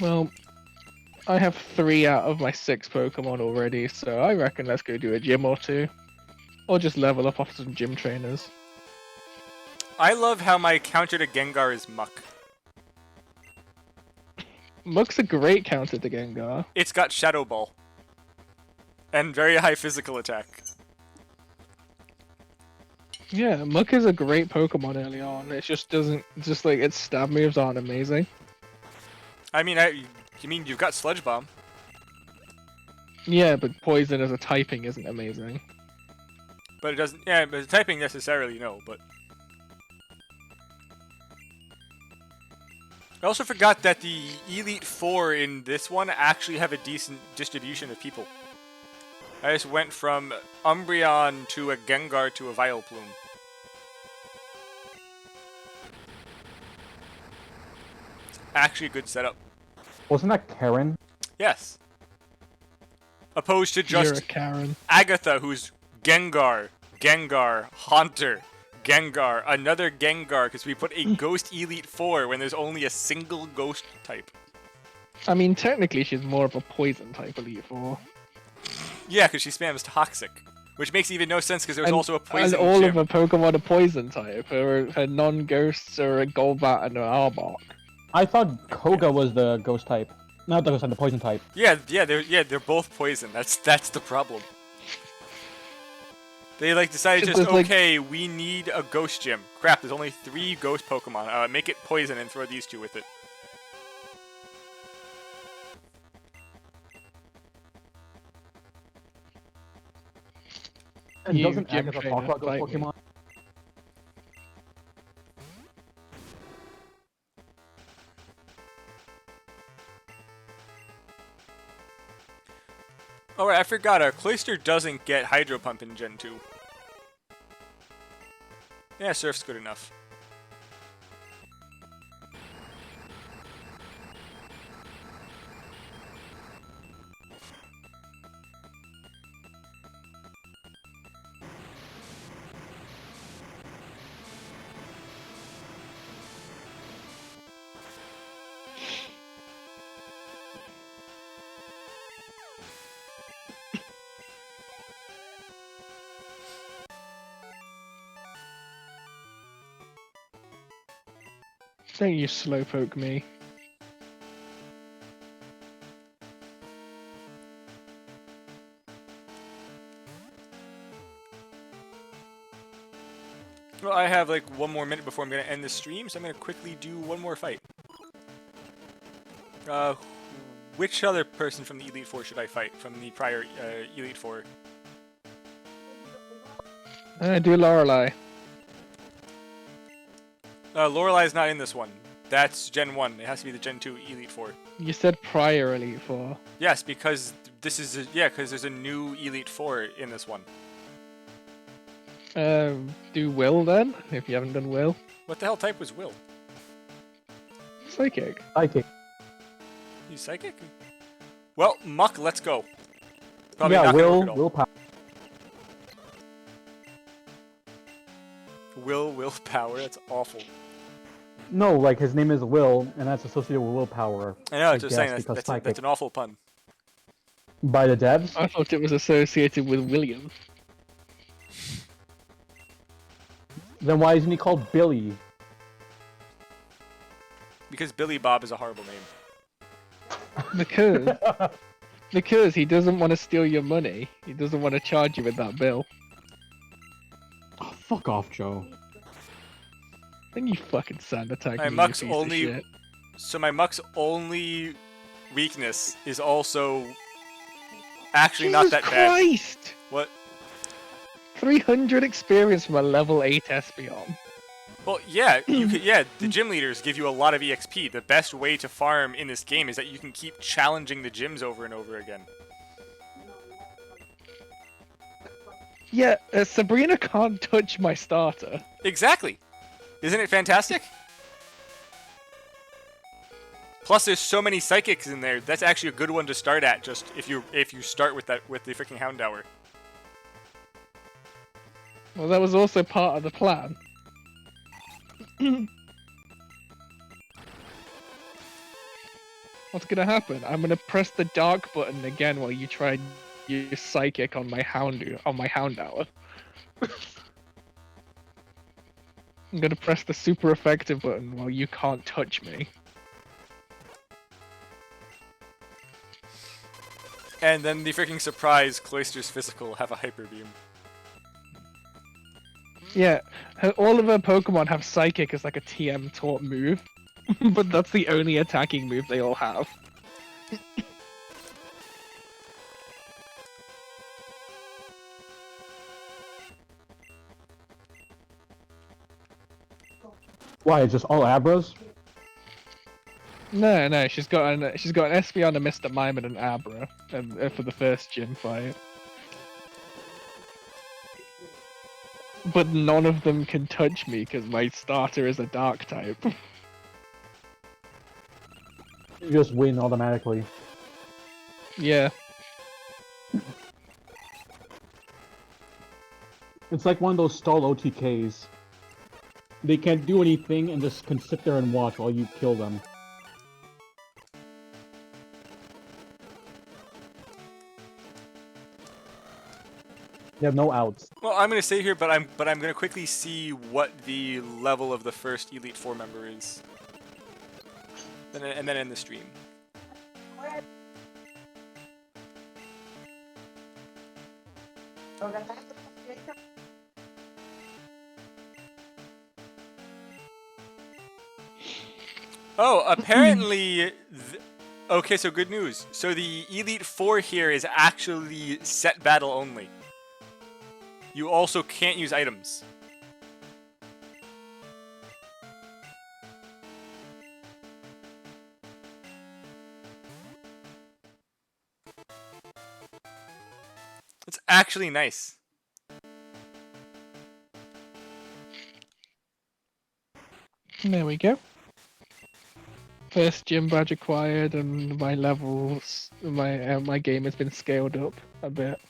S4: Well, I have 3 out of my 6 Pokemon already, so I reckon let's go do a gym or 2. Or just level up off some gym trainers.
S1: I love how my counter to Gengar is Muck.
S4: Muck's a great counter to Gengar.
S1: It's got Shadow Ball. And very high physical attack.
S4: Yeah, Muck is a great Pokemon early on. It just doesn't, just like its stab moves aren't amazing.
S1: I mean, you mean you've got Sludge Bomb?
S4: Yeah, but Poison as a typing isn't amazing.
S1: But it doesn't. Yeah, but typing necessarily no. But I also forgot that the Elite Four in this one actually have a decent distribution of people. I just went from Umbreon to a Gengar to a Vileplume. Actually, a good setup.
S2: Wasn't that Karen?
S1: Yes. Opposed to
S4: You're a
S1: just
S4: Karen.
S1: Agatha, who's Gengar, Haunter, Gengar, another Gengar, because we put a Ghost Elite Four when there's only a single Ghost type.
S4: I mean, technically she's more of a Poison type Elite Four.
S1: Yeah, because she spams Toxic, which makes even no sense because there's also a Poison
S4: And all
S1: gym.
S4: of her Pokemon are Poison type. Her non-ghosts are a Golbat and an Arbok.
S2: I thought Koga was the ghost type. Not the ghost type, the poison type.
S1: Yeah, they're both poison. That's the problem. They like decided
S4: It
S1: just
S4: was like-
S1: okay, we need a ghost gym. Crap, there's only 3 ghost Pokemon. Make it poison and throw these 2 with it.
S2: And
S4: You
S2: doesn't
S4: gym
S2: Agatha talk
S4: trainer,
S2: about ghost
S4: fight me.
S2: Pokemon?
S1: Oh, right, I forgot. Cloyster doesn't get Hydro Pump in Gen 2. Yeah, Surf's good enough.
S4: Don't you slowpoke me.
S1: Well, I have like 1 more minute before I'm gonna end the stream, so I'm gonna quickly do one more fight. Which other person from the Elite Four should I fight from the prior Elite Four?
S4: Do Lorelei.
S1: Lorelei's not in this one. That's Gen 1. It has to be the Gen 2 Elite Four.
S4: You said prior Elite Four.
S1: Yes, because this is because there's a new Elite Four in this one.
S4: Do Will then, if you haven't done Will.
S1: What the hell type was Will?
S4: Psychic.
S2: Psychic.
S1: He's psychic? Well, Muck, let's go. Probably
S2: Yeah,
S1: not gonna work at all.
S2: willpower.
S1: Willpower, that's awful.
S2: No, like his name is Will, and that's associated with willpower.
S1: I know, just saying,
S2: guess, because
S1: that's an awful pun.
S2: By the devs?
S4: I thought it was associated with William.
S2: Then why isn't he called Billy?
S1: Because Billy Bob is a horrible name.
S4: Because he doesn't want to steal your money. He doesn't want to charge you with that bill.
S2: Oh, fuck off, Joe.
S4: Then you fucking sound attack
S1: My
S4: me, you
S1: Muck's
S4: piece of
S1: only
S4: shit.
S1: so my Muck's only weakness is also actually not that bad.
S4: Christ!
S1: What?
S4: 300 experience from a level 8 Espeon.
S1: Well, yeah, the gym leaders give you a lot of EXP. The best way to farm in this game is that you can keep challenging the gyms over and over again.
S4: Yeah, Sabrina can't touch my starter.
S1: Exactly. Isn't it fantastic? Plus, there's so many psychics in there. That's actually a good one to start at. Just if you start with the freaking Houndour.
S4: Well, that was also part of the plan. What's gonna happen? I'm gonna press the dark button again while you try use psychic on my Houndour. I'm gonna press the super effective button while you can't touch me.
S1: And then the freaking surprise Cloyster's Physical have a Hyper Beam.
S4: Yeah, all of her Pokemon have Psychic as like a TM taught move, but that's the only attacking move they all have.
S2: Why, it's just all Abras?
S4: No, she's got an Espeon, a Mr. Mime, and an Abra for the first gym fight. But none of them can touch me because my starter is a dark type.
S2: You just win automatically.
S4: Yeah.
S2: It's like one of those stall OTKs. They can't do anything and just can sit there and watch while you kill them. They have no outs.
S1: Well, I'm gonna stay here, but I'm gonna quickly see what the level of the first Elite Four member is, and then end the stream. Oh, apparently. Okay, so good news. So the Elite Four here is actually set battle only. You also can't use items. It's actually nice.
S4: There we go. First gym badge acquired, and my levels, my game has been scaled up a bit.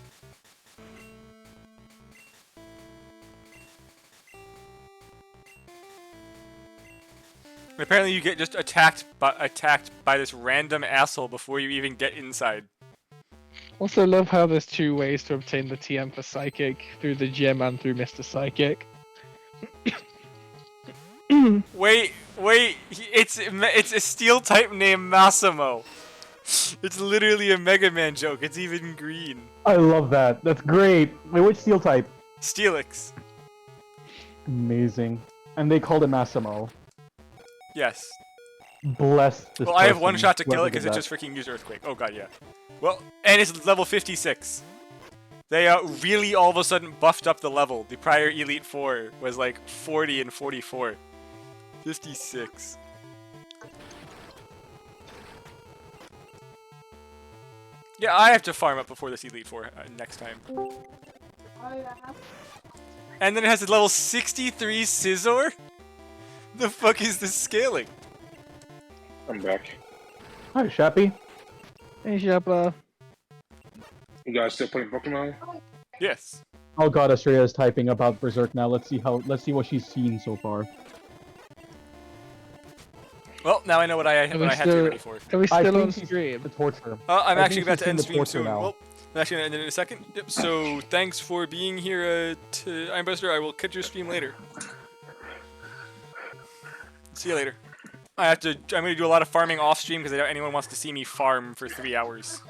S1: Apparently, you get just attacked by this random asshole before you even get inside.
S4: Also, love how there's two ways to obtain the TM for Psychic, through the gym and through Mr. Psychic.
S1: Wait, it's a steel type named Massimo. It's literally a Mega Man joke. It's even green.
S2: I love that. That's great. Wait, which steel type?
S1: Steelix.
S2: Amazing. And they called it Massimo.
S1: Yes.
S2: Bless this
S1: Well, I have one
S2: person,
S1: shot to kill
S2: whoever
S1: it because
S2: did
S1: it
S2: that.
S1: just freaking used Earthquake. Oh god, yeah. Well, and it's level 56. They really all of a sudden buffed up the level. The prior Elite Four was like 40 and 44. 56. Yeah, I have to farm up before this Elite Four next time. And then it has a level 63 Scizor? The fuck is this scaling?
S5: I'm back.
S2: Hi, Shappy.
S4: Hey, Shabba.
S5: You guys still playing Pokemon?
S1: Yes.
S2: Oh god, Estrella is typing about Berserk now. Let's see what she's seen so far.
S1: Well, now I know what I had to be ready for.
S4: Are we
S2: I
S4: still
S2: think
S4: on
S2: she's
S4: stream?
S2: the torture.
S1: I'm
S2: I
S1: actually
S2: think
S1: about
S2: she's
S1: to end
S2: seen the
S1: stream
S2: torture
S1: soon.
S2: now.
S1: Well, I'm actually going to end it in a second. Yep, so thanks for being here, I'm Buster. I will catch your stream later. See you later. I'm going to do a lot of farming off stream because I doubt anyone wants to see me farm for 3 hours.